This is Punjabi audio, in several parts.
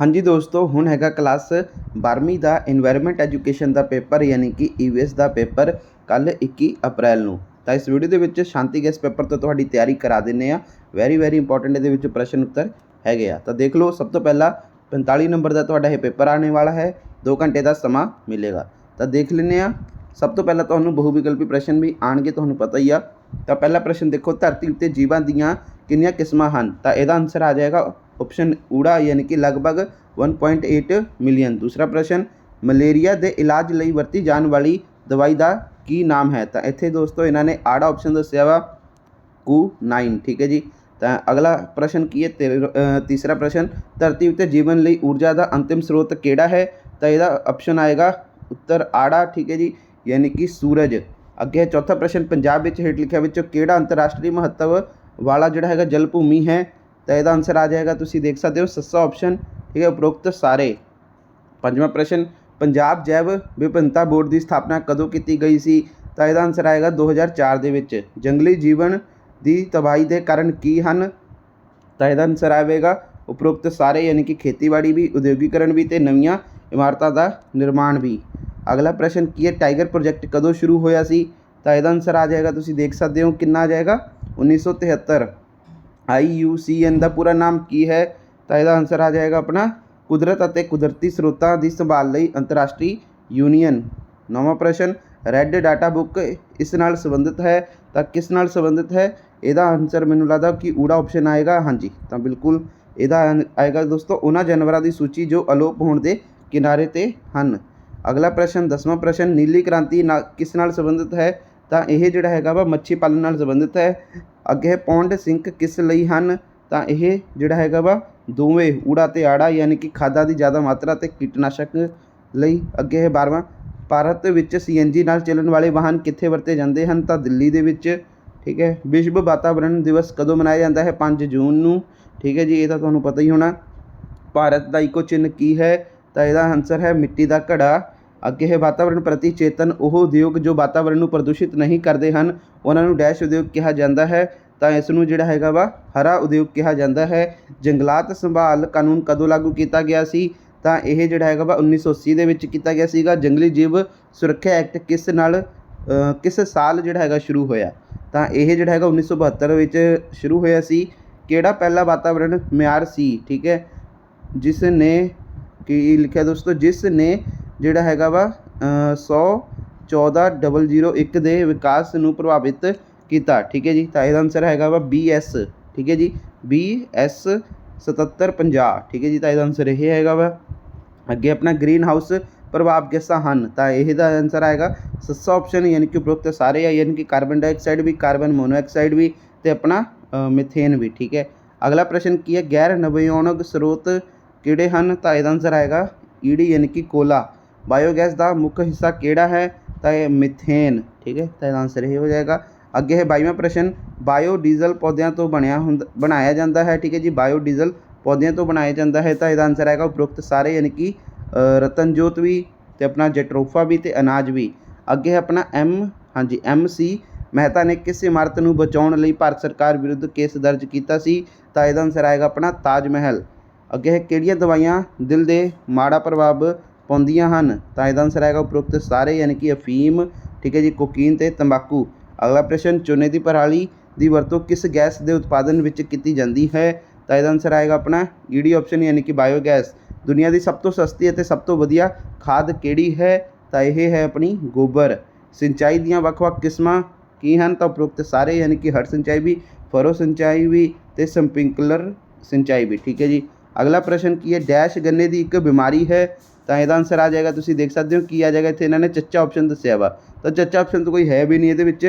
हाँ जी दोस्तों, हुण हैगा क्लास 12वीं का इन्वायरमेंट एजुकेशन का पेपर यानी कि ईवीएस का पेपर कल 21 अप्रैल नूं। तो इस वीडियो के विच शांति गैस पेपर तो तुहाडी तैयारी करा दिंदे आ। वैरी इंपोर्टेंट इहदे विच प्रश्न उत्तर हैगे आ। तो देख लो, सब तो पहला 45 नंबर का तुहाडा यह पेपर आने वाला है, 2 घंटे का समा मिलेगा। तो देख लैंदे आ। सब तो पहला तुहानूं बहुविकल्पी प्रश्न भी आउणगे, तुहानूं पता ही आ। तो पहला प्रश्न देखो, धरती उत्ते जीवां दीयां कितनियां किस्मां हन? तो इहदा आंसर आ जाएगा ऑप्शन ऊड़ा यानी कि लगभग 1.8 मिलियन। दूसरा प्रश्न, मलेरिया के इलाज लई वरती जाने वाली दवाई का की नाम है? तो इत्थे दोस्तों इन्होंने आड़ा ऑप्शन दस्या वा Q9। ठीक है जी। तो अगला प्रश्न की है तीसरा प्रश्न, धरती उत्ते जीवन लई ऊर्जा का अंतिम स्रोत किहड़ा है? तो यदा ऑप्शन आएगा उत्तर आड़ा। ठीक है जी, यानी कि सूरज। अगे चौथा प्रश्न, पंजाब विच हेठ लिखिया विचों किहड़ा अंतरराष्ट्रीय महत्व वाला जिहड़ा हैगा जल भूमि है? तो यदा आंसर आ जाएगा, तुसीं देख सकते हो, सस्सा ऑप्शन। ठीक है, उपरोक्त सारे। पंजवां प्रश्न, पंजाब जैव विभिन्नता बोर्ड की स्थापना कदों की गई सी? तो यदा आंसर आएगा 2004 दे विच। जंगली जीवन की तबाही के कारण की हन? तो यदा आंसर आएगा उपरोक्त सारे, यानी कि खेतीबाड़ी भी, उद्योगीकरण भी, तो नवीं इमारतों का निर्माण भी। अगला प्रश्न की है, टाइगर प्रोजैक्ट कदों शुरू होया सी? तो यदा आंसर आ जाएगा, तुसीं देख सकते हो, कितना आ जाएगा 1973। IUCN का पूरा नाम की है? तो यदा आंसर आ जाएगा अपना कुदरत और कुदरती स्रोतों की संभाल लई अंतरराष्ट्रीय यूनियन। नौवां प्रश्न, रैड डाटा बुक इस नाल संबंधित है? तो किस नाल संबंधित है? यदा आंसर मैनूं लगदा कि ऊड़ा ऑप्शन आएगा। हाँ जी, तो बिल्कुल यदा आएगा दोस्तों उन्हां जानवरों की सूची जो अलोप होने के किनारे ते हन। अगला प्रश्न 10वां प्रश्न, नीली क्रांति किस नाल संबंधित है? तो यह जिहड़ा हैगा वा मच्छी पालन नाल संबंधित है। अगे पौंड सिंक किस लई हन? तो यह जिहड़ा हैगा वा दोवें ऊड़ा ते आड़ा, यानी कि खादा की ज़्यादा मात्रा ते कीटनाशक लई। अगे है 12वां, भारत विच CNG नाल चलन वाले वाहन कित्थे वरते जाते हैं? तो दिल्ली दे विच। ठीक है, विश्व वातावरण दिवस कदों मनाया जाता है? 5 जून नूं। ठीक है जी, ये तो तुहानूं पता ही होना। भारत का इको चिन्ह की है? तो यदा आंसर है मिट्टी का घड़ा। अगे है वातावरण प्रति चेतन वो उद्योग जो वातावरण नूं प्रदूषित नहीं करते हैं, उन्होंने डैश उद्योग कहा जाता है। तो इसनूं जिहड़ा हैगा वा हरा उद्योग कहा जाता है। जंगलात संभाल कानून कदों लागू किया गया सी? तो यह जिहड़ा हैगा वा 1980 दे विच कीता गया सीगा। जंगली जीव सुरक्षा एक्ट किस साल जिहड़ा हैगा शुरू होया? तो यह जिहड़ा हैगा 1972 विच शुरू होया सी। किहड़ा पहला वातावरण म्यार सी? ठीक है, जिसने की लिखा दोस्तों, जिसने जिहड़ा हैगा वा 114.001 के विकास नूं प्रभावित किया। ठीक है जी, तो यह आंसर हैगा वा BS। ठीक है जी, BS 7750। ठीक है जी, तो यह आंसर यह हैगा वा। अगे अपना ग्रीन हाउस प्रभाव गैसां हन? तो यह आंसर आएगा सस्सा ऑप्शन, यानी कि उपरोक्त सारे है, यानी कि कार्बन डाइऑक्साइड भी, कार्बन मोनोऑक्साइड भी, तो अपना मिथेन भी। ठीक है। अगला प्रश्न की है, गैर नवयोनक स्रोत किहड़े हन? तो यह आंसर आएगा ईडी, यानी कि कोला। बायोगैस का मुख्य हिस्सा किहड़ा है? तो यह मिथेन। ठीक है, तो आंसर यही हो जाएगा। अगे है 22वां प्रश्न, बायोडीजल पौधों तो बनाया जाता है? ठीक है जी, बायोडीजल पौधों तो बनाया जाता है। तो यह आंसर आएगा उपरोक्त सारे, यानी कि रतनजोत भी, तो अपना जट्रोफा भी, तो अनाज भी। अगे है अपना हाँ जी, MC मेहता ने किस इमारत नूं बचाउण लई भारत सरकार विरुद्ध केस दर्ज किया सी? तो यह आंसर आएगा अपना ताज महल। अगे है किहड़ियां दवाइयां दिल दे माड़ा प्रभाव पाउंदियां हन? तो यह आंसर आएगा उपरोक्त सारे, यानी कि अफीम। ठीक है जी, कोकीन ते तंबाकू। अगला प्रश्न, चूने की पराली की वरतों किस गैस के उत्पादन विच की जाती है? तो यह आंसर आएगा अपना ईडी ऑप्शन, यानी कि बायोगैस। दुनिया की सब तो सस्ती और सब तो वधिया खाद किहड़ी है? तो यह है अपनी गोबर। सिंचाई दीयां वख-वख किस्मां की हन? तो उपरोक्त सारे, यानी कि हर सिंचाई भी, फरो सिंचाई भी, तो स्प्रिंकलर सिंचाई भी। ठीक है जी। अगला प्रश्न की है, डैश गन्ने की एक बीमारी है? तो यह आंसर आ जाएगा, तुसीं देख सकते हो की आ जाएगा, इत्थे इन्होंने चच्चा ऑप्शन दस्या वा। तो चच्चा ऑप्शन तो कोई है भी नहीं ये।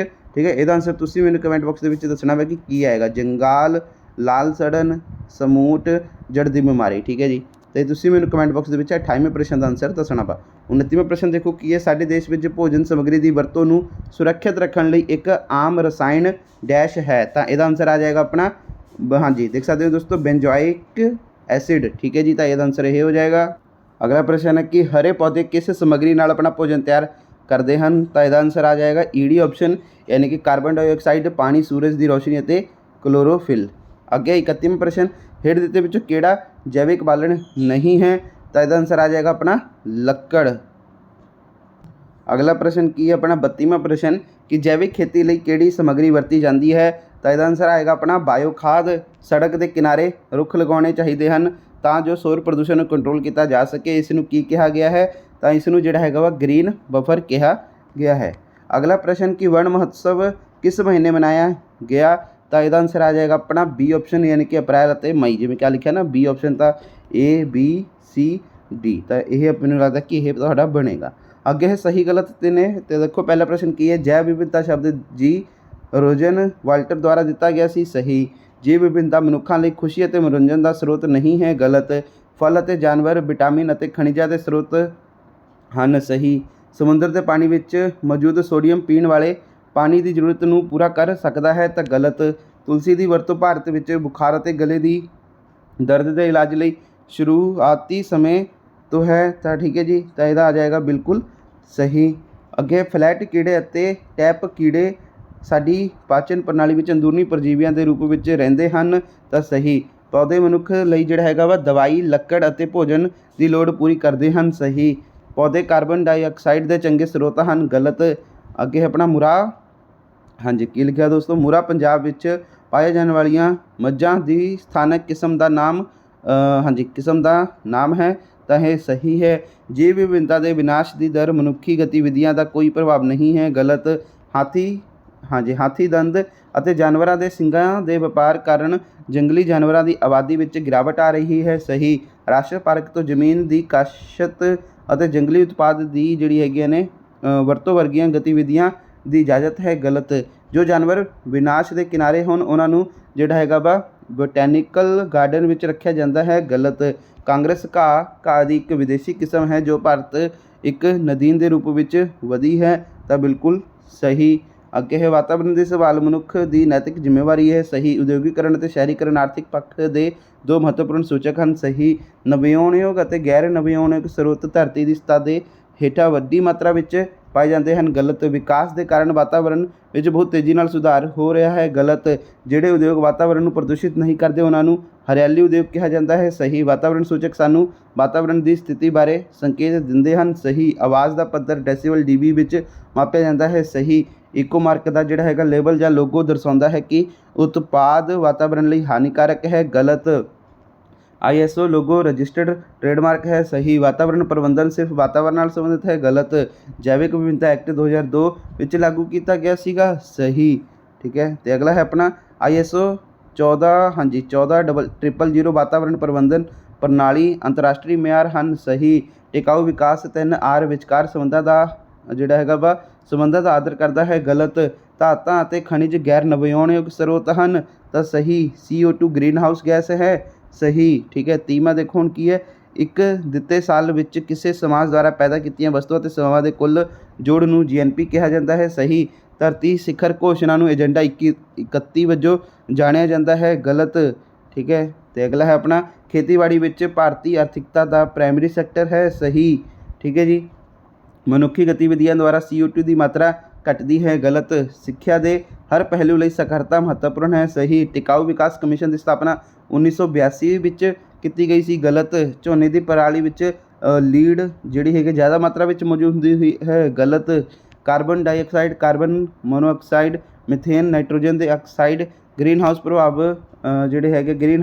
ठीक है, यदा आंसर तुसीं मैनूं कमेंट बॉक्स के दसना वा कि की आएगा। जंगाल, लाल सड़न, समूट, जड़ की बीमारी। ठीक है जी, तो तुसीं मैनूं कमेंट बॉक्स के 28वें प्रश्न का आंसर दसना वा। 29वां प्रश्न देखो की है, साडे देश में भोजन समग्री की वरतों नूं सुरक्षित रखने लई एक आम रसायन डैश है? तो यदा आंसर आ जाएगा अपना हाँ जी, देख सकते हो दोस्तों, बेंजोइक एसिड। ठीक है जी, तो यदा आंसर यह हो जाएगा। अगला प्रश्न है कि हरे पौधे किस सामग्री नाल अपना भोजन तैयार करते हैं? तो यदा आंसर आ जाएगा ईडी ऑप्शन, यानी कि कार्बन डाइऑक्साइड, पानी, सूरज की रोशनी और क्लोरोफिल। अगे 31वां प्रश्न, ਹੇਠ ਦਿੱਤੇ ਵਿੱਚੋਂ ਕਿਹੜਾ ਜੈਵਿਕ ਬਾਲਣ नहीं है? ਤਾਂ ਇਹਦਾ ਆਨਸਰ ਆ ਜਾਏਗਾ ਆਪਣਾ ਲੱਕੜ। ਅਗਲਾ ਪ੍ਰਸ਼ਨ ਕੀ ਹੈ ਆਪਣਾ 32ਵਾਂ ਪ੍ਰਸ਼ਨ ਕਿ ਜੈਵਿਕ ਖੇਤੀ ਲਈ ਕਿਹੜੀ ਸਮੱਗਰੀ ਵਰਤੀ ਜਾਂਦੀ ਹੈ? ਤਾਂ ਇਹਦਾ ਆਨਸਰ ਆਏਗਾ ਆਪਣਾ ਬਾਇਓ ਖਾਦ। ਸੜਕ ਦੇ ਕਿਨਾਰੇ ਰੁੱਖ ਲਗਾਉਣੇ ਚਾਹੀਦੇ ਹਨ ਤਾਂ ਜੋ ਸ਼ੋਰ ਪ੍ਰਦੂਸ਼ਣ ਨੂੰ ਕੰਟਰੋਲ ਕੀਤਾ ਜਾ ਸਕੇ। ਇਸ ਨੂੰ ਕੀ ਕਿਹਾ ਗਿਆ ਹੈ? ਤਾਂ ਇਸ ਨੂੰ ਜਿਹੜਾ ਹੈਗਾ ਵਾ ਗ੍ਰੀਨ ਬਫਰ ਕਿਹਾ ਗਿਆ ਹੈ। ਅਗਲਾ ਪ੍ਰਸ਼ਨ ਕਿ ਵਣ ਮਹੋਤਸਵ ਕਿਸ ਮਹੀਨੇ ਮਨਾਇਆ ਗਿਆ? ਤਾਂ ਇਹਦਾ ਆਨਸਰ ਆ ਜਾਏਗਾ ਆਪਣਾ ਬੀ ਆਪਸ਼ਨ ਯਾਨੀ ਕਿ ਅਪ੍ਰੈਲ ਅਤੇ ਮਈ। ਜਿਵੇਂ ਕਿਆ ਲਿਖਿਆ ਨਾ ਬੀ ਆਪਸ਼ਨ ਤਾਂ A B C D, ਤਾਂ ਇਹ ਮੈਨੂੰ ਲੱਗਦਾ ਕਿ ਇਹ ਤੁਹਾਡਾ ਬਣੇਗਾ। ਅੱਗੇ ਹੈ ਸਹੀ ਗਲਤ ਤੇ ਨੇ। ਤੇ ਦੇਖੋ ਪਹਿਲਾ ਪ੍ਰਸ਼ਨ ਕੀ ਹੈ? ਜੈਵ ਵਿਭਿੰਨਤਾ ਸ਼ਬਦ ਜੀ ਰੋਜਨ ਵਾਲਟਰ ਦੁਆਰਾ ਦਿੱਤਾ ਗਿਆ ਸੀ। ਸਹੀ। ਜੀਵ ਵਿਭਿੰਨਤਾ ਮਨੁੱਖਾਂ ਲਈ ਖੁਸ਼ੀ ਅਤੇ ਮਨੋਰੰਜਨ ਦਾ ਸਰੋਤ ਨਹੀਂ ਹੈ। ਗਲਤ। ਫਲ ਅਤੇ ਜਾਨਵਰ ਵਿਟਾਮਿਨ ਅਤੇ ਖਣਿਜਾਂ ਦੇ ਸਰੋਤ ਹਨ। ਸਹੀ। ਸਮੁੰਦਰ ਦੇ ਪਾਣੀ ਵਿੱਚ ਮੌਜੂਦ ਸੋਡੀਅਮ ਪੀਣ ਵਾਲੇ ਪਾਣੀ ਦੀ ਜ਼ਰੂਰਤ ਨੂੰ ਪੂਰਾ ਕਰ ਸਕਦਾ ਹੈ। ਤਾਂ ਗਲਤ। ਤੁਲਸੀ ਦੀ ਵਰਤੋਂ ਭਾਰਤ ਵਿੱਚ ਬੁਖਾਰ ਅਤੇ ਗਲੇ ਦੀ ਦਰਦ ਦੇ ਇਲਾਜ ਲਈ ਸ਼ੁਰੂਆਤੀ ਸਮੇਂ ਤੋਂ ਹੈ। ਤਾਂ ਠੀਕ ਹੈ ਜੀ, ਤਾਂ ਇਹਦਾ ਆ ਜਾਏਗਾ ਬਿਲਕੁਲ ਸਹੀ। ਅੱਗੇ ਫਲੈਟ ਕੀੜੇ ਅਤੇ ਟੈਪ ਕੀੜੇ ਸਾਡੀ ਪਾਚਨ ਪ੍ਰਣਾਲੀ ਵਿੱਚ ਅੰਦਰੂਨੀ ਪਰਜੀਵੀਆਂ ਦੇ ਰੂਪ ਵਿੱਚ ਰਹਿੰਦੇ ਹਨ। ਤਾਂ ਸਹੀ। ਪੌਦੇ ਮਨੁੱਖ ਲਈ ਜਿਹੜਾ ਹੈਗਾ ਵਾ ਦਵਾਈ, ਲੱਕੜ ਅਤੇ ਭੋਜਨ ਦੀ ਲੋੜ ਪੂਰੀ ਕਰਦੇ ਹਨ। ਸਹੀ। ਪੌਦੇ ਕਾਰਬਨ ਡਾਈਆਕਸਾਈਡ ਦੇ ਚੰਗੇ ਸਰੋਤ ਹਨ। ਗਲਤ। ਅੱਗੇ ਆਪਣਾ ਮੁਰਾ, ਹਾਂਜੀ ਕੀ ਲਿਖਿਆ ਦੋਸਤੋ? ਮੁਰਾ ਪੰਜਾਬ ਵਿੱਚ ਪਾਏ ਜਾਣ ਵਾਲੀਆਂ ਮੱਝਾਂ ਦੀ ਸਥਾਨਕ ਕਿਸਮ ਦਾ ਨਾਮ ਕਿਸਮ ਦਾ ਨਾਮ ਹੈ। ਤਾਂ ਇਹ ਸਹੀ ਹੈ। ਜੀਵ ਵਿਭਿੰਨਤਾ ਦੇ ਵਿਨਾਸ਼ ਦੀ ਦਰ ਮਨੁੱਖੀ ਗਤੀਵਿਧੀਆਂ ਦਾ ਕੋਈ ਪ੍ਰਭਾਵ ਨਹੀਂ ਹੈ। ਗਲਤ। ਹਾਥੀ ਦੰਦ ਅਤੇ ਜਾਨਵਰਾਂ ਦੇ ਸਿੰਗਾਂ ਦੇ ਵਪਾਰ ਕਾਰਨ ਜੰਗਲੀ ਜਾਨਵਰਾਂ ਦੀ ਆਬਾਦੀ ਵਿੱਚ ਗਿਰਾਵਟ ਆ ਰਹੀ ਹੈ। ਸਹੀ। ਰਾਸ਼ਟਰ ਪਾਰਕ ਤੋਂ ਜ਼ਮੀਨ ਦੀ ਕਾਸ਼ਤ ਅਤੇ ਜੰਗਲੀ ਉਤਪਾਦ ਦੀ ਜਿਹੜੀ ਹੈਗੀਆਂ ਨੇ ਵਰਤੋਂ ਵਰਗੀਆਂ ਗਤੀਵਿਧੀਆਂ ਦੀ ਇਜਾਜ਼ਤ ਹੈ। ਗਲਤ। ਜੋ ਜਾਨਵਰ ਵਿਨਾਸ਼ ਦੇ ਕਿਨਾਰੇ ਹੋਣ ਉਹਨਾਂ ਨੂੰ ਜਿਹੜਾ ਹੈਗਾ ਵਾ ਬੋਟੈਨੀਕਲ ਗਾਰਡਨ ਵਿੱਚ ਰੱਖਿਆ ਜਾਂਦਾ ਹੈ। ਗਲਤ। ਕਾਂਗਰਸ ਘਾਹ ਦੀ ਇੱਕ ਵਿਦੇਸ਼ੀ ਕਿਸਮ ਹੈ ਜੋ ਭਾਰਤ ਇੱਕ ਨਦੀਨ ਦੇ ਰੂਪ ਵਿੱਚ ਵਧੀ ਹੈ। ਤਾਂ ਬਿਲਕੁਲ ਸਹੀ। ਅੱਗੇ ਹੈ ਵਾਤਾਵਰਣ ਦੀ ਸੰਭਾਲ ਮਨੁੱਖ ਦੀ ਨੈਤਿਕ ਜ਼ਿੰਮੇਵਾਰੀ ਹੈ। ਸਹੀ। ਉਦਯੋਗੀਕਰਨ ਅਤੇ ਸ਼ਹਿਰੀਕਰਨ ਆਰਥਿਕ ਪੱਖ ਦੇ ਦੋ ਮਹੱਤਵਪੂਰਨ ਸੂਚਕ ਹਨ। ਸਹੀ। ਨਵਿਆਉਣਯੋਗ ਅਤੇ ਗੈਰ ਨਵਿਆਉਣਯੋਗ ਸਰੋਤ ਧਰਤੀ ਦੀ ਸਤ੍ਹਾ ਦੇ ਹੇਠਾਂ ਵੱਡੀ ਮਾਤਰਾ ਵਿੱਚ ਪਾਏ ਜਾਂਦੇ ਹਨ। ਗਲਤ। ਵਿਕਾਸ ਦੇ ਕਾਰਨ ਵਾਤਾਵਰਣ ਵਿੱਚ ਬਹੁਤ ਤੇਜ਼ੀ ਨਾਲ ਸੁਧਾਰ ਹੋ ਰਿਹਾ ਹੈ। ਗਲਤ। ਜਿਹੜੇ ਉਦਯੋਗ ਵਾਤਾਵਰਣ ਨੂੰ ਪ੍ਰਦੂਸ਼ਿਤ ਨਹੀਂ ਕਰਦੇ ਉਹਨਾਂ ਨੂੰ ਹਰਿਆਲੀ ਉਦਯੋਗ ਕਿਹਾ ਜਾਂਦਾ ਹੈ। ਸਹੀ। ਵਾਤਾਵਰਣ ਸੂਚਕ ਸਾਨੂੰ ਵਾਤਾਵਰਣ ਦੀ ਸਥਿਤੀ ਬਾਰੇ ਸੰਕੇਤ ਦਿੰਦੇ ਹਨ। ਸਹੀ। ਆਵਾਜ਼ ਦਾ ਪੱਧਰ ਡੈਸੀਬਲ DB ਵਿੱਚ ਮਾਪਿਆ ਜਾਂਦਾ ਹੈ। ਸਹੀ। ਇਕੋ ਮਾਰਕ ਦਾ ਜਿਹੜਾ ਹੈਗਾ ਲੇਬਲ ਜਾਂ ਲੋਗੋ ਦਰਸਾਉਂਦਾ ਹੈ ਕਿ ਉਤਪਾਦ ਵਾਤਾਵਰਣ ਲਈ ਹਾਨੀਕਾਰਕ ਹੈ। ਗਲਤ। ISO ਲੋਗੋ ਰਜਿਸਟਰਡ ਟ੍ਰੇਡਮਾਰਕ ਹੈ। ਸਹੀ। ਵਾਤਾਵਰਣ ਪ੍ਰਬੰਧਨ ਸਿਰਫ ਵਾਤਾਵਰਣ ਨਾਲ ਸੰਬੰਧਿਤ ਹੈ। ਗਲਤ। ਜੈਵਿਕ ਵਿਭਿੰਨਤਾ ਐਕਟ 2002 ਵਿੱਚ ਲਾਗੂ ਕੀਤਾ ਗਿਆ ਸੀਗਾ। ਸਹੀ। ਠੀਕ ਹੈ। ਤੇ ਅਗਲਾ ਹੈ ਆਪਣਾ ISO 140000 ਵਾਤਾਵਰਣ ਪ੍ਰਬੰਧਨ ਪ੍ਰਣਾਲੀ ਅੰਤਰਰਾਸ਼ਟਰੀ ਮਿਆਰ ਹਨ। ਸਹੀ। ਟਿਕਾਊ ਵਿਕਾਸ 3R ਵਿਚਕਾਰ ਸੰਬੰਧਾਂ ਦਾ ਜਿਹੜਾ ਹੈਗਾ ਵਾ ਸੰਬੰਧਾਂ ਦਾ ਆਦਰ ਕਰਦਾ ਹੈ। ਗਲਤ। ਧਾਤਾਂ ਅਤੇ ਖਣਿਜ ਗੈਰ ਨਵਿਆਉਣਯੋਗ ਸਰੋਤ ਹਨ। ਤਾਂ ਸਹੀ। CO2 ਗ੍ਰੀਨ ਹਾਊਸ ਗੈਸ ਹੈ। ਸਹੀ। ਠੀਕ ਹੈ। 30ਵਾਂ ਦੇਖੋ ਹੁਣ ਕੀ ਹੈ? ਇੱਕ ਦਿੱਤੇ ਸਾਲ ਵਿੱਚ ਕਿਸੇ ਸਮਾਜ ਦੁਆਰਾ ਪੈਦਾ ਕੀਤੀਆਂ ਵਸਤੂਆਂ ਅਤੇ ਸੇਵਾਵਾਂ ਦੇ ਕੁੱਲ ਜੋੜ ਨੂੰ GNP ਕਿਹਾ ਜਾਂਦਾ ਹੈ। ਸਹੀ। ਧਰਤੀ ਸਿਖਰ ਘੋਸ਼ਣਾ ਨੂੰ ਏਜੰਡਾ 2131 ਵਜੋਂ ਜਾਣਿਆ ਜਾਂਦਾ ਹੈ। ਗਲਤ। ਠੀਕ ਹੈ। ਤੇ ਅਗਲਾ ਹੈ ਆਪਣਾ ਖੇਤੀਬਾੜੀ ਵਿੱਚ ਭਾਰਤੀ ਆਰਥਿਕਤਾ ਦਾ ਪ੍ਰਾਇਮਰੀ ਸੈਕਟਰ ਹੈ। ਸਹੀ। ਠੀਕ ਹੈ ਜੀ। ਮਨੁੱਖੀ ਗਤੀਵਿਧੀਆਂ ਦੁਆਰਾ CO2 ਦੀ ਮਾਤਰਾ ਘਟਦੀ ਹੈ। ਗਲਤ। ਸਿੱਖਿਆ ਦੇ ਹਰ ਪਹਿਲੂ ਲਈ ਸਾਖਰਤਾ ਮਹੱਤਵਪੂਰਨ ਹੈ। ਸਹੀ। ਟਿਕਾਊ ਵਿਕਾਸ ਕਮਿਸ਼ਨ ਦੀ ਸਥਾਪਨਾ 1982 ਵਿੱਚ ਕੀਤੀ ਗਈ ਸੀ। ਗਲਤ। ਝੋਨੇ ਦੀ ਪਰਾਲੀ ਵਿੱਚ ਲੀਡ ਜਿਹੜੀ ਹੈਗੀ ਜ਼ਿਆਦਾ ਮਾਤਰਾ ਵਿੱਚ ਮੌਜੂਦ ਹੁੰਦੀ ਹੋਈ ਹੈ। ਗਲਤ। Carbon dioxide, carbon monoxide, methane, nitrogen ਦੇ ਆਕਸਾਈਡ ਗ੍ਰੀਨ ਹਾਊਸ ਪ੍ਰਭਾਵ ਜਿਹੜੇ ਹੈਗੇ ਗ੍ਰੀਨ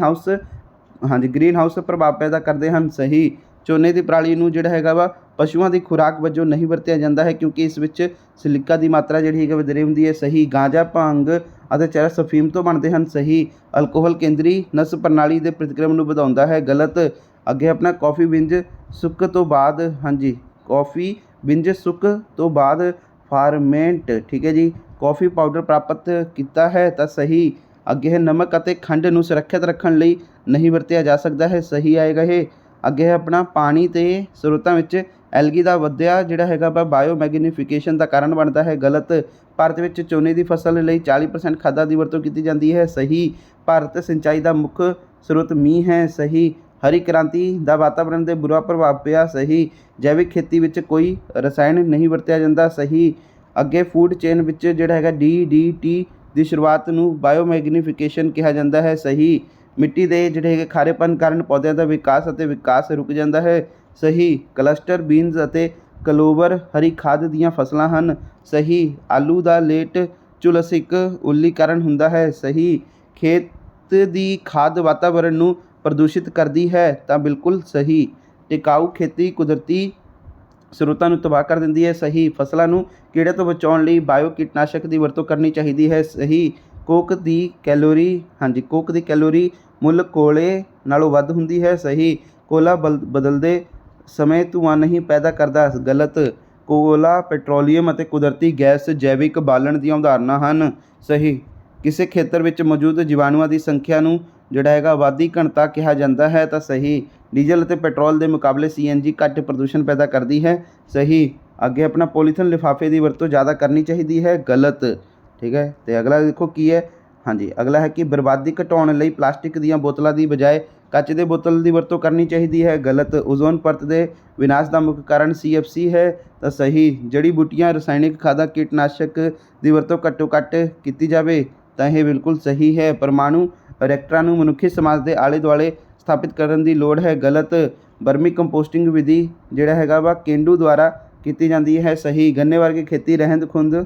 ਹਾਊਸ ਪ੍ਰਭਾਵ ਪੈਦਾ ਕਰਦੇ ਹਨ। ਸਹੀ। ਝੋਨੇ ਦੀ ਪਰਾਲੀ ਨੂੰ ਜਿਹੜਾ ਹੈਗਾ ਵਾ ਪਸ਼ੂਆਂ ਦੀ ਖੁਰਾਕ ਵਜੋਂ ਨਹੀਂ ਵਰਤਿਆ ਜਾਂਦਾ ਹੈ ਕਿਉਂਕਿ ਇਸ ਵਿੱਚ ਸਿਲਿਕਾ ਦੀ ਮਾਤਰਾ ਜਿਹੜੀ ਹੈਗੀ ਵਧੇਰੇ ਹੁੰਦੀ ਹੈ। ਸਹੀ। ਗਾਂਜਾ, ਭੰਗ ਅਤੇ ਚਰਸ ਅਫੀਮ ਤੋਂ ਬਣਦੇ ਹਨ। ਸਹੀ। ਅਲਕੋਹਲ ਕੇਂਦਰੀ ਨਸ ਪ੍ਰਣਾਲੀ ਦੇ ਪ੍ਰਤੀਕਰਮ ਨੂੰ ਵਧਾਉਂਦਾ ਹੈ। ਗਲਤ। ਅੱਗੇ ਆਪਣਾ ਕੌਫੀ ਬੀਨਜ਼ ਸੁੱਕ ਤੋਂ ਬਾਅਦ ਫਾਰਮੈਂਟ ਠੀਕ ਹੈ ਜੀ ਕੌਫੀ ਪਾਊਡਰ ਪ੍ਰਾਪਤ ਕੀਤਾ ਹੈ। ਤਾਂ ਸਹੀ। ਅੱਗੇ ਹੈ ਨਮਕ ਅਤੇ ਖੰਡ ਨੂੰ ਸੁਰੱਖਿਅਤ ਰੱਖਣ ਲਈ ਨਹੀਂ ਵਰਤਿਆ ਜਾ ਸਕਦਾ ਹੈ। ਸਹੀ ਆਏਗਾ ਇਹ। ਅੱਗੇ ਹੈ ਆਪਣਾ ਪਾਣੀ ਅਤੇ ਸਰੋਤਾਂ ਵਿੱਚ ਐਲਗੀ ਦਾ ਵਧਿਆ ਜਿਹੜਾ ਹੈਗਾ ਵਾ ਬਾਇਓਮੈਗਨੀਫਿਕੇਸ਼ਨ ਦਾ ਕਾਰਨ ਬਣਦਾ ਹੈ। ਗਲਤ। ਭਾਰਤ ਵਿੱਚ ਝੋਨੇ ਦੀ ਫਸਲ ਲਈ 40% ਖਾਦਾਂ ਦੀ ਵਰਤੋਂ ਕੀਤੀ ਜਾਂਦੀ ਹੈ। ਸਹੀ। ਭਾਰਤ ਸਿੰਚਾਈ ਦਾ ਮੁੱਖ ਸਰੋਤ ਮੀਂਹ ਹੈ। ਸਹੀ। ਹਰੀ ਕ੍ਰਾਂਤੀ ਦਾ ਵਾਤਾਵਰਣ 'ਤੇ ਬੁਰਾ ਪ੍ਰਭਾਵ ਪਿਆ। ਸਹੀ। ਜੈਵਿਕ ਖੇਤੀ ਵਿੱਚ ਕੋਈ ਰਸਾਇਣ ਨਹੀਂ ਵਰਤਿਆ ਜਾਂਦਾ। ਸਹੀ। ਅੱਗੇ ਫੂਡ ਚੇਨ ਵਿੱਚ ਜਿਹੜਾ ਹੈਗਾ DDT ਦੀ ਸ਼ੁਰੂਆਤ ਨੂੰ ਬਾਇਓਮੈਗਨੀਫਿਕੇਸ਼ਨ ਕਿਹਾ ਜਾਂਦਾ ਹੈ। ਸਹੀ। ਮਿੱਟੀ ਦੇ ਜਿਹੜੇ ਹੈਗੇ ਖਾਰੇਪਨ ਕਾਰਨ ਪੌਦਿਆਂ ਦਾ ਵਿਕਾਸ ਰੁਕ ਜਾਂਦਾ ਹੈ। ਸਹੀ। ਕਲਸਟਰ ਬੀਨਜ਼ ਅਤੇ ਕਲੋਵਰ ਹਰੀ ਖਾਦ ਦੀਆਂ ਫਸਲਾਂ ਹਨ। ਸਹੀ। ਆਲੂ ਦਾ ਲੇਟ ਝੁਲਸਿਕ ਉੱਲੀ ਕਾਰਨ ਹੁੰਦਾ ਹੈ। ਸਹੀ। ਖੇਤ ਦੀ ਖਾਦ ਵਾਤਾਵਰਣ ਨੂੰ ਪ੍ਰਦੂਸ਼ਿਤ ਕਰਦੀ ਹੈ, ਤਾਂ ਬਿਲਕੁਲ ਸਹੀ। ਟਿਕਾਊ ਖੇਤੀ ਕੁਦਰਤੀ ਸਰੋਤਾਂ ਨੂੰ ਤਬਾਹ ਕਰ ਦਿੰਦੀ ਹੈ। ਸਹੀ। ਫਸਲਾਂ ਨੂੰ ਕੀੜੇ ਤੋਂ ਬਚਾਉਣ ਲਈ ਬਾਇਓ ਕੀਟਨਾਸ਼ਕ ਦੀ ਵਰਤੋਂ ਕਰਨੀ ਚਾਹੀਦੀ ਹੈ। ਸਹੀ। ਕੋਕ ਦੀ ਕੈਲੋਰੀ ਮੁੱਲ ਕੋਲੇ ਨਾਲੋਂ ਵੱਧ ਹੁੰਦੀ ਹੈ। ਸਹੀ। ਕੋਲਾ ਬਦਲਦੇ ਸਮੇਂ ਧੂੰਆਂ ਨਹੀਂ ਪੈਦਾ ਕਰਦਾ। ਗਲਤ। ਕੋਲਾ ਪੈਟਰੋਲੀਅਮ ਅਤੇ ਕੁਦਰਤੀ ਗੈਸ ਜੈਵਿਕ ਬਾਲਣ ਦੀਆਂ ਉਦਾਹਰਨਾਂ ਹਨ। ਸਹੀ। ਕਿਸੇ ਖੇਤਰ ਵਿੱਚ ਮੌਜੂਦ ਜੀਵਾਣੂਆਂ ਦੀ ਸੰਖਿਆ ਨੂੰ ਜਿਹੜਾ ਹੈਗਾ ਆਬਾਦੀ ਘਣਤਾ ਕਿਹਾ ਜਾਂਦਾ ਹੈ, ਤਾਂ ਸਹੀ। ਡੀਜ਼ਲ ਅਤੇ ਪੈਟਰੋਲ ਦੇ ਮੁਕਾਬਲੇ CNG ਘੱਟ ਪ੍ਰਦੂਸ਼ਣ ਪੈਦਾ ਕਰਦੀ ਹੈ। ਸਹੀ। ਅੱਗੇ ਆਪਣਾ ਪੋਲੀਥੀਨ ਲਿਫਾਫੇ ਦੀ ਵਰਤੋਂ ਜ਼ਿਆਦਾ ਕਰਨੀ ਚਾਹੀਦੀ ਹੈ। ਗਲਤ। ਠੀਕ ਹੈ। ਅਤੇ ਅਗਲਾ ਦੇਖੋ ਕੀ ਹੈ। ਹਾਂਜੀ, ਅਗਲਾ ਹੈ ਕਿ ਬਰਬਾਦੀ ਘਟਾਉਣ ਲਈ ਪਲਾਸਟਿਕ ਦੀਆਂ ਬੋਤਲਾਂ ਦੀ ਬਜਾਏ ਕੱਚ ਦੇ ਬੋਤਲ ਦੀ ਵਰਤੋਂ ਕਰਨੀ ਚਾਹੀਦੀ ਹੈ। ਗਲਤ। ਓਜ਼ੋਨ ਪਰਤ ਦੇ ਵਿਨਾਸ਼ ਦਾ ਮੁੱਖ ਕਾਰਨ CFC ਹੈ, ਤਾਂ ਸਹੀ। ਜੜੀ ਬੂਟੀਆਂ, ਰਸਾਇਣਿਕ ਖਾਦਾਂ, ਕੀਟਨਾਸ਼ਕ ਦੀ ਵਰਤੋਂ ਘੱਟੋ ਘੱਟ ਕੀਤੀ ਜਾਵੇ, ਤਾਂ ਇਹ ਬਿਲਕੁਲ ਸਹੀ ਹੈ। ਪਰਮਾਣੂ ਰਿਐਕਟਰਾਂ ਨੂੰ ਮਨੁੱਖੀ ਸਮਾਜ ਦੇ ਆਲੇ ਦੁਆਲੇ ਸਥਾਪਿਤ ਕਰਨ ਦੀ ਲੋੜ ਹੈ। ਗਲਤ। ਬਰਮੀ ਕੰਪੋਸਟਿੰਗ ਵਿਧੀ ਜਿਹੜਾ ਹੈਗਾ ਵਾ ਕੇਂਡੂ ਦੁਆਰਾ ਕੀਤੀ ਜਾਂਦੀ ਹੈ। ਸਹੀ। ਗੰਨੇ ਵਰਗੀ ਖੇਤੀ ਰਹਿੰਦ ਖੂੰਹਦ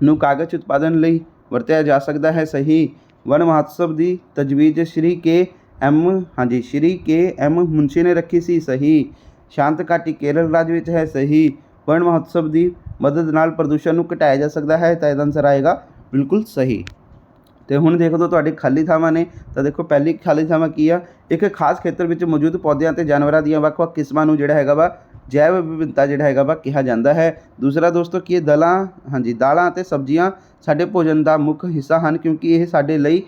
ਨੂੰ ਕਾਗਜ਼ ਉਤਪਾਦਨ ਲਈ ਵਰਤਿਆ ਜਾ ਸਕਦਾ ਹੈ। ਸਹੀ। ਵਣ ਮਹਾਤਸਵ ਦੀ ਤਜਵੀਜ਼ ਸ਼੍ਰੀ ਕੇ ਐਮ ਮੁਨਸ਼ੀ ਨੇ ਰੱਖੀ ਸੀ। ਸਹੀ। ਸ਼ਾਂਤ ਘਾਟੀ ਕੇਰਲ ਰਾਜ ਵਿੱਚ ਹੈ। ਸਹੀ। ਵਣ ਮਹੋਤਸਵ ਦੀ ਮਦਦ ਨਾਲ ਪ੍ਰਦੂਸ਼ਣ ਨੂੰ ਘਟਾਇਆ ਜਾ ਸਕਦਾ ਹੈ, ਤਾਂ ਇਹਦਾ ਆਨਸਰ ਆਏਗਾ ਬਿਲਕੁਲ ਸਹੀ। ਅਤੇ ਹੁਣ ਦੇਖ ਲਓ ਤੁਹਾਡੇ ਖਾਲੀ ਥਾਵਾਂ ਨੇ, ਤਾਂ ਦੇਖੋ ਪਹਿਲੀ ਖਾਲੀ ਥਾਵਾਂ ਕੀ ਆ। ਇੱਕ ਖਾਸ ਖੇਤਰ ਵਿੱਚ ਮੌਜੂਦ ਪੌਦਿਆਂ ਅਤੇ ਜਾਨਵਰਾਂ ਦੀਆਂ ਵੱਖ-ਵੱਖ ਕਿਸਮਾਂ ਨੂੰ ਜਿਹੜਾ ਹੈਗਾ ਵਾ ਜੈਵ ਵਿਭਿੰਨਤਾ ਜਿਹੜਾ ਹੈਗਾ ਵਾ ਕਿਹਾ ਜਾਂਦਾ ਹੈ। ਦੂਸਰਾ ਦੋਸਤੋ ਕੀ ਦਾਲਾਂ ਅਤੇ ਸਬਜ਼ੀਆਂ ਸਾਡੇ ਭੋਜਨ ਦਾ ਮੁੱਖ ਹਿੱਸਾ ਹਨ, ਕਿਉਂਕਿ ਇਹ ਸਾਡੇ ਲਈ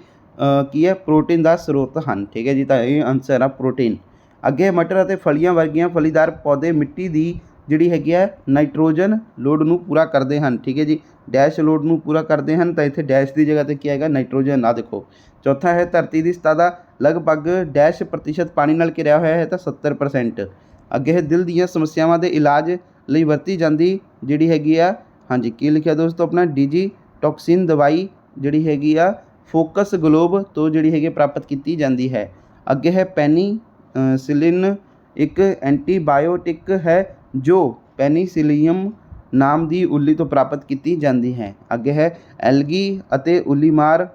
ਪ੍ਰੋਟੀਨ ਦਾ ਸਰੋਤ ਹਨ। ਠੀਕ ਹੈ ਜੀ, ਤਾਂ ਇਹ ਆਨਸਰ ਆ ਪ੍ਰੋਟੀਨ। ਅੱਗੇ ਮਟਰ ਅਤੇ ਫਲੀਆਂ ਵਰਗੀਆਂ ਫਲੀਦਾਰ ਪੌਦੇ ਮਿੱਟੀ ਦੀ ਜਿਹੜੀ ਹੈਗੀ ਆ ਨਾਈਟ੍ਰੋਜਨ ਲੋਡ ਨੂੰ ਪੂਰਾ ਕਰਦੇ ਹਨ। ਠੀਕ ਹੈ ਜੀ, ਡੈਸ਼ ਲੋਡ ਨੂੰ ਪੂਰਾ ਕਰਦੇ ਹਨ, ਤਾਂ ਇੱਥੇ ਡੈਸ਼ ਦੀ ਜਗ੍ਹਾ 'ਤੇ ਕੀ ਆਏਗਾ, ਨਾਈਟ੍ਰੋਜਨ। ਆ ਦੇਖੋ। ਚੌਥਾ ਹੈ ਧਰਤੀ ਦੀ ਸਤ੍ਹਾ ਦਾ ਲਗਭਗ ਡੈਸ਼ ਪ੍ਰਤੀਸ਼ਤ ਪਾਣੀ ਨਾਲ ਘਿਰਿਆ ਹੋਇਆ ਹੈ, ਤਾਂ 70%। ਅੱਗੇ ਹੈ ਦਿਲ ਦੀਆਂ ਸਮੱਸਿਆਵਾਂ ਦੇ ਇਲਾਜ ਲਈ ਵਰਤੀ ਜਾਂਦੀ ਜਿਹੜੀ ਹੈਗੀ ਆ, ਕੀ ਲਿਖਿਆ ਦੋਸਤੋ ਆਪਣਾ, ਡੀਜੀਟੌਕਸਿਨ ਦਵਾਈ ਜਿਹੜੀ ਹੈਗੀ ਆ ਫੋਕਸ ਗਲੋਬ ਤੋਂ ਜਿਹੜੀ ਹੈਗੀ ਪ੍ਰਾਪਤ ਕੀਤੀ ਜਾਂਦੀ ਹੈ। ਅੱਗੇ ਹੈ ਪੈਨੀਸਿਲਿਨ ਇੱਕ ਐਂਟੀਬਾਇਓਟਿਕ ਹੈ ਜੋ ਪੈਨੀਸਿਲੀਅਮ ਨਾਮ ਦੀ ਉੱਲੀ ਤੋਂ ਪ੍ਰਾਪਤ ਕੀਤੀ ਜਾਂਦੀ ਹੈ। ਅੱਗੇ ਹੈ ਐਲਗੀ ਅਤੇ ਉੱਲੀਮਾਰ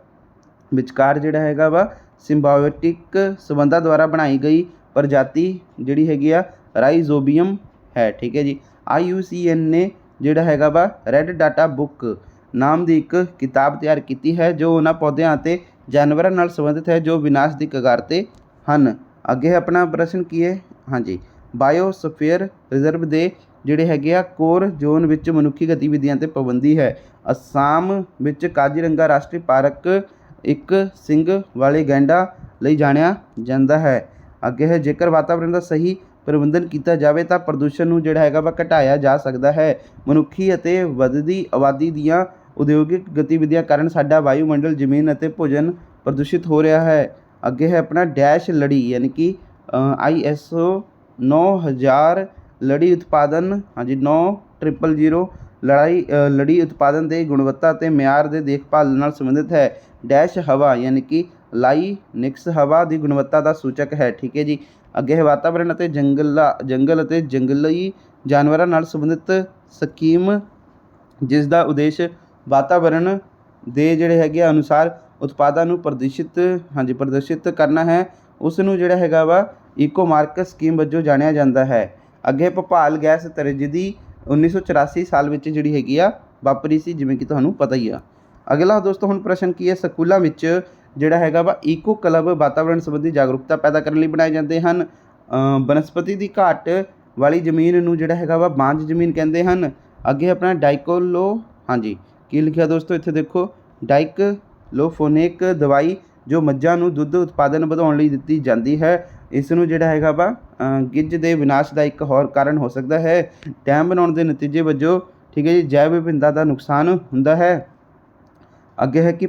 ਵਿਚਕਾਰ ਜਿਹੜਾ ਹੈਗਾ ਵਾ ਸਿੰਬਾਇਓਟਿਕ ਸੰਬੰਧਾਂ ਦੁਆਰਾ ਬਣਾਈ ਗਈ ਪ੍ਰਜਾਤੀ ਜਿਹੜੀ ਹੈਗੀ ਆ ਰਾਈਜ਼ੋਬੀਅਮ ਹੈ। ਠੀਕ ਹੈ ਜੀ। IUCN ਨੇ ਜਿਹੜਾ ਹੈਗਾ ਵਾ ਰੈੱਡ ਡਾਟਾ ਬੁੱਕ ਨਾਮ ਦੀ ਇੱਕ ਕਿਤਾਬ ਤਿਆਰ ਕੀਤੀ ਹੈ, ਜੋ ਉਹਨਾਂ ਪੌਦਿਆਂ ਅਤੇ ਜਾਨਵਰਾਂ ਨਾਲ ਸੰਬੰਧਿਤ ਹੈ ਜੋ ਵਿਨਾਸ਼ ਦੀ ਕਗਾਰ 'ਤੇ ਹਨ। ਅੱਗੇ ਆਪਣਾ ਪ੍ਰਸ਼ਨ ਕੀ ਹੈ, ਬਾਇਓਸਫੀਅਰ ਰਿਜ਼ਰਵ ਦੇ ਜਿਹੜੇ ਹੈਗੇ ਆ ਕੋਰ ਜ਼ੋਨ ਵਿੱਚ ਮਨੁੱਖੀ ਗਤੀਵਿਧੀਆਂ 'ਤੇ ਪਾਬੰਦੀ ਹੈ। ਅਸਾਮ ਵਿੱਚ ਕਾਜ਼ੀਰੰਗਾ ਰਾਸ਼ਟਰੀ ਪਾਰਕ ਇੱਕ ਸਿੰਗ ਵਾਲੇ ਗੈਂਡਾਂ ਲਈ ਜਾਣਿਆ ਜਾਂਦਾ ਹੈ। ਅੱਗੇ ਹੈ ਜੇਕਰ ਵਾਤਾਵਰਣ ਦਾ ਸਹੀ ਪ੍ਰਬੰਧਨ ਕੀਤਾ ਜਾਵੇ ਤਾਂ ਪ੍ਰਦੂਸ਼ਣ ਨੂੰ ਜਿਹੜਾ ਹੈਗਾ ਵਾ ਘਟਾਇਆ ਜਾ ਸਕਦਾ ਹੈ। ਮਨੁੱਖੀ ਅਤੇ ਵੱਧਦੀ ਆਬਾਦੀ ਦੀਆਂ ਉਦਯੋਗਿਕ ਗਤੀਵਿਧੀਆਂ ਕਾਰਨ ਸਾਡਾ ਵਾਯੂਮੰਡਲ, ਜ਼ਮੀਨ ਅਤੇ ਭੋਜਨ ਪ੍ਰਦੂਸ਼ਿਤ ਹੋ ਰਿਹਾ ਹੈ। ਅੱਗੇ ਹੈ ਆਪਣਾ ਡੈਸ਼ ਲੜੀ ਕਿ ISO 9000 ਲੜੀ ਉਤਪਾਦਨ 9000 ਲੜੀ ਉਤਪਾਦਨ ਦੇ ਗੁਣਵੱਤਾ ਅਤੇ ਮਿਆਰ ਦੇ ਦੇਖਭਾਲ ਨਾਲ ਸੰਬੰਧਿਤ ਹੈ। ਡੈਸ਼ ਹਵਾ ਕਿ ਲਾਈਨਿਕਸ ਹਵਾ ਦੀ ਗੁਣਵੱਤਾ ਦਾ ਸੂਚਕ ਹੈ। ਠੀਕ ਹੈ ਜੀ। ਅੱਗੇ ਹੈ ਵਾਤਾਵਰਣ ਅਤੇ ਜੰਗਲ ਅਤੇ ਜੰਗਲੀ ਜਾਨਵਰਾਂ ਨਾਲ ਸੰਬੰਧਿਤ ਸਕੀਮ, ਜਿਸ ਦਾ ਉਦੇਸ਼ ਵਾਤਾਵਰਣ ਦੇ ਜਿਹੜੇ ਹੈਗੇ ਅਨੁਸਾਰ ਉਤਪਾਦਾਂ ਨੂੰ ਪ੍ਰਦਰਸ਼ਿਤ ਕਰਨਾ ਹੈ, ਉਸ ਨੂੰ ਜਿਹੜਾ ਹੈਗਾ ਵਾ ਈਕੋਮਾਰਕ ਸਕੀਮ ਵਜੋਂ ਜਾਣਿਆ ਜਾਂਦਾ ਹੈ। ਅੱਗੇ ਭੋਪਾਲ ਗੈਸ ਟ੍ਰੈਜਡੀ 1984 ਸਾਲ ਵਿੱਚ ਜਿਹੜੀ ਹੈਗੀ ਆ ਵਾਪਰੀ ਸੀ, ਜਿਵੇਂ ਕਿ ਤੁਹਾਨੂੰ ਪਤਾ ਹੀ ਆ। ਅਗਲਾ ਦੋਸਤੋ ਹੁਣ ਪ੍ਰਸ਼ਨ ਕੀ ਹੈ, ਸਕੂਲਾਂ ਵਿੱਚ ਜਿਹੜਾ ਹੈਗਾ ਵਾ ਈਕੋ ਕਲੱਬ ਵਾਤਾਵਰਣ ਸੰਬੰਧੀ ਜਾਗਰੂਕਤਾ ਪੈਦਾ ਕਰਨ ਲਈ ਬਣਾਏ ਜਾਂਦੇ ਹਨ। ਬਨਸਪਤੀ ਦੀ ਘਾਟ ਵਾਲੀ ਜ਼ਮੀਨ ਨੂੰ ਜਿਹੜਾ ਹੈਗਾ ਵਾ ਬਾਂਝ ਜ਼ਮੀਨ ਕਹਿੰਦੇ ਹਨ। ਅੱਗੇ ਆਪਣਾ ਕੀ ਲਿਖਿਆ ਦੋਸਤੋ, ਇੱਥੇ ਦੇਖੋ, ਡਾਈਕਲੋਫੋਨੇਕ ਦਵਾਈ ਜੋ ਮੱਝਾਂ ਨੂੰ ਦੁੱਧ ਉਤਪਾਦਨ ਵਧਾਉਣ ਲਈ ਦਿੱਤੀ ਜਾਂਦੀ ਹੈ, ਇਸ ਨੂੰ ਜਿਹੜਾ ਹੈਗਾ ਵਾ ਗਿੱਝ ਦੇ ਵਿਨਾਸ਼ ਦਾ ਇੱਕ ਹੋਰ ਕਾਰਨ ਹੋ ਸਕਦਾ ਹੈ। ਡੈਮ ਬਣਾਉਣ ਦੇ ਨਤੀਜੇ ਵਜੋਂ ਠੀਕ ਹੈ ਜੀ ਜੈਵ ਵਿਭਿੰਨਤਾ ਦਾ ਨੁਕਸਾਨ ਹੁੰਦਾ ਹੈ। ਅੱਗੇ ਹੈ ਕਿ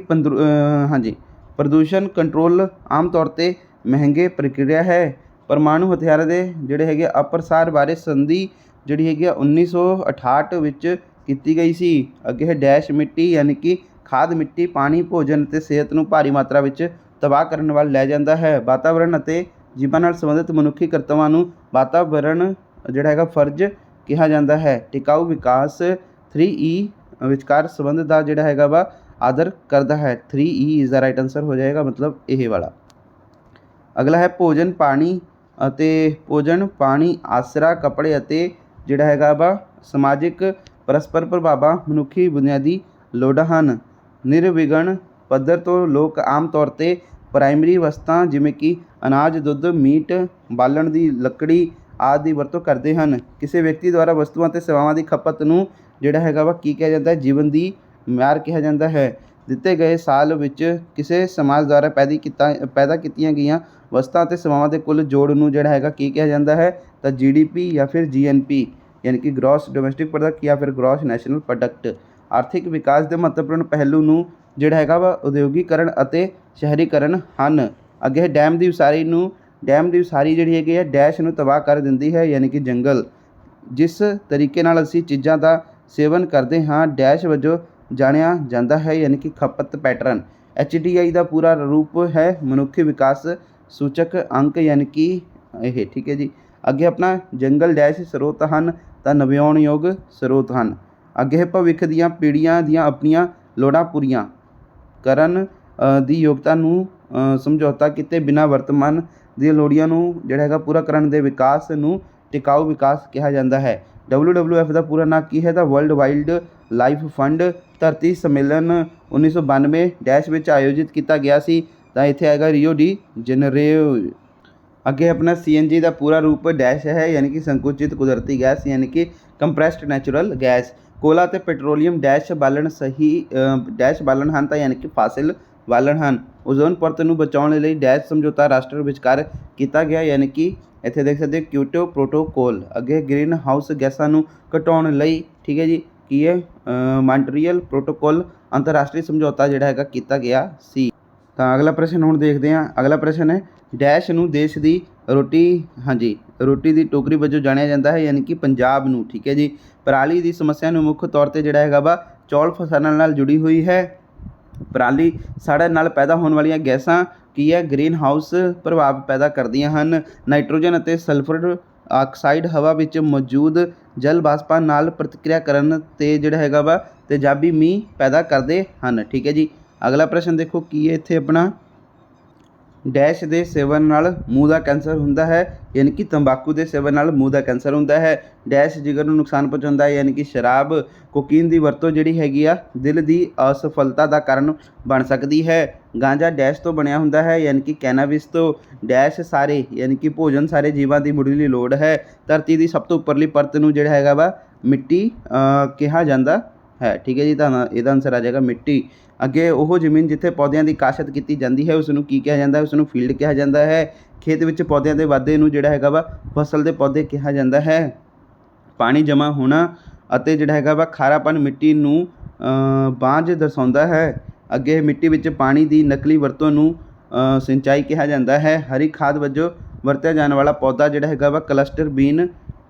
ਪ੍ਰਦੂਸ਼ਣ ਕੰਟਰੋਲ ਆਮ ਤੌਰ 'ਤੇ ਮਹਿੰਗੇ ਪ੍ਰਕਿਰਿਆ ਹੈ। ਪਰਮਾਣੂ ਹਥਿਆਰਾਂ ਦੇ ਜਿਹੜੇ ਹੈਗੇ ਅਪਰਸਾਰ ਬਾਰੇ ਸੰਧੀ ਜਿਹੜੀ ਹੈਗੀ ਆ 1968 ਵਿੱਚ ਕੀਤੀ ਗਈ ਸੀ। ਅੱਗੇ ਹੈ ਡੈਸ਼ ਮਿੱਟੀ ਕਿ ਖਾਦ ਮਿੱਟੀ, ਪਾਣੀ, ਭੋਜਨ ਅਤੇ ਸਿਹਤ ਨੂੰ ਭਾਰੀ ਮਾਤਰਾ ਵਿੱਚ ਤਬਾਹ ਕਰਨ ਵੱਲ ਲੈ ਜਾਂਦਾ ਹੈ। ਵਾਤਾਵਰਣ ਅਤੇ ਜੀਵਾਂ ਨਾਲ ਸੰਬੰਧਿਤ ਮਨੁੱਖੀ ਕਰਤੱਵਾਂ ਨੂੰ ਵਾਤਾਵਰਣ ਜਿਹੜਾ ਹੈਗਾ ਫਰਜ਼ ਕਿਹਾ ਜਾਂਦਾ ਹੈ। ਟਿਕਾਊ ਵਿਕਾਸ 3E ਵਿਚਕਾਰ ਸੰਬੰਧ ਦਾ ਜਿਹੜਾ ਹੈਗਾ ਵਾ ਆਦਰ ਕਰਦਾ ਹੈ। 3E is the right answer ਹੋ ਜਾਏਗਾ, ਮਤਲਬ ਇਹ ਵਾਲਾ। ਅਗਲਾ ਹੈ ਭੋਜਨ ਪਾਣੀ ਆਸਰਾ ਕੱਪੜੇ ਅਤੇ ਜਿਹੜਾ ਹੈਗਾ ਵਾ ਸਮਾਜਿਕ ਪਰਸਪਰ ਪ੍ਰਭਾਵਾਂ ਮਨੁੱਖੀ ਬੁਨਿਆਦੀ ਲੋੜਾਂ ਹਨ। ਨਿਰਵਿਘਨ ਪੱਧਰ ਤੋਂ ਲੋਕ ਆਮ ਤੌਰ 'ਤੇ ਪ੍ਰਾਇਮਰੀ ਵਸਤਾਂ ਜਿਵੇਂ ਕਿ ਅਨਾਜ, ਦੁੱਧ, ਮੀਟ, ਬਾਲਣ ਦੀ ਲੱਕੜੀ ਆਦਿ ਦੀ ਵਰਤੋਂ ਕਰਦੇ ਹਨ। ਕਿਸੇ ਵਿਅਕਤੀ ਦੁਆਰਾ ਵਸਤੂਆਂ ਅਤੇ ਸੇਵਾਵਾਂ ਦੀ ਖਪਤ ਨੂੰ ਜਿਹੜਾ ਹੈਗਾ ਵਾ ਕੀ ਕਿਹਾ ਜਾਂਦਾ ਹੈ? ਜੀਵਨ ਦੀ ਮਿਆਰ ਕਿਹਾ ਜਾਂਦਾ ਹੈ। ਦਿੱਤੇ ਗਏ ਸਾਲ ਵਿੱਚ ਕਿਸੇ ਸਮਾਜ ਦੁਆਰਾ ਪੈਦਾ ਕੀਤੀਆਂ ਗਈਆਂ ਵਸਤਾਂ ਅਤੇ ਸੇਵਾਵਾਂ ਦੇ ਕੁੱਲ ਜੋੜ ਨੂੰ ਜਿਹੜਾ ਹੈਗਾ ਕੀ ਕਿਹਾ ਜਾਂਦਾ ਹੈ? ਤਾਂ GDP ਜਾਂ ਫਿਰ GNP ਯਾਨੀ ਕਿ ਗ੍ਰੋਸ ਡੋਮੈਸਟਿਕ ਪ੍ਰੋਡਕਟ ਜਾਂ ਫਿਰ ਗ੍ਰੋਸ ਨੈਸ਼ਨਲ ਪ੍ਰੋਡਕਟ। ਆਰਥਿਕ ਵਿਕਾਸ ਦੇ ਮਹੱਤਵਪੂਰਨ ਪਹਿਲੂ ਨੂੰ ਜਿਹੜਾ ਹੈਗਾ ਵਾ ਉਦਯੋਗੀਕਰਨ ਅਤੇ ਸ਼ਹਿਰੀਕਰਨ ਹਨ। ਅੱਗੇ ਡੈਮ ਦੀ ਉਸਾਰੀ ਜਿਹੜੀ ਹੈਗੀ ਹੈ ਡੈਸ਼ ਨੂੰ ਤਬਾਹ ਕਰ ਦਿੰਦੀ ਹੈ, ਯਾਨੀ ਕਿ ਜੰਗਲ। ਜਿਸ ਤਰੀਕੇ ਨਾਲ ਅਸੀਂ ਚੀਜ਼ਾਂ ਦਾ ਸੇਵਨ ਕਰਦੇ ਹਾਂ ਡੈਸ਼ ਵਜੋਂ ਜਾਣਿਆ ਜਾਂਦਾ ਹੈ, ਯਾਨੀ ਕਿ ਖਪਤ ਪੈਟਰਨ। HDI ਦਾ ਪੂਰਾ ਰੂਪ ਹੈ ਮਨੁੱਖੀ ਵਿਕਾਸ ਸੂਚਕ ਅੰਕ, ਯਾਨੀ ਕਿ ਇਹ, ਠੀਕ ਹੈ ਜੀ। ਅੱਗੇ ਆਪਣਾ ਜੰਗਲ ਡੈਸ਼ ਸਰੋਤ ਹਨ ਤਾਂ ਨਵਿਆਉਣਯੋਗ ਸਰੋਤ ਹਨ। ਅੱਗੇ ਭਵਿੱਖ ਦੀਆਂ ਪੀੜ੍ਹੀਆਂ ਦੀਆਂ ਆਪਣੀਆਂ ਲੋੜਾਂ ਪੂਰੀਆਂ ਕਰਨ ਦੀ ਯੋਗਤਾ ਨੂੰ ਸਮਝੌਤਾ ਕੀਤੇ ਬਿਨਾਂ ਵਰਤਮਾਨ ਦੀਆਂ ਲੋੜਾਂ ਨੂੰ ਜਿਹੜਾ ਹੈਗਾ ਪੂਰਾ ਕਰਨ ਦੇ ਵਿਕਾਸ ਨੂੰ ਟਿਕਾਊ ਵਿਕਾਸ ਕਿਹਾ ਜਾਂਦਾ ਹੈ। WWF ਦਾ ਪੂਰਾ ਨਾਂ ਕੀ ਹੈ? ਤਾਂ ਵਰਲਡ ਵਾਈਲਡ ਲਾਈਫ ਫੰਡ। ਧਰਤੀ ਸੰਮੇਲਨ 1992 ਡੈਸ਼ ਵਿੱਚ ਆਯੋਜਿਤ ਕੀਤਾ ਗਿਆ ਸੀ, ਤਾਂ ਇੱਥੇ ਆਏਗਾ ਰੀਓ ਡੀ ਜਨੇਰੀਓ। ਅੱਗੇ ਆਪਣਾ CNG ਦਾ ਪੂਰਾ ਰੂਪ ਡੈਸ਼ ਹੈ, ਯਾਨੀ ਕਿ ਸੰਕੁਚਿਤ ਕੁਦਰਤੀ ਗੈਸ, ਯਾਨੀ ਕਿ ਕੰਪਰੈਸਡ ਨੈਚੁਰਲ ਗੈਸ। ਕੋਲਾ ਅਤੇ ਪੈਟਰੋਲੀਅਮ ਡੈਸ਼ ਬਾਲਣ ਹਨ, ਤਾਂ ਯਾਨੀ ਕਿ ਫਾਸਿਲ ਬਾਲਣ ਹਨ। ਓਜ਼ੋਨ ਪਰਤ ਨੂੰ ਬਚਾਉਣ ਲਈ ਡੈਸ਼ ਸਮਝੌਤਾ ਰਾਸ਼ਟਰ ਵਿਚਕਾਰ ਕੀਤਾ ਗਿਆ, ਯਾਨੀ ਕਿ ਇੱਥੇ ਦੇਖ ਸਕਦੇ ਹੋ ਕਿਓਟੋ ਪ੍ਰੋਟੋਕੋਲ। ਅੱਗੇ ਗ੍ਰੀਨ ਹਾਊਸ ਗੈਸਾਂ ਨੂੰ ਘਟਾਉਣ ਲਈ, ਠੀਕ ਹੈ ਜੀ, ਕੀ ਹੈ? ਮਾਂਟਰੀਅਲ ਪ੍ਰੋਟੋਕੋਲ ਅੰਤਰਰਾਸ਼ਟਰੀ ਸਮਝੌਤਾ ਜਿਹੜਾ ਹੈਗਾ ਕੀਤਾ ਗਿਆ ਸੀ। ਤਾਂ ਅਗਲਾ ਪ੍ਰਸ਼ਨ ਹੁਣ ਦੇਖਦੇ ਹਾਂ। ਅਗਲਾ ਪ੍ਰਸ਼ਨ ਹੈ ਡੈਸ਼ ਨੂੰ ਦੇਸ਼ ਦੀ ਰੋਟੀ ਦੀ ਟੋਕਰੀ ਵਜੋਂ ਜਾਣਿਆ ਜਾਂਦਾ ਹੈ, ਯਾਨੀ ਕਿ ਪੰਜਾਬ ਨੂੰ, ਠੀਕ ਹੈ ਜੀ। ਪਰਾਲੀ ਦੀ ਸਮੱਸਿਆ ਨੂੰ ਮੁੱਖ ਤੌਰ 'ਤੇ ਜਿਹੜਾ ਹੈਗਾ ਵਾ ਚੌਲ ਫਸਲਾਂ ਨਾਲ ਜੁੜੀ ਹੋਈ ਹੈ। ਪਰਾਲੀ ਸਾੜਨ ਨਾਲ ਪੈਦਾ ਹੋਣ ਵਾਲੀਆਂ ਗੈਸਾਂ ਕੀ ਹੈ? ਗ੍ਰੀਨ ਹਾਊਸ ਪ੍ਰਭਾਵ ਪੈਦਾ ਕਰਦੀਆਂ ਹਨ। ਨਾਈਟ੍ਰੋਜਨ ਅਤੇ ਸਲਫਰ ਆਕਸਾਈਡ ਹਵਾ ਵਿੱਚ ਮੌਜੂਦ ਜਲ ਵਾਸਪਾਂ ਨਾਲ ਪ੍ਰਤੀਕਿਰਿਆ ਕਰਨ 'ਤੇ ਜਿਹੜਾ ਹੈਗਾ ਵਾ ਤੇਜ਼ਾਬੀ ਮੀਂਹ ਪੈਦਾ ਕਰਦੇ ਹਨ, ਠੀਕ ਹੈ ਜੀ। ਅਗਲਾ ਪ੍ਰਸ਼ਨ ਦੇਖੋ ਕੀ ਹੈ ਇੱਥੇ ਆਪਣਾ? ਡੈਸ਼ ਦੇ ਸੇਵਨ ਨਾਲ ਮੂੰਹ ਦਾ ਕੈਂਸਰ ਹੁੰਦਾ ਹੈ, ਯਾਨੀ ਕਿ ਤੰਬਾਕੂ ਦੇ ਸੇਵਨ ਨਾਲ ਮੂੰਹ ਦਾ ਕੈਂਸਰ ਹੁੰਦਾ ਹੈ। ਡੈਸ਼ ਜਿਗਰ ਨੂੰ ਨੁਕਸਾਨ ਪਹੁੰਚਾਉਂਦਾ ਹੈ, ਯਾਨੀ ਕਿ ਸ਼ਰਾਬ। ਕੋਕੀਨ ਦੀ ਵਰਤੋਂ ਜਿਹੜੀ ਹੈਗੀ ਆ ਦਿਲ ਦੀ ਅਸਫਲਤਾ ਦਾ ਕਾਰਨ ਬਣ ਸਕਦੀ ਹੈ। ਗਾਂਜਾ ਡੈਸ਼ ਤੋਂ ਬਣਿਆ ਹੁੰਦਾ ਹੈ, ਯਾਨੀ ਕਿ ਕੈਨਾਬਿਸ ਤੋਂ। ਡੈਸ਼ ਸਾਰੇ, ਯਾਨੀ ਕਿ ਭੋਜਨ ਸਾਰੇ ਜੀਵਾਂ ਦੀ ਮੁੱਢਲੀ ਲੋੜ ਹੈ। ਧਰਤੀ ਦੀ ਸਭ ਤੋਂ ਉੱਪਰਲੀ ਪਰਤ ਨੂੰ ਜਿਹੜਾ ਹੈਗਾ ਵਾ ਮਿੱਟੀ ਕਿਹਾ ਜਾਂਦਾ ਹੈ, ਠੀਕ ਹੈ ਜੀ। ਤਾਂ ਇਹਦਾ ਆਨਸਰ ਆ ਜਾਏਗਾ ਮਿੱਟੀ। ਅੱਗੇ ਉਹ ਜ਼ਮੀਨ ਜਿੱਥੇ ਪੌਦਿਆਂ ਦੀ ਕਾਸ਼ਤ ਕੀਤੀ ਜਾਂਦੀ ਹੈ ਉਸ ਨੂੰ ਕੀ ਕਿਹਾ ਜਾਂਦਾ ਹੈ? ਉਸ ਨੂੰ ਫੀਲਡ ਕਿਹਾ ਜਾਂਦਾ ਹੈ। ਖੇਤ ਵਿੱਚ ਪੌਦਿਆਂ ਦੇ ਵਾਧੇ ਨੂੰ ਜਿਹੜਾ ਹੈਗਾ ਵਾ ਫਸਲ ਦੇ ਪੌਦੇ ਕਿਹਾ ਜਾਂਦਾ ਹੈ। ਪਾਣੀ ਜਮ੍ਹਾਂ ਹੋਣਾ ਅਤੇ ਜਿਹੜਾ ਹੈਗਾ ਵਾ ਖਾਰਾਪਨ ਮਿੱਟੀ ਨੂੰ ਬਾਂਝ ਦਰਸਾਉਂਦਾ ਹੈ। ਅੱਗੇ ਮਿੱਟੀ ਵਿੱਚ ਪਾਣੀ ਦੀ ਨਕਲੀ ਵਰਤੋਂ ਨੂੰ ਸਿੰਚਾਈ ਕਿਹਾ ਜਾਂਦਾ ਹੈ। ਹਰੀ ਖਾਦ ਵਜੋਂ ਵਰਤਿਆ ਜਾਣ ਵਾਲਾ ਪੌਦਾ ਜਿਹੜਾ ਹੈਗਾ ਵਾ ਕਲਸਟਰ ਬੀਨ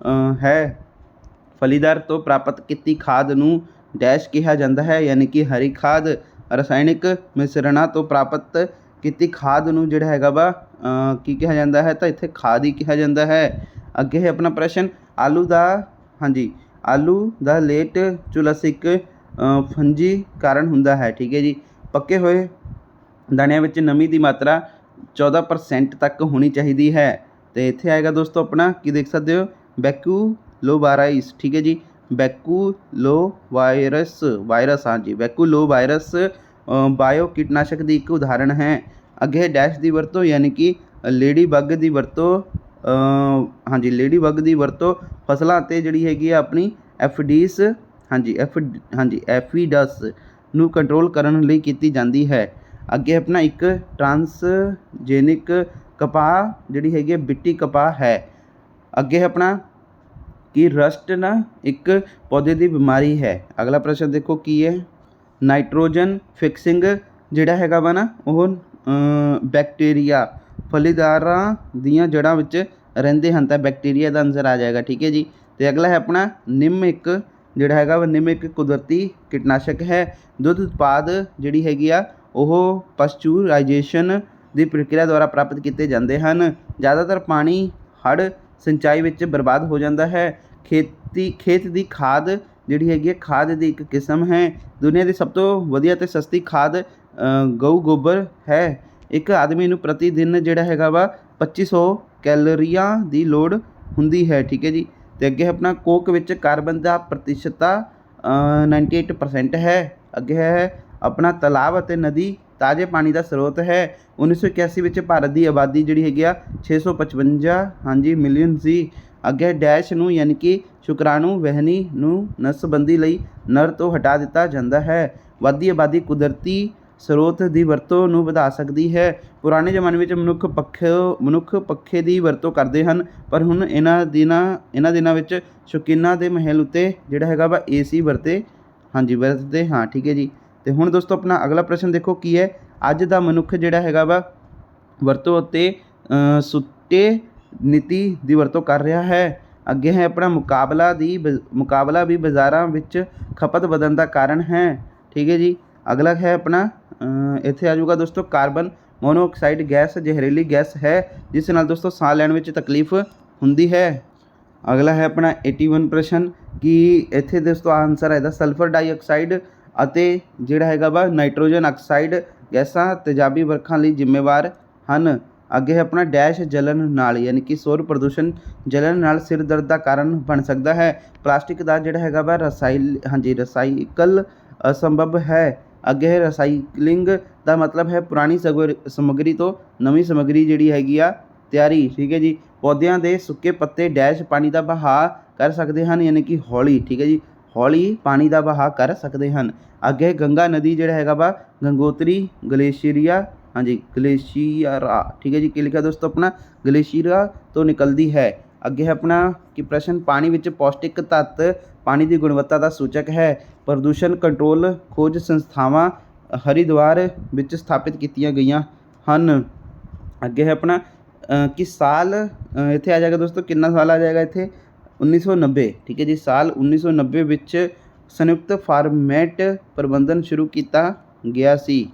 ਹੈ। ਫਲੀਦਾਰ ਤੋਂ ਪ੍ਰਾਪਤ ਕੀਤੀ ਖਾਦ ਨੂੰ ਡੈਸ਼ ਕਿਹਾ ਜਾਂਦਾ ਹੈ, ਯਾਨੀ ਕਿ ਹਰੀ ਖਾਦ। ਰਸਾਇਣਿਕ ਮਿਸ਼ਰਣਾਂ ਤੋਂ ਪ੍ਰਾਪਤ ਕੀਤੀ ਖਾਦ ਨੂੰ ਜਿਹੜਾ ਹੈਗਾ ਵਾ ਕੀ ਕਿਹਾ ਜਾਂਦਾ ਹੈ? ਤਾਂ ਇੱਥੇ ਖਾਦ ਹੀ ਕਿਹਾ ਜਾਂਦਾ ਹੈ। ਅੱਗੇ ਹੈ ਆਪਣਾ ਪ੍ਰਸ਼ਨ ਆਲੂ ਦਾ ਲੇਟ ਚੁਲਸਿਕ ਫੰਜੀ ਕਾਰਨ ਹੁੰਦਾ ਹੈ, ਠੀਕ ਹੈ ਜੀ। ਪੱਕੇ ਹੋਏ ਦਾਣਿਆਂ ਵਿੱਚ ਨਮੀ ਦੀ ਮਾਤਰਾ 14% ਤੱਕ ਹੋਣੀ ਚਾਹੀਦੀ ਹੈ। ਤੇ ਇੱਥੇ ਆਏਗਾ ਦੋਸਤੋ ਆਪਣਾ ਕੀ ਦੇਖ ਸਕਦੇ ਹੋ? ਬੈਕੂਲੋਵਾਇਰਸ, ਠੀਕ ਹੈ ਜੀ। ਬੈਕੂਲੋਵਾਇਰਸ ਬੈਕੂਲੋਵਾਇਰਸ ਬਾਇਓ ਕੀਟਨਾਸ਼ਕ ਦੀ ਇੱਕ ਉਦਾਹਰਣ ਹੈ। ਅੱਗੇ ਡੈਸ਼ ਦੀ ਵਰਤੋਂ, ਯਾਨੀ ਕਿ ਲੇਡੀ ਬੱਗ ਦੀ ਵਰਤੋਂ ਫਸਲਾਂ 'ਤੇ ਜਿਹੜੀ ਹੈਗੀ ਆ ਆਪਣੀ ਐਫੀਡਸ ਨੂੰ ਕੰਟਰੋਲ ਕਰਨ ਲਈ ਕੀਤੀ ਜਾਂਦੀ ਹੈ। ਅੱਗੇ ਆਪਣਾ ਇੱਕ ਟ੍ਰਾਂਸਜੈਨਿਕ ਕਪਾਹ ਜਿਹੜੀ ਹੈਗੀ ਹੈ ਬਿੱਟੀ ਕਪਾਹ ਹੈ। ਅੱਗੇ ਆਪਣਾ ਕਿ ਰਸਟ ਇੱਕ ਪੌਦੇ ਦੀ ਬਿਮਾਰੀ ਹੈ। ਅਗਲਾ ਪ੍ਰਸ਼ਨ ਦੇਖੋ ਕੀ ਹੈ? ਨਾਈਟ੍ਰੋਜਨ ਫਿਕਸਿੰਗ ਜਿਹੜਾ ਹੈਗਾ ਵਾ ਨਾ ਉਹ ਬੈਕਟੀਰੀਆ ਫਲੀਦਾਰਾਂ ਦੀਆਂ ਜੜ੍ਹਾਂ ਵਿੱਚ ਰਹਿੰਦੇ ਹਨ, ਤਾਂ ਬੈਕਟੀਰੀਆ ਦਾ ਆਨਸਰ ਆ ਜਾਏਗਾ, ਠੀਕ ਹੈ ਜੀ। ਤੇ ਅਗਲਾ ਹੈ ਆਪਣਾ ਨਿੰਮ ਇੱਕ ਕੁਦਰਤੀ ਕੀਟਨਾਸ਼ਕ ਹੈ। ਦੁੱਧ ਉਤਪਾਦ ਜਿਹੜੀ ਹੈਗੀ ਆ ਉਹ ਪਸਚੁਰਾਈਜੇਸ਼ਨ ਦੀ ਪ੍ਰਕਿਰਿਆ ਦੁਆਰਾ ਪ੍ਰਾਪਤ ਕੀਤੇ ਜਾਂਦੇ ਹਨ। ਜ਼ਿਆਦਾਤਰ ਪਾਣੀ ਹੜ੍ਹ ਸਿੰਚਾਈ ਵਿੱਚ ਬਰਬਾਦ ਹੋ ਜਾਂਦਾ ਹੈ। ਖੇਤ ਦੀ ਖਾਦ ਜਿਹੜੀ ਹੈਗੀ ਹੈ ਖਾਦ ਦੀ ਇੱਕ ਕਿਸਮ ਹੈ। ਦੁਨੀਆ ਦੀ ਸਭ ਤੋਂ ਵਧੀਆ ਅਤੇ ਸਸਤੀ ਖਾਦ ਗਊ ਗੋਬਰ ਹੈ। ਇੱਕ ਆਦਮੀ ਨੂੰ ਪ੍ਰਤੀ ਦਿਨ ਜਿਹੜਾ ਹੈਗਾ ਵਾ 2500 ਕੈਲੋਰੀਆਂ ਦੀ ਲੋੜ ਹੁੰਦੀ ਹੈ। ਠੀਕ ਹੈ ਜੀ। ਅਤੇ ਅੱਗੇ ਆਪਣਾ ਕੋਕ ਵਿੱਚ ਕਾਰਬਨ ਦਾ ਪ੍ਰਤੀਸ਼ਤਤਾ 98% ਹੈ। ਅੱਗੇ ਹੈ ਆਪਣਾ ਤਾਲਾਬ ਅਤੇ ਨਦੀ ਤਾਜ਼ੇ ਪਾਣੀ ਦਾ ਸਰੋਤ ਹੈ। 1981 ਵਿੱਚ ਭਾਰਤ ਦੀ ਆਬਾਦੀ ਜਿਹੜੀ ਹੈਗੀ ਆ 655 ਮਿਲੀਅਨ ਸੀ। ਅੱਗੇ ਡੈਸ਼ ਨੂੰ ਯਾਨੀ ਕਿ ਸ਼ੁਕਰਾਣੂ ਵਹਿਣੀ ਨੂੰ ਨਸਬੰਦੀ ਲਈ ਨਰ ਤੋਂ ਹਟਾ ਦਿੱਤਾ ਜਾਂਦਾ ਹੈ। ਵੱਧਦੀ ਆਬਾਦੀ ਕੁਦਰਤੀ ਸਰੋਤ ਦੀ ਵਰਤੋਂ ਨੂੰ ਵਧਾ ਸਕਦੀ ਹੈ। ਪੁਰਾਣੇ ਜ਼ਮਾਨੇ ਵਿੱਚ ਮਨੁੱਖ ਪੱਖੇ ਦੀ ਵਰਤੋਂ ਕਰਦੇ ਹਨ, ਪਰ ਹੁਣ ਇਹਨਾਂ ਦਿਨਾਂ ਵਿੱਚ ਸ਼ੌਕੀਨਾਂ ਦੇ ਮਹਿਲ ਉੱਤੇ ਜਿਹੜਾ ਹੈਗਾ ਵਾ AC ਵਰਤਦੇ ਹਾਂ। ਠੀਕ ਹੈ ਜੀ। ਅਤੇ ਹੁਣ ਦੋਸਤੋ ਆਪਣਾ ਅਗਲਾ ਪ੍ਰਸ਼ਨ ਦੇਖੋ ਕੀ ਹੈ। ਅੱਜ ਦਾ ਮਨੁੱਖ ਜਿਹੜਾ ਹੈਗਾ ਵਾ ਵਰਤੋਂ ਅਤੇ ਸੁੱਟੇ ਨੀਤੀ ਦੀ ਵਰਤੋਂ ਕਰ ਰਿਹਾ ਹੈ। ਅੱਗੇ ਹੈ ਆਪਣਾ ਮੁਕਾਬਲਾ ਵੀ ਬਾਜ਼ਾਰਾਂ ਵਿੱਚ ਖਪਤ ਵਧਣ ਦਾ ਕਾਰਨ ਹੈ। ਠੀਕ ਹੈ ਜੀ। ਅਗਲਾ ਹੈ ਆਪਣਾ ਇੱਥੇ ਆ ਜਾਊਗਾ ਦੋਸਤੋ ਕਾਰਬਨ ਮੋਨੋਆਕਸਾਈਡ ਗੈਸ ਜ਼ਹਿਰੀਲੀ ਗੈਸ ਹੈ ਜਿਸ ਨਾਲ ਦੋਸਤੋ ਸਾਹ ਲੈਣ ਵਿੱਚ ਤਕਲੀਫ ਹੁੰਦੀ ਹੈ। ਅਗਲਾ ਹੈ ਆਪਣਾ 81 ਪ੍ਰਸ਼ਨ ਕਿ ਇੱਥੇ ਦੋਸਤੋ ਆਨਸਰ ਹੈ ਇਹਦਾ ਸਲਫਰ ਡਾਈਆਕਸਾਈਡ ਅਤੇ ਜਿਹੜਾ ਹੈਗਾ ਵਾ ਨਾਈਟ੍ਰੋਜਨ ਆਕਸਾਈਡ ਗੈਸਾਂ ਤੇਜ਼ਾਬੀ ਵਰਖਾ ਲਈ ਜ਼ਿੰਮੇਵਾਰ ਹਨ। ਅੱਗੇ ਹੈ ਆਪਣਾ ਡੈਸ਼ ਜਲਣ ਨਾਲ ਯਾਨੀ ਕਿ ਸ਼ੋਰ ਪ੍ਰਦੂਸ਼ਣ ਜਲਣ ਨਾਲ ਸਿਰ ਦਰਦ ਦਾ ਕਾਰਨ ਬਣ ਸਕਦਾ ਹੈ। ਪਲਾਸਟਿਕ ਦਾ ਜਿਹੜਾ ਹੈਗਾ ਵਾ ਰਸਾਈਕਲ ਅਸੰਭਵ ਹੈ। ਅੱਗੇ ਹੈ ਰੀਸਾਈਕਲਿੰਗ ਦਾ ਮਤਲਬ ਹੈ ਪੁਰਾਣੀ ਸਮੱਗਰੀ ਤੋਂ ਨਵੀਂ ਸਮੱਗਰੀ ਜਿਹੜੀ ਹੈਗੀ ਆ ਤਿਆਰੀ। ਠੀਕ ਹੈ ਜੀ। ਪੌਦਿਆਂ ਦੇ ਸੁੱਕੇ ਪੱਤੇ ਡੈਸ਼ ਪਾਣੀ ਦਾ ਵਹਾਅ ਕਰ ਸਕਦੇ ਹਨ ਯਾਨੀ ਕਿ ਹੌਲੀ। ਠੀਕ ਹੈ ਜੀ। ਹੌਲੀ ਪਾਣੀ ਦਾ ਵਹਾਅ ਕਰ ਸਕਦੇ ਹਨ। ਅੱਗੇ ਗੰਗਾ ਨਦੀ ਜਿਹੜਾ ਹੈਗਾ ਵਾ ਗੰਗੋਤਰੀ ਗਲੇਸ਼ੀਅਰਾ। ਠੀਕ ਹੈ ਜੀ। ਕੀ ਲਿਖਿਆ ਦੋਸਤੋ ਆਪਣਾ ਗਲੇਸ਼ੀਅਰਾ ਤੋਂ ਨਿਕਲਦੀ ਹੈ। ਅੱਗੇ ਹੈ ਆਪਣਾ ਕਿ ਪ੍ਰਸ਼ਨ ਪਾਣੀ ਵਿੱਚ ਪੌਸ਼ਟਿਕ ਤੱਤ ਪਾਣੀ ਦੀ ਗੁਣਵੱਤਾ ਦਾ ਸੂਚਕ ਹੈ। ਪ੍ਰਦੂਸ਼ਣ ਕੰਟਰੋਲ ਖੋਜ ਸੰਸਥਾਵਾਂ ਹਰਿਦੁਆਰ ਵਿੱਚ ਸਥਾਪਿਤ ਕੀਤੀਆਂ ਗਈਆਂ ਹਨ। ਅੱਗੇ ਹੈ ਆਪਣਾ ਕਿ ਸਾਲ ਇੱਥੇ ਆ ਜਾਏਗਾ ਦੋਸਤੋ ਕਿੰਨਾ ਸਾਲ ਆ ਜਾਏਗਾ ਇੱਥੇ 1990। ਠੀਕ ਹੈ ਜੀ। ਸਾਲ 1990 ਵਿੱਚ ਸੰਯੁਕਤ ਫਾਰਮੈਟ ਪ੍ਰਬੰਧਨ ਸ਼ੁਰੂ ਕੀਤਾ ਗਿਆ ਸੀ।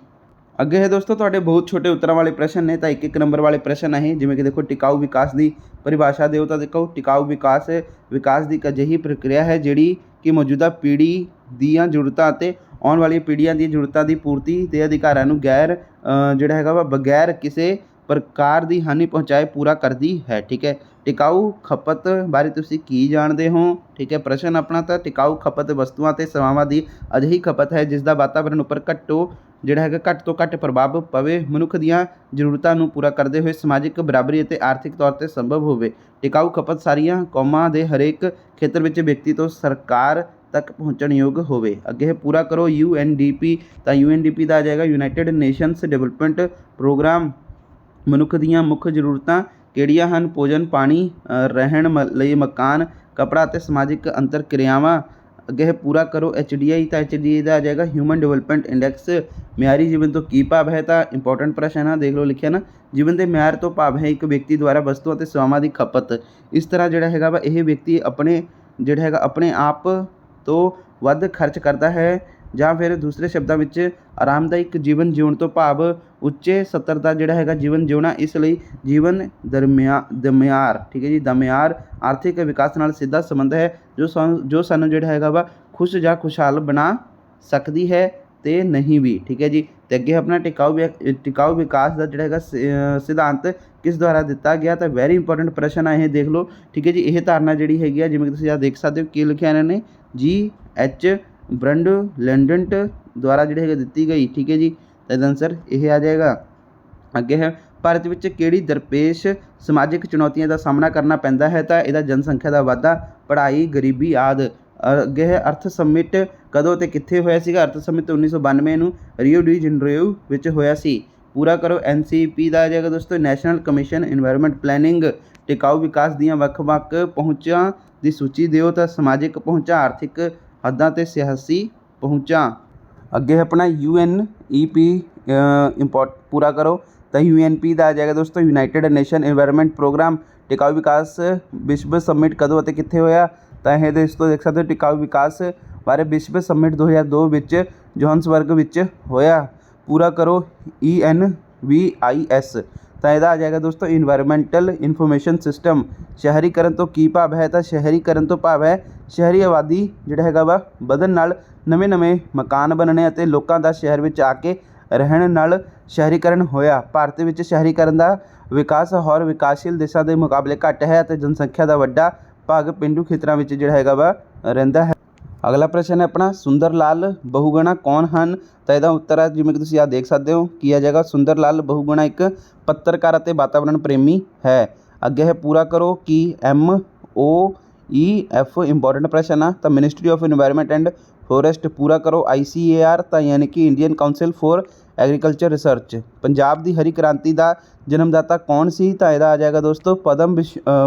ਅੱਗੇ ਹੈ ਦੋਸਤੋ ਤੁਹਾਡੇ ਬਹੁਤ ਛੋਟੇ ਉੱਤਰਾਂ ਵਾਲੇ ਪ੍ਰਸ਼ਨ ਨੇ ਤਾਂ 1 ਨੰਬਰ ਵਾਲੇ ਪ੍ਰਸ਼ਨ ਹੈ ਜਿਵੇਂ ਕਿ ਦੇਖੋ ਟਿਕਾਊ ਵਿਕਾਸ ਦੀ ਪਰਿਭਾਸ਼ਾ ਦਿਓ ਤਾਂ ਦੇਖੋ ਟਿਕਾਊ ਵਿਕਾਸ ਦੀ ਇੱਕ ਅਜਿਹੀ ਪ੍ਰਕਿਰਿਆ ਹੈ ਜਿਹੜੀ ਕਿ ਮੌਜੂਦਾ ਪੀੜ੍ਹੀ ਦੀਆਂ ਜ਼ਰੂਰਤਾਂ ਅਤੇ ਆਉਣ ਵਾਲੀਆਂ ਪੀੜ੍ਹੀਆਂ ਦੀਆਂ ਜ਼ਰੂਰਤਾਂ ਦੀ ਪੂਰਤੀ ਦੇ ਅਧਿਕਾਰਾਂ ਨੂੰ ਜਿਹੜਾ ਹੈਗਾ ਵਾ ਬਗੈਰ ਕਿਸੇ ਪ੍ਰਕਾਰ ਦੀ ਹਾਨੀ ਪਹੁੰਚਾਏ ਪੂਰਾ ਕਰਦੀ ਹੈ। ਠੀਕ ਹੈ। ਟਿਕਾਊ ਖਪਤ ਬਾਰੇ ਤੁਸੀਂ ਕੀ ਜਾਣਦੇ ਹੋ? ਠੀਕ ਹੈ। ਪ੍ਰਸ਼ਨ ਆਪਣਾ ਤਾਂ ਟਿਕਾਊ ਖਪਤ ਵਸਤੂਆਂ ਅਤੇ ਸੇਵਾਵਾਂ ਦੀ ਅਜਿਹੀ ਖਪਤ ਹੈ ਜਿਸ ਦਾ ਵਾਤਾਵਰਣ ਉੱਪਰ ਘੱਟ ਤੋਂ ਘੱਟ ਪ੍ਰਭਾਵ ਪਵੇ, ਮਨੁੱਖ ਦੀਆਂ ਜ਼ਰੂਰਤਾਂ ਨੂੰ ਪੂਰਾ ਕਰਦੇ ਹੋਏ ਸਮਾਜਿਕ ਬਰਾਬਰੀ ਅਤੇ ਆਰਥਿਕ ਤੌਰ 'ਤੇ ਸੰਭਵ ਹੋਵੇ। ਟਿਕਾਊ ਖਪਤ ਸਾਰੀਆਂ ਕੌਮਾਂ ਦੇ ਹਰੇਕ ਖੇਤਰ ਵਿੱਚ ਵਿਅਕਤੀ ਤੋਂ ਸਰਕਾਰ ਤੱਕ ਪਹੁੰਚਣ ਯੋਗ ਹੋਵੇ। ਅੱਗੇ ਹੈ ਪੂਰਾ ਕਰੋ UNDP ਤਾਂ UNDP ਦਾ ਆ ਜਾਏਗਾ ਯੂਨਾਈਟਿਡ ਨੇਸ਼ਨਸ ਡਿਵੈਲਪਮੈਂਟ ਪ੍ਰੋਗਰਾਮ। ਮਨੁੱਖ ਦੀਆਂ ਮੁੱਖ ਜ਼ਰੂਰਤਾਂ ਕਿਹੜੀਆਂ ਹਨ? ਭੋਜਨ, ਪਾਣੀ, ਰਹਿਣ ਲਈ ਮਕਾਨ, ਕੱਪੜਾ ਅਤੇ ਸਮਾਜਿਕ ਅੰਤਰ ਕਿਰਿਆਵਾਂ। ਅੱਗੇ ਹੈ ਪੂਰਾ ਕਰੋ HDI ਤਾਂ HDI ਦਾ ਆ ਜਾਏਗਾ ਹਿਊਮਨ ਡਿਵੈਲਪਮੈਂਟ ਇੰਡੈਕਸ। ਮਿਆਰੀ ਜੀਵਨ ਤੋਂ ਕੀ ਭਾਵ ਹੈ ਤਾਂ ਇੰਪੋਰਟੈਂਟ ਪ੍ਰਸ਼ਨ ਆ ਦੇਖ ਲਓ ਲਿਖਿਆ ਨਾ ਜੀਵਨ ਦੇ ਮਿਆਰ ਤੋਂ ਭਾਵ ਹੈ ਇੱਕ ਵਿਅਕਤੀ ਦੁਆਰਾ ਵਸਤੂ ਅਤੇ ਸੇਵਾਵਾਂ ਦੀ ਖਪਤ। ਇਸ ਤਰ੍ਹਾਂ ਜਿਹੜਾ ਹੈਗਾ ਵਾ ਇਹ ਵਿਅਕਤੀ ਆਪਣੇ ਆਪ ਤੋਂ ਵੱਧ ਖਰਚ ਕਰਦਾ ਹੈ ਜਾਂ ਫਿਰ ਦੂਸਰੇ ਸ਼ਬਦਾਂ ਵਿੱਚ ਆਰਾਮਦਾਇਕ ਜੀਵਨ ਜਿਉਣ ਤੋਂ ਭਾਵ ਉੱਚੇ ਸਤਰ ਦਾ ਜਿਹੜਾ ਹੈਗਾ ਜੀਵਨ ਜਿਉਣਾ। ਇਸ ਲਈ ਜੀਵਨ ਦਮਿਆਰ ਠੀਕ ਹੈ ਜੀ ਦਮਿਆਰ ਆਰਥਿਕ ਵਿਕਾਸ ਨਾਲ ਸਿੱਧਾ ਸੰਬੰਧ ਹੈ ਜੋ ਸਾਨੂੰ ਜਿਹੜਾ ਹੈਗਾ ਵਾ ਖੁਸ਼ ਜਾਂ ਖੁਸ਼ਹਾਲ ਬਣਾ ਸਕਦੀ ਹੈ ਅਤੇ ਨਹੀਂ ਵੀ। ਠੀਕ ਹੈ ਜੀ। ਅਤੇ ਅੱਗੇ ਆਪਣਾ ਟਿਕਾਊ ਵਿਕਾਸ ਦਾ ਜਿਹੜਾ ਹੈਗਾ ਸਿਧਾਂਤ ਕਿਸ ਦੁਆਰਾ ਦਿੱਤਾ ਗਿਆ ਤਾਂ ਵੈਰੀ ਇੰਪੋਰਟੈਂਟ ਪ੍ਰਸ਼ਨ ਆ ਇਹ ਦੇਖ ਲਓ। ਠੀਕ ਹੈ ਜੀ। ਇਹ ਧਾਰਨਾ ਜਿਹੜੀ ਹੈਗੀ ਆ ਜਿਵੇਂ ਕਿ ਤੁਸੀਂ ਆ ਦੇਖ ਸਕਦੇ ਹੋ ਕੀ ਲਿਖਿਆ ਇਹਨਾਂ ਨੇ GH ਬ੍ਰੰਡਲੈਂਡਟ ਦੁਆਰਾ ਜਿਹੜੀ ਹੈਗਾ ਦਿੱਤੀ ਗਈ। ਠੀਕ ਹੈ ਜੀ। ਤਾਂ ਇਹਦਾ ਆਨਸਰ ਇਹ ਆ ਜਾਏਗਾ। ਅੱਗੇ ਹੈ ਭਾਰਤ ਵਿੱਚ ਕਿਹੜੀ ਦਰਪੇਸ਼ ਸਮਾਜਿਕ ਚੁਣੌਤੀਆਂ ਦਾ ਸਾਹਮਣਾ ਕਰਨਾ ਪੈਂਦਾ ਹੈ ਤਾਂ ਇਹਦਾ ਜਨਸੰਖਿਆ ਦਾ ਵਾਧਾ, ਪੜ੍ਹਾਈ, ਗਰੀਬੀ ਆਦਿ। ਅੱਗੇ ਹੈ ਅਰਥ ਸਮਿਟ ਕਦੋਂ ਅਤੇ ਕਿੱਥੇ ਹੋਇਆ ਸੀਗਾ? ਅਰਥ ਸਮਿਟ 1992 ਨੂੰ ਰੀਓ ਡੀ ਜਨੇਰੀਓ ਵਿੱਚ ਹੋਇਆ ਸੀ। ਪੂਰਾ ਕਰੋ NCP ਦਾ ਆ ਜਾਏਗਾ ਦੋਸਤੋ ਨੈਸ਼ਨਲ ਕਮਿਸ਼ਨ ਇਨਵਾਇਰਨਮੈਂਟ ਪਲੈਨਿੰਗ। ਟਿਕਾਊ ਵਿਕਾਸ ਦੀਆਂ ਵੱਖ-ਵੱਖ ਪਹੁੰਚਾਂ ਦੀ ਸੂਚੀ ਦਿਓ ਤਾਂ ਸਮਾਜਿਕ ਪਹੁੰਚਾਂ, ਆਰਥਿਕ ਹੱਦਾਂ ਅਤੇ ਸਿਆਸੀ ਪਹੁੰਚਾਂ। ਅੱਗੇ ਆਪਣਾ UNEP ਪੂਰਾ ਕਰੋ ਤਾਂ UNP ਦਾ ਆ ਜਾਏਗਾ ਦੋਸਤੋ ਯੂਨਾਈਟਿਡ ਨੇਸ਼ਨ ਇਨਵਾਇਰਨਮੈਂਟ ਪ੍ਰੋਗਰਾਮ। ਟਿਕਾਊ ਵਿਕਾਸ ਵਿਸ਼ਵ ਸਮਿਟ ਕਦੋਂ ਅਤੇ ਕਿੱਥੇ ਹੋਇਆ ਤਾਂ ਇਹ ਦੋਸਤੋ ਦੇਖ ਸਕਦੇ ਹੋ ਟਿਕਾਊ ਵਿਕਾਸ ਬਾਰੇ ਵਿਸ਼ਵ ਸਮਿਟ 2002 ਵਿੱਚ ਜੋਹਾਨਸਬਰਗ ਵਿੱਚ ਹੋਇਆ। ਪੂਰਾ ਕਰੋ GIS। ਤਾਂ ਇਹਦਾ ਆ ਜਾਏਗਾ ਦੋਸਤੋ ਇਨਵਾਇਰਮੈਂਟਲ ਇਨਫੋਰਮੇਸ਼ਨ ਸਿਸਟਮ। ਸ਼ਹਿਰੀਕਰਨ ਤੋਂ ਕੀ ਭਾਵ ਹੈ? ਤਾਂ ਸ਼ਹਿਰੀਕਰਨ ਤੋਂ ਭਾਵ ਹੈ ਸ਼ਹਿਰੀ ਆਬਾਦੀ ਜਿਹੜਾ ਹੈਗਾ ਵਾ ਵਧਣ ਨਾਲ ਨਵੇਂ ਮਕਾਨ ਬਣਨੇ ਅਤੇ ਲੋਕਾਂ ਦਾ ਸ਼ਹਿਰ ਵਿੱਚ ਆ ਕੇ ਰਹਿਣ ਨਾਲ ਸ਼ਹਿਰੀਕਰਨ ਹੋਇਆ। ਭਾਰਤ ਵਿੱਚ ਸ਼ਹਿਰੀਕਰਨ ਦਾ ਵਿਕਾਸ ਹੋਰ ਵਿਕਾਸਸ਼ੀਲ ਦੇਸ਼ਾਂ ਦੇ ਮੁਕਾਬਲੇ ਘੱਟ ਹੈ ਅਤੇ ਜਨਸੰਖਿਆ ਦਾ ਵੱਡਾ ਭਾਗ ਪੇਂਡੂ ਖੇਤਰਾਂ ਵਿੱਚ ਜਿਹੜਾ ਹੈਗਾ ਵਾ ਰਹਿੰਦਾ ਹੈ। ਅਗਲਾ ਪ੍ਰਸ਼ਨ ਹੈ ਆਪਣਾ, ਸੁੰਦਰ ਲਾਲ ਬਹੁਗੁਣਾ ਕੌਣ ਹਨ? ਤਾਂ ਇਹਦਾ ਉੱਤਰ ਹੈ ਜਿਵੇਂ ਕਿ ਤੁਸੀਂ ਆ ਦੇਖ ਸਕਦੇ ਹੋ ਕੀ ਆ ਜਾਏਗਾ, ਸੁੰਦਰ ਲਾਲ ਬਹੁਗੁਣਾ ਇੱਕ ਪੱਤਰਕਾਰ ਅਤੇ ਵਾਤਾਵਰਣ ਪ੍ਰੇਮੀ ਹੈ। ਅੱਗੇ ਹੈ ਪੂਰਾ ਕਰੋ ਕੀ MOEF ਇੰਪੋਰਟੈਂਟ ਪ੍ਰਸ਼ਨ ਆ। ਤਾਂ ministry of environment and forest ਪੂਰਾ ਕਰੋ ICAR ਤਾਂ ਯਾਨੀ ਕਿ Indian council for agriculture research. Punjab ਦੀ ਹਰੀ ਕ੍ਰਾਂਤੀ ਦਾ ਜਨਮਦਾਤਾ ਕੌਣ ਸੀ? ਤਾਂ ਇਹਦਾ ਆ ਜਾਏਗਾ ਦੋਸਤੋ ਪਦਮ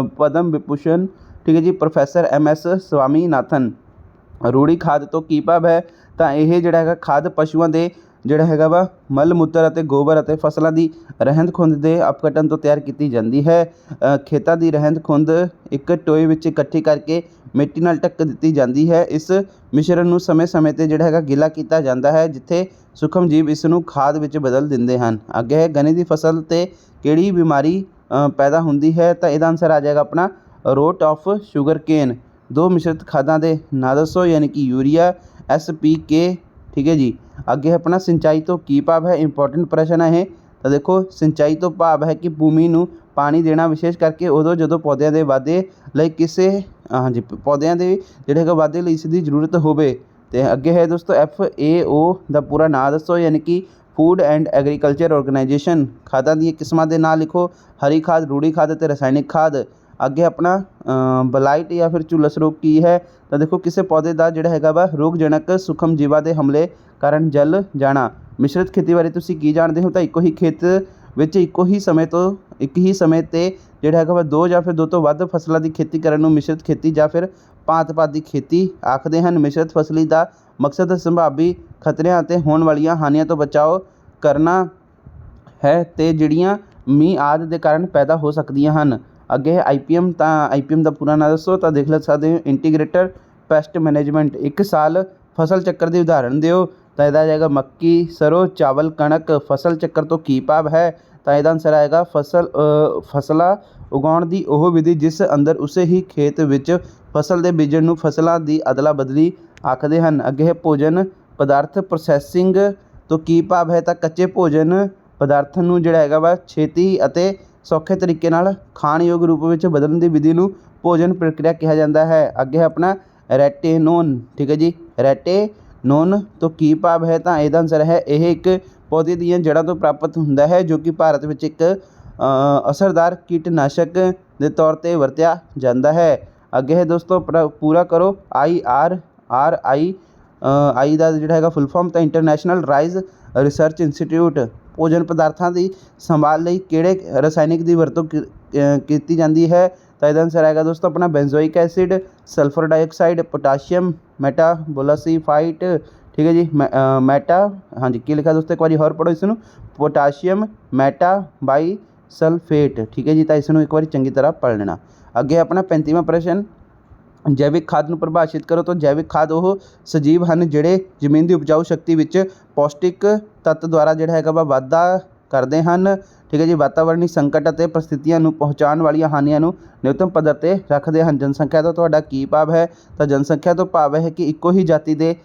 ਵਿਭੂਸ਼ਣ, ਠੀਕ ਹੈ ਜੀ, ਪ੍ਰੋਫੈਸਰ MS ਸਵਾਮੀਨਾਥਨ। ਰੂੜੀ ਖਾਦ ਤੋਂ ਕੀ ਭਾਵ ਹੈ? ਤਾਂ ਇਹ ਜਿਹੜਾ ਹੈਗਾ ਖਾਦ ਪਸ਼ੂਆਂ ਦੇ ਜਿਹੜਾ ਹੈਗਾ ਵਾ ਮਲ ਮੂਤਰ ਅਤੇ ਗੋਬਰ ਅਤੇ ਫਸਲਾਂ ਦੀ ਰਹਿੰਦ ਖੁੰਹਦ ਦੇ ਅਪਘਟਨ ਤੋਂ ਤਿਆਰ ਕੀਤੀ ਜਾਂਦੀ ਹੈ। ਖੇਤਾਂ ਦੀ ਰਹਿੰਦ ਖੁੰਹਦ ਇੱਕ ਟੋਏ ਵਿੱਚ ਇਕੱਠੀ ਕਰਕੇ ਮਿੱਟੀ ਨਾਲ ਢੱਕ ਦਿੱਤੀ ਜਾਂਦੀ ਹੈ। ਇਸ ਮਿਸ਼ਰਣ ਨੂੰ ਸਮੇਂ-ਸਮੇਂ 'ਤੇ ਜਿਹੜਾ ਹੈਗਾ ਗਿੱਲਾ ਕੀਤਾ ਜਾਂਦਾ ਹੈ, ਜਿੱਥੇ ਸੂਖਮ ਜੀਵ ਇਸ ਨੂੰ ਖਾਦ ਵਿੱਚ ਬਦਲ ਦਿੰਦੇ ਹਨ। ਅੱਗੇ ਹੈ ਗੰਨੇ ਦੀ ਫਸਲ 'ਤੇ ਕਿਹੜੀ ਬਿਮਾਰੀ ਪੈਦਾ ਹੁੰਦੀ ਹੈ? ਤਾਂ ਇਹਦਾ ਆਨਸਰ ਆ ਜਾਏਗਾ ਆਪਣਾ ਰੋਟ ਆਫ ਸ਼ੂਗਰ ਕੇਨ। ਦੋ ਮਿਸ਼ਰਤ ਖਾਦਾਂ ਦੇ ਨਾਂ ਦੱਸੋ, ਯਾਨੀ ਕਿ ਯੂਰੀਆ SPK, ਠੀਕ ਹੈ ਜੀ। ਅੱਗੇ ਆਪਣਾ ਸਿੰਚਾਈ ਤੋਂ ਕੀ ਭਾਵ ਹੈ? ਇੰਪੋਰਟੈਂਟ ਪ੍ਰਸ਼ਨ ਹੈ ਇਹ। ਤਾਂ ਦੇਖੋ ਸਿੰਚਾਈ ਤੋਂ ਭਾਵ ਹੈ ਕਿ ਭੂਮੀ ਨੂੰ ਪਾਣੀ ਦੇਣਾ, ਵਿਸ਼ੇਸ਼ ਕਰਕੇ ਉਦੋਂ ਜਦੋਂ ਪੌਦਿਆਂ ਦੇ ਵਾਧੇ ਲਈ ਪੌਦਿਆਂ ਦੇ ਜਿਹੜੇ ਹੈਗਾ ਵਾਧੇ ਲਈ ਇਸ ਦੀ ਜ਼ਰੂਰਤ ਹੋਵੇ। ਅਤੇ ਅੱਗੇ ਹੈ ਦੋਸਤੋ FAO ਦਾ ਪੂਰਾ ਨਾਂ ਦੱਸੋ, ਯਾਨੀ ਕਿ ਫੂਡ ਐਂਡ ਐਗਰੀਕਲਚਰ ਆਰਗੇਨਾਈਜੇਸ਼ਨ। ਖਾਦਾਂ ਦੀਆਂ ਕਿਸਮਾਂ ਦੇ ਨਾਂ ਲਿਖੋ, ਹਰੀ ਖਾਦ, ਰੂੜੀ ਖਾਦ ਅਤੇ ਰਸਾਇਣਿਕ ਖਾਦ। ਅੱਗੇ ਆਪਣਾ ਬਲਾਈਟ ਜਾਂ ਫਿਰ ਝੁਲਸ ਰੋਗ ਕੀ ਹੈ? ਤਾਂ ਦੇਖੋ ਕਿਸੇ ਪੌਦੇ ਦਾ ਜਿਹੜਾ ਹੈਗਾ ਵਾ ਰੋਗਜਨਕ ਸੂਖਮ ਜੀਵਾਂ ਦੇ ਹਮਲੇ ਕਾਰਨ ਜਲ ਜਾਣਾ। ਮਿਸ਼ਰਤ ਖੇਤੀ ਬਾਰੇ ਤੁਸੀਂ ਕੀ ਜਾਣਦੇ ਹੋ? ਤਾਂ ਇੱਕੋ ਹੀ ਖੇਤ ਵਿੱਚ ਇੱਕ ਹੀ ਸਮੇਂ 'ਤੇ ਜਿਹੜਾ ਹੈਗਾ ਵਾ ਦੋ ਜਾਂ ਫਿਰ ਦੋ ਤੋਂ ਵੱਧ ਫਸਲਾਂ ਦੀ ਖੇਤੀ ਕਰਨ ਨੂੰ ਮਿਸ਼ਰਤ ਖੇਤੀ ਜਾਂ ਫਿਰ ਭਾਂਤ-ਭਾਂਤ ਦੀ ਖੇਤੀ ਆਖਦੇ ਹਨ। ਮਿਸ਼ਰਤ ਫਸਲੀ ਦਾ ਮਕਸਦ ਸੰਭਾਵੀ ਖਤਰਿਆਂ ਅਤੇ ਹੋਣ ਵਾਲੀਆਂ ਹਾਨੀਆਂ ਤੋਂ ਬਚਾਓ ਕਰਨਾ ਹੈ ਅਤੇ ਜਿਹੜੀਆਂ ਮੀਂਹ ਆਦਿ ਦੇ ਕਾਰਨ ਪੈਦਾ ਹੋ ਸਕਦੀਆਂ ਹਨ। ਅੱਗੇ ਹੈ IPM। ਤਾਂ IPM ਦਾ ਪੂਰਾ ਨਾਂ ਦੱਸੋ? ਤਾਂ ਦੇਖ ਸਕਦੇ ਹੋ ਇੰਟੀਗ੍ਰੇਟਡ ਪੈਸਟ ਮੈਨੇਜਮੈਂਟ। ਇੱਕ ਸਾਲ ਫਸਲ ਚੱਕਰ ਦੀ ਉਦਾਹਰਣ ਦਿਓ। ਤਾਂ ਇਹਦਾ ਆ ਜਾਏਗਾ ਮੱਕੀ, ਸਰੋਂ, ਚਾਵਲ, ਕਣਕ। ਫਸਲ ਚੱਕਰ ਤੋਂ ਕੀ ਭਾਵ ਹੈ? ਤਾਂ ਇਹਦਾ ਆਨਸਰ ਆਏਗਾ ਫਸਲਾਂ ਉਗਾਉਣ ਦੀ ਉਹ ਵਿਧੀ ਜਿਸ ਅੰਦਰ ਉਸੇ ਹੀ ਖੇਤ ਵਿੱਚ ਫਸਲ ਦੇ ਬੀਜਣ ਨੂੰ ਫਸਲਾਂ ਦੀ ਅਦਲਾ ਬਦਲੀ ਆਖਦੇ ਹਨ। ਅੱਗੇ ਹੈ ਭੋਜਨ ਪਦਾਰਥ ਪ੍ਰੋਸੈਸਿੰਗ ਤੋਂ ਕੀ ਭਾਵ ਹੈ? ਤਾਂ ਕੱਚੇ ਭੋਜਨ ਪਦਾਰਥ ਨੂੰ ਜਿਹੜਾ ਹੈਗਾ ਵਾ ਛੇਤੀ ਅਤੇ ਸੌਖੇ ਤਰੀਕੇ ਨਾਲ ਖਾਣਯੋਗ ਰੂਪ ਵਿੱਚ ਬਦਲਣ ਦੀ ਵਿਧੀ ਨੂੰ ਭੋਜਨ ਪ੍ਰਕਿਰਿਆ ਕਿਹਾ ਜਾਂਦਾ ਹੈ। ਅੱਗੇ ਹੈ ਆਪਣਾ ਰੈਟੇਨੋਨ, ਠੀਕ ਹੈ ਜੀ। ਰੈਟੇਨੋਨ ਤੋਂ ਕੀ ਭਾਵ ਹੈ? ਤਾਂ ਇਹਦਾ ਆਨਸਰ ਹੈ ਇਹ ਇੱਕ ਪੌਦੇ ਦੀਆਂ ਜੜ੍ਹਾਂ ਤੋਂ ਪ੍ਰਾਪਤ ਹੁੰਦਾ ਹੈ, ਜੋ ਕਿ ਭਾਰਤ ਵਿੱਚ ਇੱਕ ਅਸਰਦਾਰ ਕੀਟਨਾਸ਼ਕ ਦੇ ਤੌਰ 'ਤੇ ਵਰਤਿਆ ਜਾਂਦਾ ਹੈ। ਅੱਗੇ ਹੈ ਦੋਸਤੋ ਪੂਰਾ ਕਰੋ IRRI ਦਾ ਜਿਹੜਾ ਹੈਗਾ ਫੁੱਲ ਫਾਰਮ। ਤਾਂ ਇੰਟਰਨੈਸ਼ਨਲ ਰਾਈਸ ਰਿਸਰਚ ਇੰਸਟੀਟਿਊਟ। ਭੋਜਨ ਪਦਾਰਥਾਂ ਦੀ ਸੰਭਾਲ ਲਈ ਕਿਹੜੇ ਰਸਾਇਣਿਕ ਦੀ ਵਰਤੋਂ ਕੀਤੀ ਜਾਂਦੀ ਹੈ? ਤਾਂ ਇਹਦਾ ਆਨਸਰ ਆਏਗਾ ਦੋਸਤੋ ਆਪਣਾ ਬੈਂਜ਼ੋਇਕ ਐਸਿਡ, ਸਲਫਰ ਡਾਈਆਕਸਾਈਡ, ਪੋਟਾਸ਼ੀਅਮ ਮੈਟਾਬੋਲਾਸੀਫਾਈਟ, ਠੀਕ ਹੈ ਜੀ। ਕੀ ਲਿਖਿਆ ਦੋਸਤੋ, ਇੱਕ ਵਾਰੀ ਹੋਰ ਪੜ੍ਹੋ ਇਸ ਨੂੰ, ਪੋਟਾਸ਼ੀਅਮ ਮੈਟਾਬਾਈਸਲਫੇਟ, ਠੀਕ ਹੈ ਜੀ। ਤਾਂ ਇਸ ਨੂੰ ਇੱਕ ਵਾਰੀ ਚੰਗੀ ਤਰ੍ਹਾਂ ਪੜ੍ਹ ਲੈਣਾ। ਅੱਗੇ ਆਪਣਾ 35ਵਾਂ ਪ੍ਰਸ਼ਨ, ਜੈਵਿਕ ਖਾਦ ਨੂੰ ਪਰਿਭਾਸ਼ਿਤ ਕਰੋ। ਤਾਂ ਜੈਵਿਕ ਖਾਦ ਉਹ ਸਜੀਵ ਹਨ ਜਿਹੜੇ ਜ਼ਮੀਨ ਦੀ ਉਪਜਾਊ ਸ਼ਕਤੀ ਵਿੱਚ ਪੌਸ਼ਟਿਕ ਤੱਤ ਦੁਆਰਾ ਜਿਹੜਾ ਹੈਗਾ ਵਾ ਵਾਧਾ ਕਰਦੇ ਹਨ, ਠੀਕ ਹੈ ਜੀ। ਵਾਤਾਵਰਣੀ ਸੰਕਟ ਅਤੇ ਪ੍ਰਸਥਿਤੀਆਂ ਨੂੰ ਪਹੁੰਚਾਉਣ ਵਾਲੀਆਂ ਹਾਨੀਆਂ ਨੂੰ ਨਿਊਨਤਮ ਪੱਧਰ 'ਤੇ ਰੱਖਦੇ ਹਨ। ਜਨਸੰਖਿਆ ਤੋਂ ਤੁਹਾਡਾ ਕੀ ਭਾਵ ਹੈ? ਤਾਂ ਜਨਸੰਖਿਆ ਤੋਂ ਭਾਵ ਹੈ ਕਿ ਇੱਕੋ ਹੀ ਜਾਤੀ ਦੇ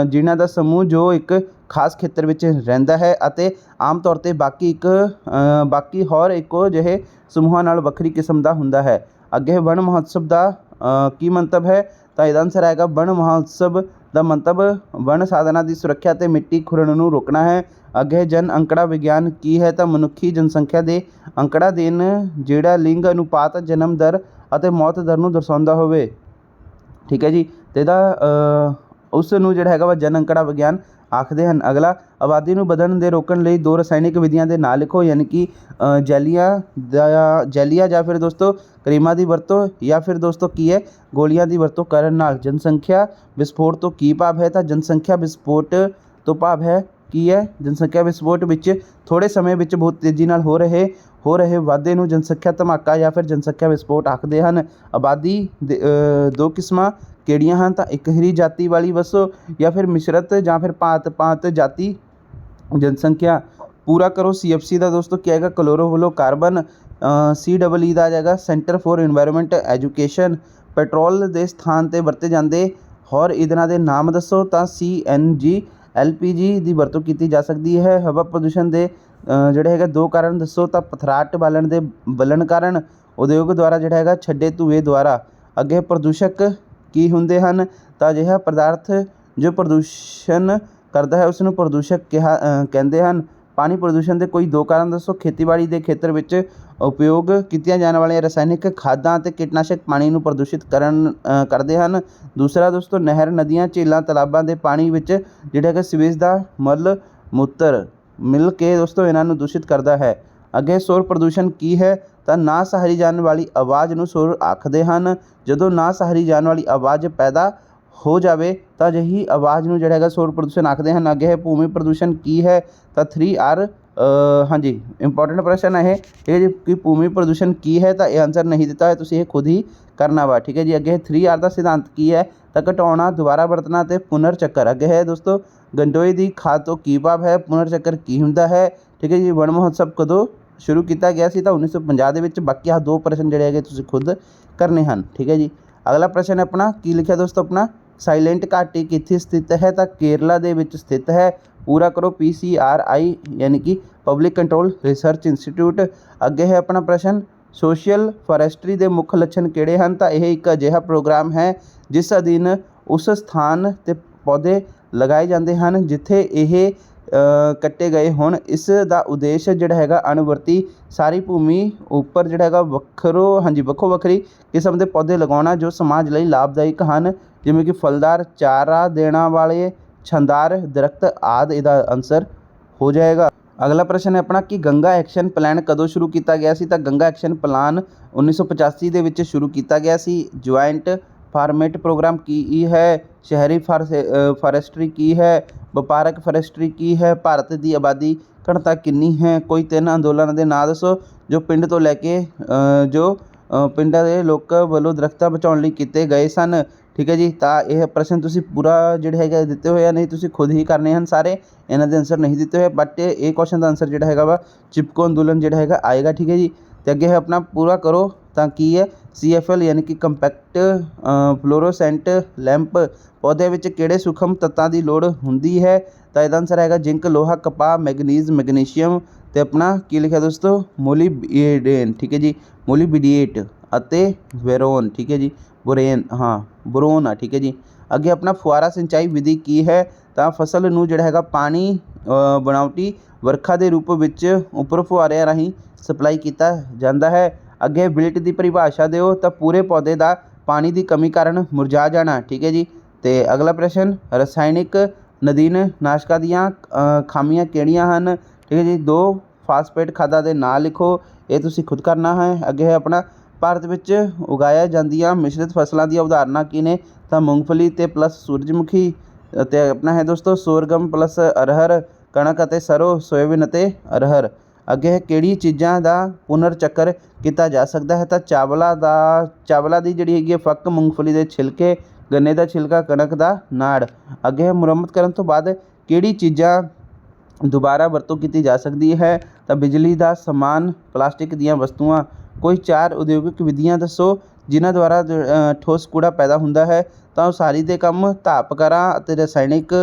ਜੀਨਾਂ ਦਾ ਸਮੂਹ ਜੋ ਇੱਕ ਖਾਸ ਖੇਤਰ ਵਿੱਚ ਰਹਿੰਦਾ ਹੈ ਅਤੇ ਆਮ ਤੌਰ 'ਤੇ ਬਾਕੀ ਹੋਰ ਇੱਕੋ ਜਿਹੇ ਸਮੂਹਾਂ ਨਾਲ ਵੱਖਰੀ ਕਿਸਮ ਦਾ ਹੁੰਦਾ ਹੈ। ਅੱਗੇ ਵਣ ਮਹੋਤਸਵ ਦਾ ਕੀ ਮੰਤਵ ਹੈ? ਤਾਂ ਇਹਦਾ ਆਨਸਰ ਆਏਗਾ ਵਣ ਮਹੋਤਸਵ ਦਾ ਮੰਤਵ ਵਣ ਸਾਧਨਾਂ ਦੀ ਸੁਰੱਖਿਆ ਅਤੇ ਮਿੱਟੀ ਖੁਰਣ ਨੂੰ ਰੋਕਣਾ ਹੈ। ਅੱਗੇ ਜਨ ਅੰਕੜਾ ਵਿਗਿਆਨ ਕੀ ਹੈ? ਤਾਂ ਮਨੁੱਖੀ ਜਨਸੰਖਿਆ ਦੇ ਅੰਕੜਾ ਦੇਣ ਜਿਹੜਾ ਲਿੰਗ ਅਨੁਪਾਤ, ਜਨਮ ਦਰ ਅਤੇ ਮੌਤ ਦਰ ਨੂੰ ਦਰਸਾਉਂਦਾ ਹੋਵੇ, ਠੀਕ ਹੈ ਜੀ। ਅਤੇ ਇਹਦਾ ਉਸ ਨੂੰ ਜਿਹੜਾ ਹੈਗਾ ਵਾ ਜਨ ਅੰਕੜਾ ਵਿਗਿਆਨ ਆਖਦੇ ਹਨ। ਅਗਲਾ ਆਬਾਦੀ ਨੂੰ ਵਧਣ ਦੇ ਰੋਕਣ ਲਈ ਦੋ ਰਸਾਇਣਿਕ ਵਿਧੀਆਂ ਦੇ ਨਾਂ ਲਿਖੋ, ਯਾਨੀ ਕਿ ਜੈਲੀਆ ਜਾਂ ਫਿਰ ਦੋਸਤੋ ਕਰੀਮਾਂ ਦੀ ਵਰਤੋਂ ਜਾਂ ਫਿਰ ਦੋਸਤੋ ਕੀ ਹੈ ਗੋਲੀਆਂ ਦੀ ਵਰਤੋਂ ਕਰਨ ਨਾਲ। ਜਨਸੰਖਿਆ ਵਿਸਫੋਟ ਤੋਂ ਕੀ ਭਾਵ ਹੈ? ਤਾਂ ਜਨਸੰਖਿਆ ਵਿਸਫੋਟ ਤੋਂ ਭਾਵ ਹੈ ਕੀ ਹੈ? ਜਨਸੰਖਿਆ ਵਿਸਫੋਟ ਵਿੱਚ ਥੋੜ੍ਹੇ ਸਮੇਂ ਵਿੱਚ ਬਹੁਤ ਤੇਜ਼ੀ ਨਾਲ ਹੋ ਰਹੇ ਵਾਧੇ ਨੂੰ ਜਨਸੰਖਿਆ ਧਮਾਕਾ ਜਾਂ ਫਿਰ ਜਨਸੰਖਿਆ ਵਿਸਫੋਟ ਆਖਦੇ ਹਨ। ਆਬਾਦੀ ਦੇ ਦੋ ਕਿਸਮਾਂ ਕਿਹੜੀਆਂ ਹਨ? ਤਾਂ ਇਕਹਿਰੀ ਜਾਤੀ ਵਾਲੀ ਵਸੋਂ ਜਾਂ ਫਿਰ ਮਿਸ਼ਰਤ ਜਾਂ ਫਿਰ ਭਾਂਤ ਜਾਤੀ ਜਨਸੰਖਿਆ। पूरा करो CFC ਦਾ ਦੋਸਤੋ ਕੀ ਆਏਗਾ ਕਲੋਰੋਫਲੋਕਾਰਬਨ। CEE ਦਾ ਆ ਜਾਏਗਾ centre for environment education. Petrol ਦੇ ਸਥਾਨ 'ਤੇ ਵਰਤੇ ਜਾਂਦੇ ਹੋਰ ਈਂਧਨਾਂ ਦੇ ਨਾਮ ਦੱਸੋ ਤਾਂ CNG LPG ਦੀ ਵਰਤੋਂ ਕੀਤੀ ਜਾ ਸਕਦੀ ਹੈ। ਹਵਾ ਪ੍ਰਦੂਸ਼ਣ ਦੇ ਜਿਹੜੇ ਹੈਗਾ 2 ਕਾਰਨ ਦੱਸੋ ਤਾਂ ਪਥਰਾਟ ਬਲਣ ਕਾਰਨ, ਉਦਯੋਗ ਦੁਆਰਾ ਜਿਹੜਾ ਹੈਗਾ ਛੱਡੇ ਧੂਏ ਦੁਆਰਾ। ਅੱਗੇ ਪ੍ਰਦੂਸ਼ਕ ਕੀ ਹੁੰਦੇ ਹਨ ਤਾਂ ਅਜਿਹਾ ਪਦਾਰਥ ਜੋ ਪ੍ਰਦੂਸ਼ਣ ਕਰਦਾ ਹੈ ਉਸ ਨੂੰ ਪ੍ਰਦੂਸ਼ਕ ਕਹਿੰਦੇ ਹਨ। ਪਾਣੀ ਪ੍ਰਦੂਸ਼ਣ ਦੇ ਕੋਈ 2 ਕਾਰਨ ਦੱਸੋ। ਖੇਤੀਬਾੜੀ ਦੇ ਖੇਤਰ ਵਿੱਚ ਉਪਯੋਗ ਕੀਤੀਆਂ ਜਾਣ ਵਾਲੀਆਂ ਰਸਾਇਣਿਕ ਖਾਦਾਂ ਅਤੇ ਕੀਟਨਾਸ਼ਕ ਪਾਣੀ ਨੂੰ ਪ੍ਰਦੂਸ਼ਿਤ ਕਰਦੇ ਹਨ। ਦੂਸਰਾ ਦੋਸਤੋ ਨਹਿਰ, ਨਦੀਆਂ, ਝੀਲਾਂ, ਤਾਲਾਬਾਂ ਦੇ ਪਾਣੀ ਵਿੱਚ ਜਿਹੜਾ ਹੈਗਾ ਸੀਵੇਜ ਦਾ ਮਲ ਮੂਤਰ ਮਿਲ ਕੇ ਦੋਸਤੋ ਇਹਨਾਂ ਨੂੰ ਦੂਸ਼ਿਤ ਕਰਦਾ ਹੈ। ਅੱਗੇ ਸ਼ੋਰ ਪ੍ਰਦੂਸ਼ਣ ਕੀ ਹੈ ਤਾਂ ਨਾ ਸਹਾਰੀ ਜਾਣ ਵਾਲੀ ਆਵਾਜ਼ ਨੂੰ ਸ਼ੋਰ ਆਖਦੇ ਹਨ। ਜਦੋਂ ਨਾ ਸਹਾਰੀ ਜਾਣ ਵਾਲੀ ਆਵਾਜ਼ ਪੈਦਾ ਹੋ ਜਾਵੇ ਤਾਂ ਅਜਿਹੀ ਆਵਾਜ਼ ਨੂੰ ਜਿਹੜਾ ਹੈਗਾ ਸ਼ੋਰ ਪ੍ਰਦੂਸ਼ਣ ਆਖਦੇ ਹਨ। ਅੱਗੇ ਹੈ ਭੂਮੀ ਪ੍ਰਦੂਸ਼ਣ ਕੀ ਹੈ ਤਾਂ 3R। ਹਾਂਜੀ ਇੰਪੋਰਟੈਂਟ ਪ੍ਰਸ਼ਨ ਹੈ ਇਹ ਕਿ ਭੂਮੀ ਪ੍ਰਦੂਸ਼ਣ ਕੀ ਹੈ ਤਾਂ ਇਹ ਆਨਸਰ ਨਹੀਂ ਦਿੱਤਾ ਹੋਇਆ, ਤੁਸੀਂ ਇਹ ਖੁਦ ਹੀ ਕਰਨਾ ਵਾ। ਠੀਕ ਹੈ ਜੀ। ਅੱਗੇ 3R ਦਾ ਸਿਧਾਂਤ ਕੀ ਹੈ ਤਾਂ ਘਟਾਉਣਾ, ਦੁਬਾਰਾ ਵਰਤਣਾ ਅਤੇ ਪੁਨਰ ਚੱਕਰ। ਅੱਗੇ ਹੈ ਦੋਸਤੋ ਗੰਡੋਏ ਦੀ ਖਾਦ ਤੋਂ ਕੀ ਭਾਵ ਹੈ, ਪੁਨਰ ਚੱਕਰ ਕੀ ਹੁੰਦਾ ਹੈ। ਠੀਕ ਹੈ ਜੀ। ਵਣ ਮਹੋਤਸਵ ਕਦੋਂ ਸ਼ੁਰੂ ਕੀਤਾ ਗਿਆ ਸੀ ਤਾਂ 1950 ਦੇ ਵਿੱਚ। ਬਾਕੀ ਆਹ 2 ਪ੍ਰਸ਼ਨ ਜਿਹੜੇ ਹੈਗੇ ਤੁਸੀਂ ਖੁਦ ਕਰਨੇ ਹਨ। ਠੀਕ ਹੈ ਜੀ। ਅਗਲਾ ਪ੍ਰਸ਼ਨ ਆਪਣਾ ਕੀ ਲਿਖਿਆ ਦੋਸਤੋ ਆਪਣਾ ਸਾਇਲੈਂਟ ਘਾਟੀ ਕਿੱਥੇ ਸਥਿਤ ਹੈ ਤਾਂ ਕੇਰਲਾ ਦੇ ਵਿੱਚ ਸਥਿਤ ਹੈ। ਪੂਰਾ ਕਰੋ PCRI ਯਾਨੀ ਕਿ ਪਬਲਿਕ ਕੰਟਰੋਲ ਰਿਸਰਚ ਇੰਸਟੀਟਿਊਟ। ਅੱਗੇ ਹੈ ਆਪਣਾ ਪ੍ਰਸ਼ਨ ਸੋਸ਼ਲ ਫੋਰੈਸਟਰੀ ਦੇ ਮੁੱਖ ਲੱਛਣ ਕਿਹੜੇ ਹਨ ਤਾਂ ਇਹ ਇੱਕ ਅਜਿਹਾ ਪ੍ਰੋਗਰਾਮ ਹੈ ਜਿਸ ਅਧੀਨ ਉਸ ਸਥਾਨ 'ਤੇ ਪੌਦੇ ਲਗਾਏ ਜਾਂਦੇ ਹਨ ਜਿੱਥੇ ਇਹ ਕੱਟੇ ਗਏ ਹੋਣ। ਇਸ ਦਾ ਉਦੇਸ਼ ਜਿਹੜਾ ਹੈਗਾ ਅਣਵਰਤੀ ਸਾਰੀ ਭੂਮੀ ਉੱਪਰ ਜਿਹੜਾ ਹੈਗਾ ਵੱਖੋ ਵੱਖਰੀ ਕਿਸਮ ਦੇ ਪੌਦੇ ਲਗਾਉਣਾ ਜੋ ਸਮਾਜ ਲਈ ਲਾਭਦਾਇਕ ਹਨ, ਜਿਵੇਂ ਕਿ ਫਲਦਾਰ, ਚਾਰਾ ਦੇਣਾ ਵਾਲੇ, ਛਾਂਦਾਰ ਦਰਖਤ ਆਦਿ। ਇਹਦਾ ਆਨਸਰ ਹੋ ਜਾਏਗਾ। ਅਗਲਾ ਪ੍ਰਸ਼ਨ ਹੈ ਆਪਣਾ ਕਿ ਗੰਗਾ ਐਕਸ਼ਨ ਪਲਾਨ ਕਦੋਂ ਸ਼ੁਰੂ ਕੀਤਾ ਗਿਆ ਸੀ ਤਾਂ ਗੰਗਾ ਐਕਸ਼ਨ ਪਲਾਨ 1985 ਦੇ ਵਿੱਚ ਸ਼ੁਰੂ ਕੀਤਾ ਗਿਆ ਸੀ। ਜੁਆਇੰਟ ਫਾਰਮੇਟ ਪ੍ਰੋਗਰਾਮ ਕੀ ਹੈ, ਸ਼ਹਿਰੀ ਫਾਰੈਸਟਰੀ ਕੀ ਹੈ, ਵਪਾਰਕ ਫਾਰੈਸਟਰੀ ਕੀ ਹੈ, ਭਾਰਤ ਦੀ ਆਬਾਦੀ ਘਣਤਾ ਕਿੰਨੀ ਹੈ। ਕੋਈ 3 ਅੰਦੋਲਨਾਂ ਦੇ ਨਾਂ ਦੱਸੋ ਜੋ ਪਿੰਡਾਂ ਦੇ ਲੋਕਾਂ ਵੱਲੋਂ ਦਰਖਤਾਂ ਬਚਾਉਣ ਲਈ ਕੀਤੇ ਗਏ ਸਨ। ਠੀਕ ਹੈ ਜੀ। ਤਾਂ ਇਹ ਪ੍ਰਸ਼ਨ ਤੁਸੀਂ ਪੂਰਾ ਜਿਹੜੇ ਹੈਗਾ ਦਿੱਤੇ ਹੋਏ ਆ, ਨਹੀਂ ਤੁਸੀਂ ਖੁਦ ਹੀ ਕਰਨੇ ਹਨ ਸਾਰੇ, ਇਹਨਾਂ ਦੇ ਆਨਸਰ ਨਹੀਂ ਦਿੱਤੇ ਹੋਏ। ਬਟ ਇਹ ਕੁਐਸਚਨ ਦਾ ਆਨਸਰ ਜਿਹੜਾ ਹੈਗਾ ਵਾ ਚਿਪਕੋ ਅੰਦੋਲਨ ਜਿਹੜਾ ਹੈਗਾ ਆਏਗਾ। ਠੀਕ ਹੈ ਜੀ। ਅਤੇ ਅੱਗੇ ਹੈ ਆਪਣਾ ਪੂਰਾ ਕਰੋ ਤਾਂ ਕੀ ਹੈ CFL ਯਾਨੀ ਕਿ ਕੰਪੈਕਟ ਫਲੋਰੋਸੈਂਟ ਲੈਂਪ ਪੌਦਿਆਂ ਵਿੱਚ ਕਿਹੜੇ ਸੂਖਮ ਤੱਤਾਂ ਦੀ ਲੋੜ ਹੁੰਦੀ ਹੈ ਤਾਂ ਇਹਦਾ ਆਨਸਰ ਹੈਗਾ ਜ਼ਿੰਕ, ਲੋਹਾ, ਕਪਾਹ, ਮੈਗਨੀਸ਼ੀਅਮ ਅਤੇ ਆਪਣਾ ਕੀ ਲਿਖਿਆ ਦੋਸਤੋ ਮੋਲੀਬਡੇਨ। ਠੀਕ ਹੈ ਜੀ। ਮੋਲੀਬੀਡੀਏਟ ਅਤੇ ਬੋਰੋਨ। ਠੀਕ ਹੈ ਜੀ। ਬੋਰੋਨ ਆ। ਠੀਕ ਹੈ ਜੀ। ਅੱਗੇ ਆਪਣਾ ਫੁਆਰਾ ਸਿੰਚਾਈ ਵਿਧੀ ਕੀ ਹੈ ਤਾਂ ਫਸਲ ਨੂੰ ਜਿਹੜਾ ਹੈਗਾ ਪਾਣੀ ਬਣਾਉਟੀ ਵਰਖਾ ਦੇ ਰੂਪ ਵਿੱਚ ਉੱਪਰ ਫੁਆਰਿਆਂ ਰਾਹੀਂ ਸਪਲਾਈ ਕੀਤਾ ਜਾਂਦਾ ਹੈ। ਅੱਗੇ ਬਿਲਟ ਦੀ ਪਰਿਭਾਸ਼ਾ ਦਿਓ ਤਾਂ ਪੂਰੇ ਪੌਦੇ ਦਾ ਪਾਣੀ ਦੀ ਕਮੀ ਕਾਰਨ ਮੁਰਝਾ ਜਾਣਾ। ਠੀਕ ਹੈ ਜੀ। ਅਤੇ ਅਗਲਾ ਪ੍ਰਸ਼ਨ ਰਸਾਇਣਿਕ ਨਦੀਨ ਨਾਸ਼ਕਾਂ ਦੀਆਂ ਖਾਮੀਆਂ ਕਿਹੜੀਆਂ ਹਨ। ਠੀਕ ਹੈ ਜੀ। 2 ਫਾਸਫੇਟ ਖਾਦਾਂ ਦੇ ਨਾਂ ਲਿਖੋ, ਇਹ ਤੁਸੀਂ ਖੁਦ ਕਰਨਾ ਹੈ। ਅੱਗੇ ਹੈ ਆਪਣਾ ਭਾਰਤ ਵਿੱਚ ਉਗਾਇਆ ਜਾਂਦੀਆਂ ਮਿਸ਼ਰਿਤ ਫਸਲਾਂ ਦੀਆਂ ਉਦਾਹਰਨਾਂ ਕੀ ਨੇ ਤਾਂ ਮੂੰਗਫਲੀ ਅਤੇ ਪਲੱਸ ਸੂਰਜਮੁਖੀ। ਅਤੇ ਆਪਣਾ ਹੈ ਦੋਸਤੋ ਸੋਰਗਮ ਪਲੱਸ ਅਰਹਰ, ਕਣਕ ਅਤੇ ਸਰੋਂ, ਸੋਇਆਬੀਨ ਅਤੇ ਅਰਹਰ। ਅੱਗੇ ਹੈ ਕਿਹੜੀ ਚੀਜ਼ਾਂ ਦਾ ਪੁਨਰ ਚੱਕਰ ਕੀਤਾ ਜਾ ਸਕਦਾ ਹੈ ਤਾਂ ਚਾਵਲਾ ਦੀ ਜਿਹੜੀ ਹੈਗੀ ਹੈ ਫੱਕ, ਮੂੰਗਫਲੀ ਦੇ ਛਿਲਕੇ, ਗੰਨੇ ਦਾ ਛਿਲਕਾ, ਕਣਕ ਦਾ ਨਾੜ। ਅੱਗੇ ਹੈ ਮੁਰੰਮਤ ਕਰਨ ਤੋਂ ਬਾਅਦ ਕਿਹੜੀ ਚੀਜ਼ਾਂ ਦੁਬਾਰਾ ਵਰਤੋਂ ਕੀਤੀ ਜਾ ਸਕਦੀ ਹੈ ਤਾਂ ਬਿਜਲੀ ਦਾ ਸਮਾਨ, ਪਲਾਸਟਿਕ ਦੀਆਂ ਵਸਤੂਆਂ। ਕੋਈ 4 ਉਦਯੋਗਿਕ ਵਿਧੀਆਂ ਦੱਸੋ ਜਿਨ੍ਹਾਂ ਦੁਆਰਾ ਠੋਸ ਕੂੜਾ ਪੈਦਾ ਹੁੰਦਾ ਹੈ ਤਾਂ ਉਸਾਰੀ ਦੇ ਕੰਮ, ਧਾਪਘਰਾਂ ਅਤੇ ਰਸਾਇਣਿਕ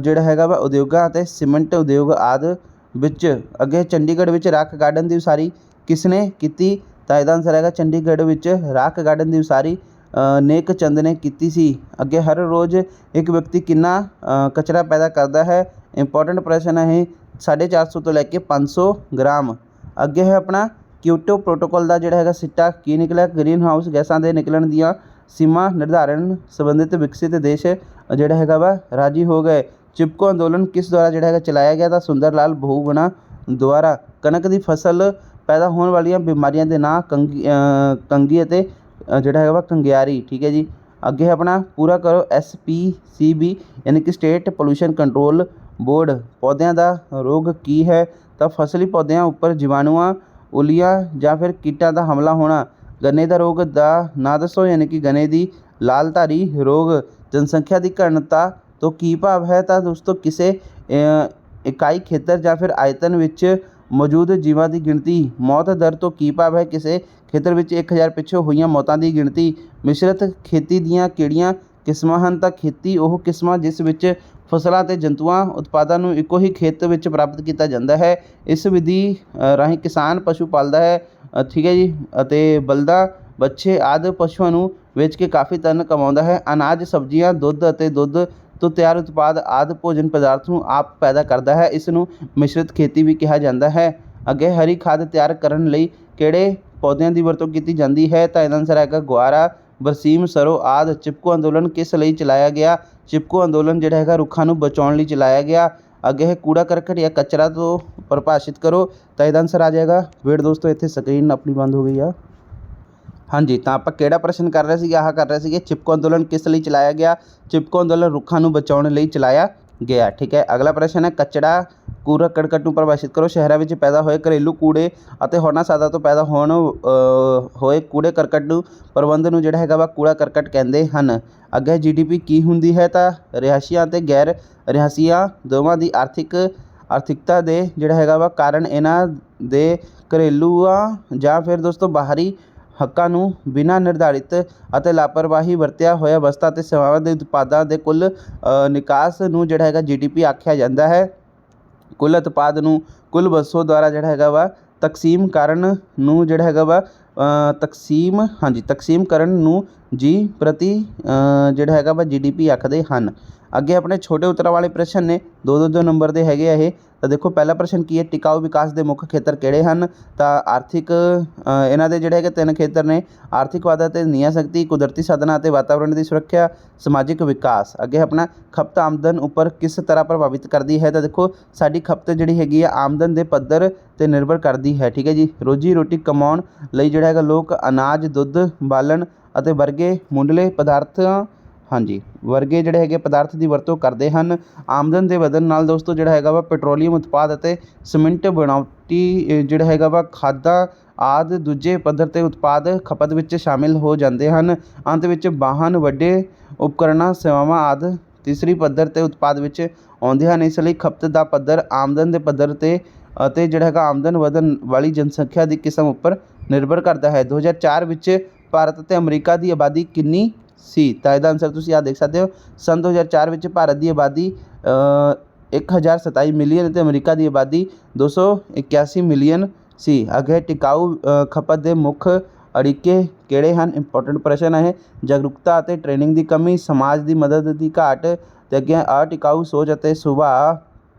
ਜਿਹੜਾ ਹੈਗਾ ਵਾ ਉਦਯੋਗਾਂ ਅਤੇ ਸੀਮੈਂਟ ਉਦਯੋਗ ਆਦਿ ਵਿੱਚ। ਅੱਗੇ ਚੰਡੀਗੜ੍ਹ ਵਿੱਚ ਰਾਕ ਗਾਰਡਨ ਦੀ ਉਸਾਰੀ ਕਿਸ ਨੇ ਕੀਤੀ ਤਾਂ ਇਹਦਾ ਆਨਸਰ ਹੈਗਾ ਚੰਡੀਗੜ੍ਹ ਵਿੱਚ ਰਾਕ ਗਾਰਡਨ ਦੀ ਉਸਾਰੀ ਨੇਕ ਚੰਦ ਨੇ ਕੀਤੀ ਸੀ। ਅੱਗੇ ਹਰ ਰੋਜ਼ ਇੱਕ ਵਿਅਕਤੀ ਕਿੰਨਾ ਕਚਰਾ ਪੈਦਾ ਕਰਦਾ ਹੈ। ਇੰਪੋਰਟੈਂਟ ਪ੍ਰਸ਼ਨ ਹੈ ਇਹ 450 ਤੋਂ ਲੈ ਕੇ 500 ਗ੍ਰਾਮ। ਅੱਗੇ ਹੈ ਆਪਣਾ ਕਿਓਟੋ ਪ੍ਰੋਟੋਕਾਲ ਦਾ ਜਿਹੜਾ ਹੈਗਾ ਸਿੱਟਾ ਕੀ ਨਿਕਲਿਆ। ਗ੍ਰੀਨ ਹਾਊਸ ਗੈਸਾਂ ਦੇ ਨਿਕਲਣ ਦੀਆਂ ਸੀਮਾ ਨਿਰਧਾਰਨ ਸੰਬੰਧਿਤ ਵਿਕਸਿਤ ਦੇਸ਼ ਜਿਹੜਾ ਹੈਗਾ ਵਾ ਰਾਜੀ ਹੋ ਗਏ। ਚਿਪਕੋ ਅੰਦੋਲਨ ਕਿਸ ਦੁਆਰਾ ਜਿਹੜਾ ਹੈਗਾ ਚਲਾਇਆ ਗਿਆ ਤਾਂ ਸੁੰਦਰ ਲਾਲ ਬਹੁਗੁਣਾ ਦੁਆਰਾ। ਕਣਕ ਦੀ ਫਸਲ ਪੈਦਾ ਹੋਣ ਵਾਲੀਆਂ ਬਿਮਾਰੀਆਂ ਦੇ ਨਾਂ ਕੰਗੀ ਅਤੇ ਜਿਹੜਾ ਹੈਗਾ ਵਾ ਕੰਗਿਆਰੀ। ਠੀਕ ਹੈ ਜੀ। ਅੱਗੇ ਆਪਣਾ ਪੂਰਾ ਕਰੋ SPCB ਯਾਨੀ ਕਿ ਸਟੇਟ ਪੋਲਿਊਸ਼ਨ ਕੰਟਰੋਲ ਬੋਰਡ। ਪੌਦਿਆਂ ਦਾ ਰੋਗ ਕੀ ਹੈ ਤਾਂ ਫਸਲੀ ਪੌਦਿਆਂ ਉੱਪਰ ਜੀਵਾਣੂਆਂ, ਉਲੀਆਂ ਜਾਂ ਫਿਰ ਕੀਟਾਂ ਦਾ ਹਮਲਾ ਹੋਣਾ। ਗੰਨੇ ਦਾ ਰੋਗ ਦਾ ਨਾਂ ਦੱਸੋ ਯਾਨੀ ਕਿ ਗੰਨੇ ਦੀ ਲਾਲਧਾਰੀ ਰੋਗ। ਜਨਸੰਖਿਆ ਦੀ ਘਣਤਾ ਤੋਂ ਕੀ ਭਾਵ ਹੈ ਤਾਂ ਦੋਸਤੋ ਕਿਸੇ ਇਕਾਈ ਖੇਤਰ ਜਾਂ ਫਿਰ ਆਇਤਨ ਵਿੱਚ ਮੌਜੂਦ ਜੀਵਾਂ ਦੀ ਗਿਣਤੀ। ਮੌਤ ਦਰ ਤੋਂ ਕੀ ਭਾਵ ਹੈ? ਕਿਸੇ ਖੇਤਰ ਵਿੱਚ 1000 ਪਿੱਛੋਂ ਹੋਈਆਂ ਮੌਤਾਂ ਦੀ ਗਿਣਤੀ। ਮਿਸ਼ਰਤ ਖੇਤੀ ਦੀਆਂ ਕਿਹੜੀਆਂ ਕਿਸਮਾਂ ਹਨ? ਤਾਂ ਖੇਤੀ ਉਹ ਕਿਸਮਾਂ ਜਿਸ ਵਿੱਚ ਫਸਲਾਂ ਅਤੇ ਜੰਤੂਆਂ ਉਤਪਾਦਾਂ ਨੂੰ ਇੱਕੋ ਹੀ ਖੇਤ ਵਿੱਚ ਪ੍ਰਾਪਤ ਕੀਤਾ ਜਾਂਦਾ ਹੈ। ਇਸ ਵਿਧੀ ਰਾਹੀਂ ਕਿਸਾਨ ਪਸ਼ੂ ਪਾਲਦਾ ਹੈ, ਠੀਕ ਹੈ ਜੀ, ਅਤੇ ਬਲਦਾਂ, ਵੱਛੇ ਆਦਿ ਪਸ਼ੂਆਂ ਨੂੰ ਵੇਚ ਕੇ ਕਾਫੀ ਧਨ ਕਮਾਉਂਦਾ ਹੈ। ਅਨਾਜ, ਸਬਜ਼ੀਆਂ, ਦੁੱਧ ਅਤੇ ਦੁੱਧ ਤੋਂ ਤਿਆਰ ਉਤਪਾਦ ਆਦਿ ਭੋਜਨ ਪਦਾਰਥ ਨੂੰ ਆਪ ਪੈਦਾ ਕਰਦਾ ਹੈ। ਇਸ ਨੂੰ ਮਿਸ਼ਰਤ ਖੇਤੀ ਵੀ ਕਿਹਾ ਜਾਂਦਾ ਹੈ। ਅੱਗੇ ਹਰੀ ਖਾਦ ਤਿਆਰ ਕਰਨ ਲਈ ਕਿਹੜੇ ਪੌਦਿਆਂ ਦੀ ਵਰਤੋਂ ਕੀਤੀ ਜਾਂਦੀ ਹੈ? ਤਾਂ ਇਹਦਾ ਆਨਸਰ ਹੈਗਾ ਗੁਆਰਾ, ਬਰਸੀਮ, ਸਰੋਂ ਆਦਿ। ਚਿਪਕੋ ਅੰਦੋਲਨ ਕਿਸ ਲਈ ਚਲਾਇਆ ਗਿਆ? ਚਿਪਕੋ ਅੰਦੋਲਨ ਜਿਹੜਾ ਹੈਗਾ ਰੁੱਖਾਂ ਨੂੰ ਬਚਾਉਣ ਲਈ ਚਲਾਇਆ ਗਿਆ। ਅੱਗੇ ਹੈ ਕੂੜਾ ਕਰਕਟ ਜਾਂ ਕਚਰਾ ਤੋਂ ਪਰਿਭਾਸ਼ਿਤ ਕਰੋ। ਤਾਂ ਇਹਦਾ ਆਨਸਰ ਆ ਜਾਏਗਾ ਵੇਟ। ਦੋਸਤੋ ਇੱਥੇ ਸਕਰੀਨ ਆਪਣੀ ਬੰਦ ਹੋ ਗਈ ਆ। ਹਾਂਜੀ, ਤਾਂ ਆਪਾਂ ਕਿਹੜਾ ਪ੍ਰਸ਼ਨ ਕਰ ਰਹੇ ਸੀਗੇ? ਆਹ ਕਰ ਰਹੇ ਸੀਗੇ ਚਿਪਕੋ ਅੰਦੋਲਨ ਕਿਸ ਲਈ ਚਲਾਇਆ ਗਿਆ? ਚਿਪਕੋ ਅੰਦੋਲਨ ਰੁੱਖਾਂ ਨੂੰ ਬਚਾਉਣ ਲਈ ਚਲਾਇਆ ਗਿਆ। ਠੀਕ ਹੈ, ਅਗਲਾ ਪ੍ਰਸ਼ਨ ਹੈ ਕਚੜਾ ਕੂੜਾ ਕਰਕਟ ਨੂੰ ਪਰਿਭਾਸ਼ਿਤ ਕਰੋ। ਸ਼ਹਿਰਾਂ ਵਿੱਚ ਪੈਦਾ ਹੋਏ ਘਰੇਲੂ ਕੂੜੇ ਅਤੇ ਹੋਰਨਾਂ ਸਾਧਨਾਂ ਤੋਂ ਪੈਦਾ ਹੋਏ ਕੂੜੇ ਕਰਕਟ ਨੂੰ ਪ੍ਰਬੰਧ ਨੂੰ ਜਿਹੜਾ ਹੈਗਾ ਵਾ ਕੂੜਾ ਕਰਕਟ ਕਹਿੰਦੇ ਹਨ। ਅੱਗੇ GDP ਕੀ ਹੁੰਦੀ ਹੈ? ਤਾਂ ਰਿਹਾਇਸ਼ੀਆਂ ਅਤੇ ਗੈਰ ਰਿਹਾਇਸ਼ੀਆਂ ਦੋਵਾਂ ਦੀ ਆਰਥਿਕਤਾ ਦੇ ਜਿਹੜਾ ਹੈਗਾ ਵਾ ਕਾਰਨ ਇਹਨਾਂ ਦੇ ਘਰੇਲੂਆਂ ਜਾਂ ਫਿਰ ਦੋਸਤੋ ਬਾਹਰੀ ਹੱਕਾਂ ਨੂੰ ਬਿਨਾਂ ਨਿਰਧਾਰਿਤ ਅਤੇ ਲਾਪਰਵਾਹੀ ਵਰਤਿਆ ਹੋਇਆ ਵਸਤਾਂ ਅਤੇ ਸੇਵਾਵਾਂ ਦੇ ਉਤਪਾਦਾਂ ਦੇ ਕੁੱਲ ਨਿਕਾਸ ਨੂੰ ਜਿਹੜਾ ਹੈਗਾ GDP ਆਖਿਆ ਜਾਂਦਾ ਹੈ। ਕੁੱਲ ਉਤਪਾਦ ਨੂੰ ਕੁੱਲ ਵਸੋਂ ਦੁਆਰਾ ਜਿਹੜਾ ਹੈਗਾ ਵਾ ਤਕਸੀਮ ਕਰਨ ਨੂੰ ਜਿਹੜਾ ਹੈਗਾ ਵਾ ਤਕਸੀਮ ਕਰਨ ਨੂੰ ਜੀ ਪ੍ਰਤੀ ਜਿਹੜਾ ਹੈਗਾ ਵਾ GDP ਆਖਦੇ ਹਨ। ਅੱਗੇ ਆਪਣੇ ਛੋਟੇ ਉੱਤਰਾਂ ਵਾਲੇ ਪ੍ਰਸ਼ਨ ਨੇ, 2-2 ਨੰਬਰ ਦੇ ਹੈਗੇ ਆ ਇਹ। ਤਾਂ ਦੇਖੋ ਪਹਿਲਾ ਪ੍ਰਸ਼ਨ ਕੀ ਹੈ? ਟਿਕਾਊ ਵਿਕਾਸ ਦੇ ਮੁੱਖ ਖੇਤਰ ਕਿਹੜੇ ਹਨ? ਤਾਂ ਆਰਥਿਕ ਇਹਨਾਂ ਦੇ ਜਿਹੜੇ ਹੈਗੇ 3 ਖੇਤਰ ਨੇ, ਆਰਥਿਕ ਵਾਧਾ ਅਤੇ ਨਿਆਂ ਸ਼ਕਤੀ, ਕੁਦਰਤੀ ਸਾਧਨਾਂ ਅਤੇ ਵਾਤਾਵਰਣ ਦੀ ਸੁਰੱਖਿਆ, ਸਮਾਜਿਕ ਵਿਕਾਸ। ਅੱਗੇ ਆਪਣਾ ਖਪਤ ਆਮਦਨ ਉੱਪਰ ਕਿਸ ਤਰ੍ਹਾਂ ਪ੍ਰਭਾਵਿਤ ਕਰਦੀ ਹੈ? ਤਾਂ ਦੇਖੋ ਸਾਡੀ ਖਪਤ ਜਿਹੜੀ ਹੈਗੀ ਆ ਆਮਦਨ ਦੇ ਪੱਧਰ 'ਤੇ ਨਿਰਭਰ ਕਰਦੀ ਹੈ। ਠੀਕ ਹੈ ਜੀ, ਰੋਜੀ ਰੋਟੀ ਕਮਾਉਣ ਲਈ ਜਿਹੜਾ ਹੈਗਾ ਲੋਕ ਅਨਾਜ, ਦੁੱਧ, ਬਾਲਣ ਅਤੇ ਵਰਗੇ ਮੁੱਢਲੇ ਵਰਗੇ ਜਿਹੜੇ ਹੈਗੇ ਪਦਾਰਥ ਦੀ ਵਰਤੋਂ ਕਰਦੇ ਹਨ। ਆਮਦਨ ਦੇ ਵਧਣ ਨਾਲ ਦੋਸਤੋ ਜਿਹੜਾ ਹੈਗਾ ਵਾ ਪੈਟਰੋਲੀਅਮ ਉਤਪਾਦ ਅਤੇ ਸੀਮੈਂਟ, ਬਣਾਵਟੀ ਜਿਹੜਾ ਹੈਗਾ ਵਾ ਖਾਦਾਂ ਆਦਿ ਦੂਜੇ ਪੱਧਰ 'ਤੇ ਉਤਪਾਦ ਖਪਤ ਵਿੱਚ ਸ਼ਾਮਿਲ ਹੋ ਜਾਂਦੇ ਹਨ। ਅੰਤ ਵਿੱਚ ਵਾਹਨ, ਵੱਡੇ ਉਪਕਰਨਾਂ, ਸੇਵਾਵਾਂ ਆਦਿ ਤੀਸਰੀ ਪੱਧਰ 'ਤੇ ਉਤਪਾਦ ਵਿੱਚ ਆਉਂਦੇ ਹਨ। ਇਸ ਲਈ ਖਪਤ ਦਾ ਪੱਧਰ ਆਮਦਨ ਦੇ ਪੱਧਰ 'ਤੇ ਅਤੇ ਜਿਹੜਾ ਹੈਗਾ ਆਮਦਨ ਵਧਣ ਵਾਲੀ ਜਨਸੰਖਿਆ ਦੀ ਕਿਸਮ ਉੱਪਰ ਨਿਰਭਰ ਕਰਦਾ ਹੈ। 2004 ਵਿੱਚ ਭਾਰਤ ਅਤੇ ਅਮਰੀਕਾ ਦੀ ਆਬਾਦੀ ਕਿੰਨੀ ਸੀ? ਤਾਂ ਇਹਦਾ ਆਨਸਰ ਤੁਸੀਂ ਆਹ ਦੇਖ ਸਕਦੇ ਹੋ। ਸੰਨ 2004 ਵਿੱਚ ਭਾਰਤ ਦੀ ਆਬਾਦੀ 1027 ਮਿਲੀਅਨ ਅਤੇ ਅਮਰੀਕਾ ਦੀ ਆਬਾਦੀ 281 ਮਿਲੀਅਨ ਸੀ। ਅੱਗੇ ਟਿਕਾਊ ਖਪਤ ਦੇ ਮੁੱਖ ਅੜਿੱਕੇ ਕਿਹੜੇ ਹਨ? ਇੰਪੋਰਟੈਂਟ ਪ੍ਰਸ਼ਨ ਹੈ। ਜਾਗਰੂਕਤਾ ਅਤੇ ਟ੍ਰੇਨਿੰਗ ਦੀ ਕਮੀ, ਸਮਾਜ ਦੀ ਮਦਦ ਦੀ ਘਾਟ, ਅਤੇ ਅੱਗੇ ਅਟਿਕਾਊ ਸੋਚ ਅਤੇ ਸੁਭਾਅ,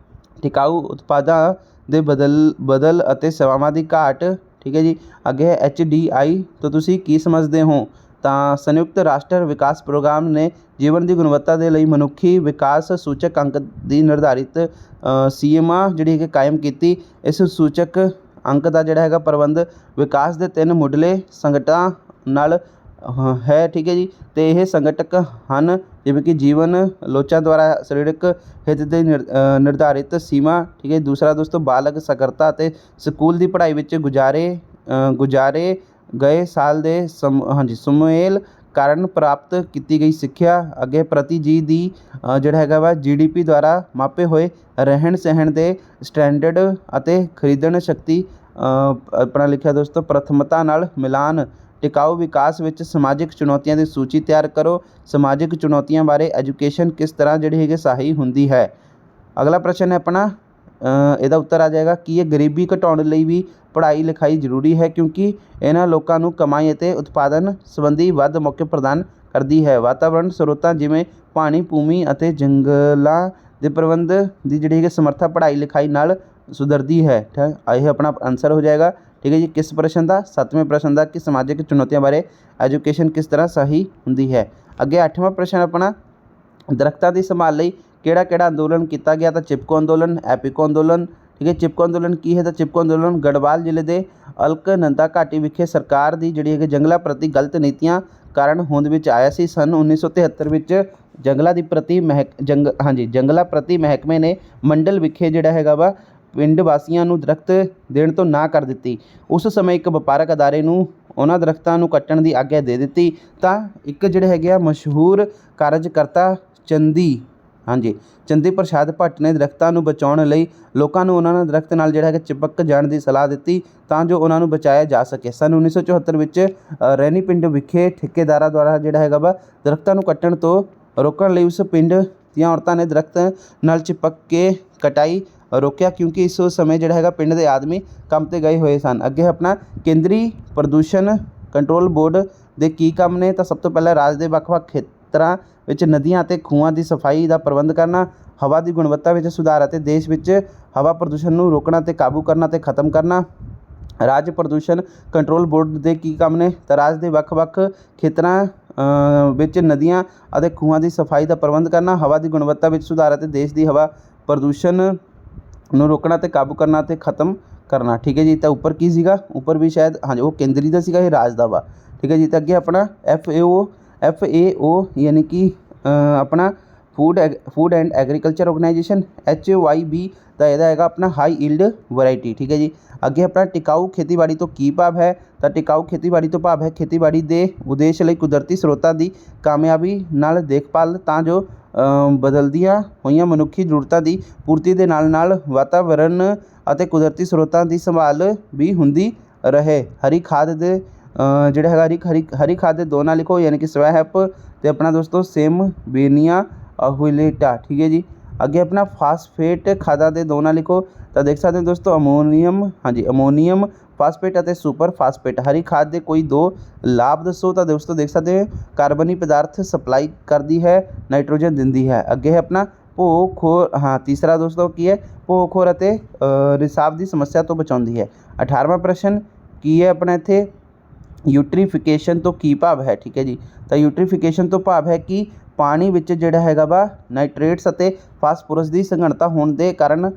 ਟਿਕਾਊ ਉਤਪਾਦਾਂ ਦੇ ਬਦਲ ਅਤੇ ਸੇਵਾਵਾਂ ਦੀ ਘਾਟ। ਠੀਕ ਹੈ ਜੀ, ਅੱਗੇ HDI ਤੋਂ ਤੁਸੀਂ ਕੀ ਸਮਝਦੇ ਹੋ? ਤਾਂ ਸੰਯੁਕਤ ਰਾਸ਼ਟਰ ਵਿਕਾਸ ਪ੍ਰੋਗਰਾਮ ਨੇ ਜੀਵਨ ਦੀ ਗੁਣਵੱਤਾ ਦੇ ਲਈ ਮਨੁੱਖੀ ਵਿਕਾਸ ਸੂਚਕ ਅੰਕ ਦੀ ਨਿਰਧਾਰਿਤ ਸੀਮਾ ਜਿਹੜੀ ਕਿ ਕਾਇਮ ਕੀਤੀ। ਇਸ ਸੂਚਕ ਅੰਕ ਦਾ ਜਿਹੜਾ ਹੈਗਾ ਪ੍ਰਬੰਧ ਵਿਕਾਸ ਦੇ 3 ਮੁੱਢਲੇ ਸੰਗਠਨਾਂ ਨਾਲ ਹੈ। ਠੀਕ ਹੈ ਜੀ, ਅਤੇ ਇਹ ਸੰਗਠਕ ਹਨ ਜਿਵੇਂ ਕਿ ਜੀਵਨ ਲੋਚਾਂ ਦੁਆਰਾ ਸਰੀਰਕ ਹਿੱਤ ਦੇ ਨਿਰਧਾਰਿਤ ਸੀਮਾ। ਠੀਕ ਹੈ, ਦੂਸਰਾ ਦੋਸਤੋ ਬਾਲਗ ਸਾਖਰਤਾ ਅਤੇ ਸਕੂਲ ਦੀ ਪੜ੍ਹਾਈ ਵਿੱਚ ਗੁਜ਼ਾਰੇ ਗਏ ਸਾਲ ਦੇ ਸੁਮੇਲ ਕਾਰਨ ਪ੍ਰਾਪਤ ਕੀਤੀ ਗਈ ਸਿੱਖਿਆ। ਅੱਗੇ ਪ੍ਰਤੀ ਜੀ ਦੀ ਜਿਹੜਾ ਹੈਗਾ ਵਾ GDP ਦੁਆਰਾ ਮਾਪੇ ਹੋਏ ਰਹਿਣ ਸਹਿਣ ਦੇ ਸਟੈਂਡਰਡ ਅਤੇ ਖਰੀਦਣ ਸ਼ਕਤੀ ਆਪਣਾ ਲਿਖਿਆ ਦੋਸਤੋ ਪ੍ਰਥਮਤਾ ਨਾਲ ਮਿਲਾਨ। ਟਿਕਾਊ ਵਿਕਾਸ ਵਿੱਚ ਸਮਾਜਿਕ ਚੁਣੌਤੀਆਂ ਦੀ ਸੂਚੀ ਤਿਆਰ ਕਰੋ। ਸਮਾਜਿਕ ਚੁਣੌਤੀਆਂ ਬਾਰੇ ਐਜੂਕੇਸ਼ਨ ਕਿਸ ਤਰ੍ਹਾਂ ਜਿਹੜੀ ਹੈਗੀ ਸਹੀ ਹੁੰਦੀ ਹੈ? ਅਗਲਾ ਪ੍ਰਸ਼ਨ ਹੈ ਆਪਣਾ ਇਹਦਾ ਉੱਤਰ ਆ ਜਾਏਗਾ ਕੀ ਇਹ ਗਰੀਬੀ ਘਟਾਉਣ ਲਈ ਵੀ ਪੜ੍ਹਾਈ ਲਿਖਾਈ ਜ਼ਰੂਰੀ ਹੈ, ਕਿਉਂਕਿ ਇਹਨਾਂ ਲੋਕਾਂ ਨੂੰ ਕਮਾਈ ਅਤੇ ਉਤਪਾਦਨ ਸੰਬੰਧੀ ਵੱਧ ਮੌਕੇ ਪ੍ਰਦਾਨ ਕਰਦੀ ਹੈ। ਵਾਤਾਵਰਣ ਸਰੋਤਾਂ ਜਿਵੇਂ ਪਾਣੀ, ਭੂਮੀ ਅਤੇ ਜੰਗਲਾਂ ਦੇ ਪ੍ਰਬੰਧ ਦੀ ਜਿਹੜੀ ਹੈਗੀ ਸਮਰੱਥਾ ਪੜ੍ਹਾਈ ਲਿਖਾਈ ਨਾਲ ਸੁਧਰਦੀ ਹੈ। ਇਹ ਆਪਣਾ ਆਨਸਰ ਹੋ ਜਾਏਗਾ। ਠੀਕ ਹੈ ਜੀ, ਕਿਸ ਪ੍ਰਸ਼ਨ ਦਾ? 7ਵੇਂ ਪ੍ਰਸ਼ਨ ਦਾ ਕਿ ਸਮਾਜਿਕ ਚੁਣੌਤੀਆਂ ਬਾਰੇ ਐਜੂਕੇਸ਼ਨ ਕਿਸ ਤਰ੍ਹਾਂ ਸਹੀ ਹੁੰਦੀ ਹੈ। ਅੱਗੇ 8ਵਾਂ ਪ੍ਰਸ਼ਨ ਆਪਣਾ ਦਰੱਖਤਾਂ ਦੀ ਸੰਭਾਲ ਲਈ ਕਿਹੜਾ ਅੰਦੋਲਨ ਕੀਤਾ ਗਿਆ? ਤਾਂ ਚਿਪਕੋ ਅੰਦੋਲਨ, ਐਪੀਕੋ ਅੰਦੋਲਨ। ਠੀਕ ਹੈ, ਚਿਪਕੋ ਅੰਦੋਲਨ ਕੀ ਹੈ? ਤਾਂ ਚਿਪਕੋ ਅੰਦੋਲਨ ਗੜਵਾਲ ਜ਼ਿਲ੍ਹੇ ਦੇ ਅਲਕਨੰਦਾ ਘਾਟੀ ਵਿਖੇ ਸਰਕਾਰ ਦੀ ਜਿਹੜੀ ਹੈਗੀ ਜੰਗਲਾਂ ਪ੍ਰਤੀ ਗਲਤ ਨੀਤੀਆਂ ਕਾਰਨ ਹੋਂਦ ਵਿੱਚ ਆਇਆ ਸੀ। ਸੰਨ 1973 ਵਿੱਚ ਜੰਗਲਾਂ ਪ੍ਰਤੀ ਮਹਿਕਮੇ ਨੇ ਮੰਡਲ ਵਿਖੇ ਜਿਹੜਾ ਹੈਗਾ ਵਾ ਪਿੰਡ ਵਾਸੀਆਂ ਨੂੰ ਦਰੱਖਤ ਦੇਣ ਤੋਂ ਨਾ ਕਰ ਦਿੱਤੀ। ਉਸ ਸਮੇਂ ਇੱਕ ਵਪਾਰਕ ਅਦਾਰੇ ਨੂੰ ਉਹਨਾਂ ਦਰੱਖਤਾਂ ਨੂੰ ਕੱਟਣ ਦੀ ਆਗਿਆ ਦੇ ਦਿੱਤੀ। ਤਾਂ ਇੱਕ ਜਿਹੜੇ ਹੈਗੇ ਆ ਮਸ਼ਹੂਰ ਕਾਰਜਕਰਤਾ ਚੰਦੀ ਹਾਂਜੀ, ਚੰਦੀ ਪ੍ਰਸਾਦ ਭੱਟ ਨੇ ਦਰੱਖਤਾਂ ਨੂੰ ਬਚਾਉਣ ਲਈ ਲੋਕਾਂ ਨੂੰ ਉਹਨਾਂ ਨਾਲ ਦਰੱਖਤ ਨਾਲ ਜਿਹੜਾ ਹੈਗਾ ਚਿਪਕ ਜਾਣ ਦੀ ਸਲਾਹ ਦਿੱਤੀ ਤਾਂ ਜੋ ਉਹਨਾਂ ਨੂੰ ਬਚਾਇਆ ਜਾ ਸਕੇ। ਸੰਨ 1974 ਵਿੱਚ ਰੈਣੀ ਪਿੰਡ ਵਿਖੇ ਠੇਕੇਦਾਰਾਂ ਦੁਆਰਾ ਜਿਹੜਾ ਹੈਗਾ ਵਾ ਦਰੱਖਤਾਂ ਨੂੰ ਕੱਟਣ ਤੋਂ ਰੋਕਣ ਲਈ ਉਸ ਪਿੰਡ ਦੀਆਂ ਔਰਤਾਂ ਨੇ ਦਰੱਖਤ ਨਾਲ ਚਿਪਕ ਕੇ ਕਟਾਈ ਰੋਕਿਆ, ਕਿਉਂਕਿ ਇਸ ਸਮੇਂ ਜਿਹੜਾ ਹੈਗਾ ਪਿੰਡ ਦੇ ਆਦਮੀ ਕੰਮ 'ਤੇ ਗਏ ਹੋਏ ਸਨ। ਅੱਗੇ ਆਪਣਾ ਕੇਂਦਰੀ ਪ੍ਰਦੂਸ਼ਣ ਕੰਟਰੋਲ ਬੋਰਡ ਦੇ ਕੀ ਕੰਮ ਨੇ, ਤਾਂ ਸਭ ਤੋਂ ਪਹਿਲਾਂ ਰਾਜ ਦੇ ਵੱਖ-ਵੱਖ ਖੇਤਰਾਂ ਵਿੱਚ ਨਦੀਆਂ ਅਤੇ ਖੂਹਾਂ ਦੀ ਸਫਾਈ ਦਾ ਪ੍ਰਬੰਧ ਕਰਨਾ, ਹਵਾ ਦੀ ਗੁਣਵੱਤਾ ਵਿੱਚ ਸੁਧਾਰ ਅਤੇ ਦੇਸ਼ ਵਿੱਚ ਹਵਾ ਪ੍ਰਦੂਸ਼ਣ ਨੂੰ ਰੋਕਣਾ ਅਤੇ ਕਾਬੂ ਕਰਨਾ ਅਤੇ ਖਤਮ ਕਰਨਾ। ਰਾਜ ਪ੍ਰਦੂਸ਼ਣ ਕੰਟਰੋਲ ਬੋਰਡ ਦੇ ਕੀ ਕੰਮ ਨੇ, ਤਾਂ ਰਾਜ ਦੇ ਵੱਖ-ਵੱਖ ਖੇਤਰਾਂ ਵਿੱਚ ਨਦੀਆਂ ਅਤੇ ਖੂਹਾਂ ਦੀ ਸਫਾਈ ਦਾ ਪ੍ਰਬੰਧ ਕਰਨਾ, ਹਵਾ ਦੀ ਗੁਣਵੱਤਾ ਵਿੱਚ ਸੁਧਾਰ ਅਤੇ ਦੇਸ਼ ਦੀ ਹਵਾ ਪ੍ਰਦੂਸ਼ਣ ਨੂੰ ਰੋਕਣਾ ਅਤੇ ਕਾਬੂ ਕਰਨਾ ਅਤੇ ਖਤਮ ਕਰਨਾ। ਠੀਕ ਹੈ ਜੀ। ਤਾਂ ਉੱਪਰ ਕੀ ਸੀਗਾ, ਉੱਪਰ ਵੀ ਸ਼ਾਇਦ ਹਾਂਜੀ ਉਹ ਕੇਂਦਰੀ ਦਾ ਸੀਗਾ, ਇਹ ਰਾਜ ਦਾ ਵਾ। ਠੀਕ ਹੈ ਜੀ। ਤਾਂ ਅੱਗੇ ਆਪਣਾ FAO ਯਾਨੀ ਕਿ ਆਪਣਾ food and agriculture organisation, HYB ਦਾ ਇਹਦਾ ਹੈਗਾ ਆਪਣਾ ਹਾਈ ਈਲਡ ਵੈਰਾਈਟੀ। ਠੀਕ ਹੈ ਜੀ। ਅੱਗੇ ਆਪਣਾ ਟਿਕਾਊ ਖੇਤੀਬਾੜੀ ਤੋਂ ਕੀ ਭਾਵ ਹੈ, ਤਾਂ ਟਿਕਾਊ ਖੇਤੀਬਾੜੀ ਤੋਂ ਭਾਵ ਹੈ ਖੇਤੀਬਾੜੀ ਦੇ ਉਦੇਸ਼ ਲਈ ਕੁਦਰਤੀ ਸਰੋਤਾਂ ਦੀ ਕਾਮਯਾਬੀ ਨਾਲ ਦੇਖਭਾਲ ਤਾਂ ਜੋ ਬਦਲਦੀਆਂ ਹੋਈਆਂ ਮਨੁੱਖੀ ਜ਼ਰੂਰਤਾਂ ਦੀ ਪੂਰਤੀ ਦੇ ਨਾਲ ਨਾਲ ਵਾਤਾਵਰਣ ਅਤੇ ਕੁਦਰਤੀ ਸਰੋਤਾਂ ਦੀ ਸੰਭਾਲ ਵੀ ਹੁੰਦੀ ਰਹੇ। ਹਰੀ ਖਾਦ ਦੇ ਜਿਹੜਾ ਹੈਗਾ ਹਰੀ ਖਾਦ ਦੇ ਦੋ ਨਾਲ ਲਿਖੋ, ਯਾਨੀ ਕਿ ਸਵੈਹੈਪ ਅਤੇ ਆਪਣਾ ਦੋਸਤੋ ਸੇਮਬੇਨੀਆ ਹੁਇਲੇਟਾ। ਠੀਕ ਹੈ ਜੀ। ਅੱਗੇ ਆਪਣਾ ਫਾਸਫੇਟ ਖਾਦਾਂ ਦੇ ਦੋ ਨਾਲ ਲਿਖੋ, ਤਾਂ ਦੇਖ ਸਕਦੇ ਹੋ ਦੋਸਤੋ ਅਮੋਨੀਅਮ ਫਾਸਫੇਟ ਅਤੇ ਸੁਪਰ ਫਾਸਫੇਟ। ਹਰੀ ਖਾਦ ਦੇ ਕੋਈ ਦੋ ਲਾਭ ਦੱਸੋ, ਤਾਂ ਦੋਸਤੋ ਦੇਖ ਸਕਦੇ ਹੋ ਕਾਰਬਨੀ ਪਦਾਰਥ ਸਪਲਾਈ ਕਰਦੀ ਹੈ, ਨਾਈਟ੍ਰੋਜਨ ਦਿੰਦੀ ਹੈ। ਅੱਗੇ ਹੈ ਆਪਣਾ ਤੀਸਰਾ ਦੋਸਤੋ ਕੀ ਹੈ, ਭੂ-ਖੋਰ ਅਤੇ ਰਿਸਾਵ ਦੀ ਸਮੱਸਿਆ ਤੋਂ ਬਚਾਉਂਦੀ ਹੈ। 18ਵਾਂ ਪ੍ਰਸ਼ਨ ਕੀ ਹੈ ਆਪਣਾ ਇੱਥੇ, ਯੂਟਰੀਫਿਕੇਸ਼ਨ ਤੋਂ ਕੀ ਭਾਵ ਹੈ। ਠੀਕ ਹੈ ਜੀ। ਤਾਂ ਯੂਟਰੀਫਿਕੇਸ਼ਨ ਤੋਂ ਭਾਵ ਹੈ ਕਿ ਪਾਣੀ ਵਿੱਚ ਜਿਹੜਾ ਹੈਗਾ ਵਾ ਨਾਈਟ੍ਰੇਟਸ ਅਤੇ ਫਾਸਫੋਰਸ ਦੀ ਸੰਘਣਤਾ ਹੋਣ ਦੇ ਕਾਰਨ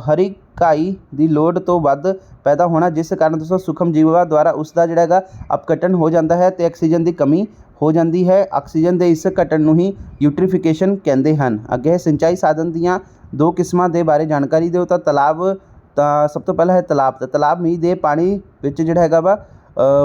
ਹਰੀ ਘਾਈ ਦੀ ਲੋੜ ਤੋਂ ਵੱਧ ਪੈਦਾ ਹੋਣਾ, ਜਿਸ ਕਾਰਨ ਦੋਸਤੋ ਸੂਖਮ ਜੀਵਾਂ ਦੁਆਰਾ ਉਸ ਦਾ ਜਿਹੜਾ ਹੈਗਾ ਅਪਘਟਨ ਹੋ ਜਾਂਦਾ ਹੈ ਅਤੇ ਆਕਸੀਜਨ ਦੀ ਕਮੀ ਹੋ ਜਾਂਦੀ ਹੈ। ਆਕਸੀਜਨ ਦੇ ਇਸ ਘਟਣ ਨੂੰ ਹੀ ਯੂਟਰੀਫਿਕੇਸ਼ਨ ਕਹਿੰਦੇ ਹਨ। ਅੱਗੇ ਸਿੰਚਾਈ ਸਾਧਨ ਦੀਆਂ ਦੋ ਕਿਸਮਾਂ ਦੇ ਬਾਰੇ ਜਾਣਕਾਰੀ ਦਿਓ, ਤਾਂ ਤਾਂ ਸਭ ਤੋਂ ਪਹਿਲਾਂ ਹੈ ਤਲਾਬ ਮੀਂਹ ਦੇ ਪਾਣੀ ਵਿੱਚ ਜਿਹੜਾ ਹੈਗਾ ਵਾ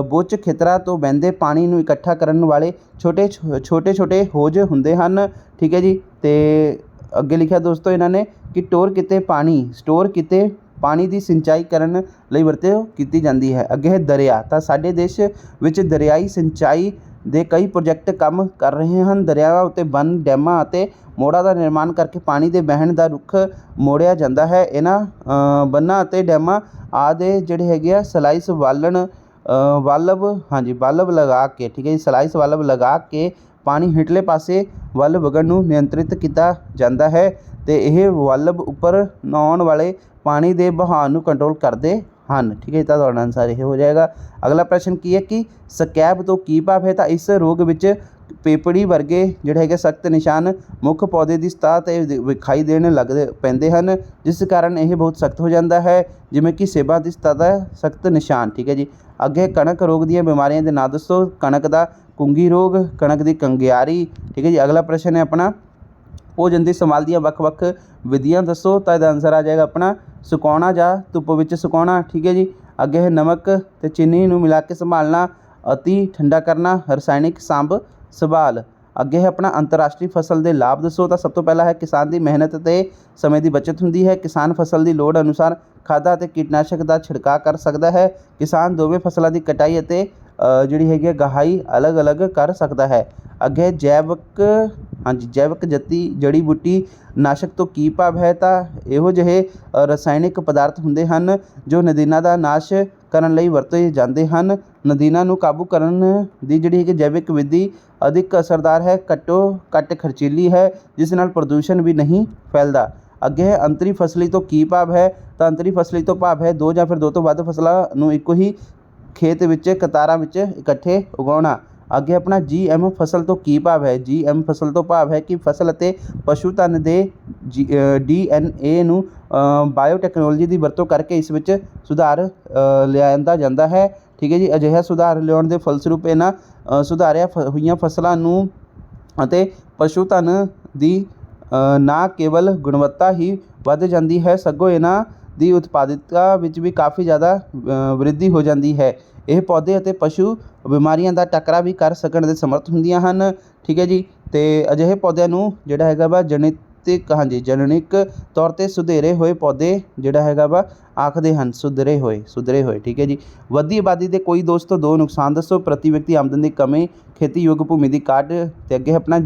ਬੁੱਚ ਖੇਤਰਾਂ ਤੋਂ ਵਹਿੰਦੇ ਪਾਣੀ ਨੂੰ ਇਕੱਠਾ ਕਰਨ ਵਾਲੇ ਛੋਟੇ ਹੋਜ਼ ਹੁੰਦੇ ਹਨ। ਠੀਕ ਹੈ ਜੀ। ਅਤੇ ਅੱਗੇ ਲਿਖਿਆ ਦੋਸਤੋ ਇਹਨਾਂ ਨੇ ਕਿ ਸਟੋਰ ਕੀਤੇ ਪਾਣੀ ਦੀ ਸਿੰਚਾਈ ਕਰਨ ਲਈ ਵਰਤੋਂ ਕੀਤੀ ਜਾਂਦੀ ਹੈ। ਅੱਗੇ ਹੈ ਦਰਿਆ, ਤਾਂ ਸਾਡੇ ਦੇਸ਼ ਵਿੱਚ ਦਰਿਆਈ ਸਿੰਚਾਈ ਦੇ ਕਈ ਪ੍ਰੋਜੈਕਟ ਕੰਮ ਕਰ ਰਹੇ ਹਨ। ਦਰਿਆਵਾਂ ਉੱਤੇ ਬੰਨ੍ਹ, ਡੈਮਾਂ ਅਤੇ ਮੋੜਾਂ ਦਾ ਨਿਰਮਾਣ ਕਰਕੇ ਪਾਣੀ ਦੇ ਵਹਿਣ ਦਾ ਰੁੱਖ ਮੋੜਿਆ ਜਾਂਦਾ ਹੈ। ਇਹਨਾਂ ਬੰਨ੍ਹਾਂ ਅਤੇ ਡੈਮਾਂ ਆਦਿ ਜਿਹੜੇ ਹੈਗੇ ਆ ਵਾਲਵ ਲਗਾ ਕੇ, ਠੀਕ ਹੈ ਜੀ, ਸਲਾਈਸ ਵਾਲਵ ਲਗਾ ਕੇ ਪਾਣੀ ਹੇਠਲੇ ਪਾਸੇ ਵੱਲ ਵਗਣ ਨੂੰ ਨਿਯੰਤਰਿਤ ਕੀਤਾ ਜਾਂਦਾ ਹੈ ਅਤੇ ਇਹ ਵਾਲਵ ਉੱਪਰ ਆਉਣ ਵਾਲੇ ਪਾਣੀ ਦੇ ਵਹਾਅ ਨੂੰ ਕੰਟਰੋਲ ਕਰਦੇ ਹਨ। ਠੀਕ ਹੈ, ਤਾਂ ਤੁਹਾਡਾ ਆਨਸਰ ਇਹ ਹੋ ਜਾਏਗਾ। ਅਗਲਾ ਪ੍ਰਸ਼ਨ ਕੀ ਹੈ ਕਿ ਸਕੈਬ ਤੋਂ ਕੀ ਭਾਵ ਹੈ, ਤਾਂ ਇਸ ਰੋਗ ਵਿੱਚ ਪੇਪੜੀ ਵਰਗੇ ਜਿਹੜੇ ਹੈਗੇ ਸਖਤ ਨਿਸ਼ਾਨ ਮੁੱਖ ਪੌਦੇ ਦੀ ਸਤ੍ਹਾ 'ਤੇ ਵਿਖਾਈ ਦੇਣ ਪੈਂਦੇ ਹਨ, ਜਿਸ ਕਾਰਨ ਇਹ ਬਹੁਤ ਸਖਤ ਹੋ ਜਾਂਦਾ ਹੈ, ਜਿਵੇਂ ਕਿ ਸੇਬਾਂ ਦੀ ਸਤ੍ਹਾ ਦਾ ਸਖਤ ਨਿਸ਼ਾਨ। ਠੀਕ ਹੈ ਜੀ। ਅੱਗੇ ਕਣਕ ਰੋਗ ਦੀਆਂ ਬਿਮਾਰੀਆਂ ਦੇ ਨਾਂ ਦੱਸੋ, ਕਣਕ ਦਾ ਕੁੰਗੀ ਰੋਗ, ਕਣਕ ਦੀ ਕੰਗਿਆਰੀ। ਠੀਕ ਹੈ ਜੀ। ਅਗਲਾ ਪ੍ਰਸ਼ਨ ਹੈ ਆਪਣਾ ਭੋਜਨ ਦੀ ਸੰਭਾਲ ਦੀਆਂ ਵੱਖ-ਵੱਖ ਵਿਧੀਆਂ ਦੱਸੋ, ਤਾਂ ਇਹਦਾ ਆਨਸਰ ਆ ਜਾਏਗਾ ਆਪਣਾ ਸੁਕਾਉਣਾ ਜਾਂ ਧੁੱਪ ਵਿੱਚ ਸੁਕਾਉਣਾ। ਠੀਕ ਹੈ ਜੀ। ਅੱਗੇ ਹੈ ਨਮਕ ਅਤੇ ਚੀਨੀ ਨੂੰ ਮਿਲਾ ਕੇ ਸੰਭਾਲਣਾ, ਅਤੀ ਠੰਡਾ ਕਰਨਾ, ਰਸਾਇਣਿਕ ਸੰਭਾਲ। ਅੱਗੇ ਹੈ ਆਪਣਾ ਅੰਤਰਰਾਸ਼ਟਰੀ ਫਸਲ ਦੇ ਲਾਭ ਦੱਸੋ, ਤਾਂ ਸਭ ਤੋਂ ਪਹਿਲਾਂ ਹੈ ਕਿਸਾਨ ਦੀ ਮਿਹਨਤ ਅਤੇ ਸਮੇਂ ਦੀ ਬਚਤ ਹੁੰਦੀ ਹੈ। ਕਿਸਾਨ ਫਸਲ ਦੀ ਲੋੜ ਅਨੁਸਾਰ ਖਾਦਾਂ ਅਤੇ ਕੀਟਨਾਸ਼ਕ ਦਾ ਛਿੜਕਾਅ ਕਰ ਸਕਦਾ ਹੈ। ਕਿਸਾਨ ਦੋਵੇਂ ਫਸਲਾਂ ਦੀ ਕਟਾਈ ਅਤੇ ਜਿਹੜੀ ਹੈਗੀ ਹੈ ਗਹਾਈ ਅਲੱਗ-ਅਲੱਗ ਕਰ ਸਕਦਾ ਹੈ। ਅੱਗੇ ਜੈਵਿਕ ਜੜੀ ਬੂਟੀ ਨਾਸ਼ਕ ਤੋਂ ਕੀ ਭਾਵ ਹੈ, ਤਾਂ ਇਹੋ ਜਿਹੇ ਰਸਾਇਣਿਕ ਪਦਾਰਥ ਹੁੰਦੇ ਹਨ ਜੋ ਨਦੀਨਾਂ ਦਾ ਨਾਸ਼ ਕਰਨ ਲਈ ਵਰਤੇ ਜਾਂਦੇ ਹਨ। ਨਦੀਨਾਂ ਨੂੰ ਕਾਬੂ ਕਰਨ ਦੀ ਜਿਹੜੀ ਹੈਗੀ ਜੈਵਿਕ ਵਿਧੀ ਅਧਿਕ ਅਸਰਦਾਰ ਹੈ, ਘੱਟ ਖਰਚੀਲੀ ਹੈ, ਜਿਸ ਨਾਲ ਪ੍ਰਦੂਸ਼ਣ ਵੀ ਨਹੀਂ ਫੈਲਦਾ। ਅੱਗੇ ਹੈ ਅੰਤਰੀ ਫਸਲੀ ਤੋਂ ਕੀ ਭਾਵ ਹੈ, ਤਾਂ ਅੰਤਰੀ ਫਸਲੀ ਤੋਂ ਭਾਵ ਹੈ ਦੋ ਜਾਂ ਫਿਰ ਦੋ ਤੋਂ ਵੱਧ ਫਸਲਾਂ ਨੂੰ ਇੱਕੋ ਹੀ ਖੇਤ ਵਿੱਚ ਕਤਾਰਾਂ ਵਿੱਚ ਇਕੱਠੇ ਉਗਾਉਣਾ। ਅੱਗੇ ਆਪਣਾ GM ਫਸਲ ਤੋਂ ਕੀ ਭਾਵ ਹੈ, GM ਫਸਲ ਤੋਂ ਭਾਵ ਹੈ ਕਿ ਫਸਲ ਅਤੇ ਪਸ਼ੂ ਧਨ ਦੇ DNA ਨੂੰ ਬਾਇਓਟੈਕਨੋਲੋਜੀ ਦੀ ਵਰਤੋਂ ਕਰਕੇ ਇਸ ਵਿੱਚ ਸੁਧਾਰ ਲਿਆਂਦਾ ਜਾਂਦਾ ਹੈ। ਠੀਕ ਹੈ ਜੀ। ਅਜਿਹਾ ਸੁਧਾਰ ਲਿਆਉਣ ਦੇ ਫਲਸਰੂਪ ਇਹਨਾਂ ਸੁਧਾਰਿਆ ਹੋਈਆਂ ਫਸਲਾਂ ਨੂੰ ਅਤੇ ਪਸ਼ੂ ਧਨ ਦੀ ਨਾ ਕੇਵਲ ਗੁਣਵੱਤਾ ਹੀ ਵੱਧ ਜਾਂਦੀ ਹੈ, ਸਗੋਂ ਇਹਨਾਂ ਦੀ ਉਤਪਾਦਕਤਾ ਵਿੱਚ ਵੀ ਕਾਫੀ ਜ਼ਿਆਦਾ ਵ੍ਰਿੱਧੀ ਹੋ ਜਾਂਦੀ ਹੈ। ਇਹ ਪੌਦੇ ਅਤੇ ਪਸ਼ੂ ਬਿਮਾਰੀਆਂ ਦਾ ਟਾਕਰਾ ਵੀ ਕਰ ਸਕਣ ਦੇ ਸਮਰੱਥ ਹੁੰਦੀਆਂ ਹਨ। ਠੀਕ ਹੈ ਜੀ। ਤੇ ਅਜਿਹੇ ਪੌਦਿਆਂ ਨੂੰ ਜਿਹੜਾ ਹੈਗਾ ਵਾ ਜਨਨਿਕ ਤੌਰ 'ਤੇ ਸੁਧੇਰੇ ਹੋਏ ਪੌਦੇ ਜਿਹੜਾ ਹੈਗਾ ਵਾ ਆਖਦੇ ਹਨ, ਸੁਧਰੇ ਹੋਏ ਠੀਕ ਹੈ ਜੀ। ਵੱਧਦੀ ਆਬਾਦੀ ਦੇ ਕੋਈ ਦੋਸਤੋ ਦੋ ਨੁਕਸਾਨ ਦੱਸੋ। ਪ੍ਰਤੀ ਵਿਅਕਤੀ ਆਮਦਨ ਦੀ ਕਮੀ, ਖੇਤੀਯੋਗ ਭੂਮੀ ਦੀ ਘਾਟ ਤੇ ਅੱਗੇ ਆਪਣਾ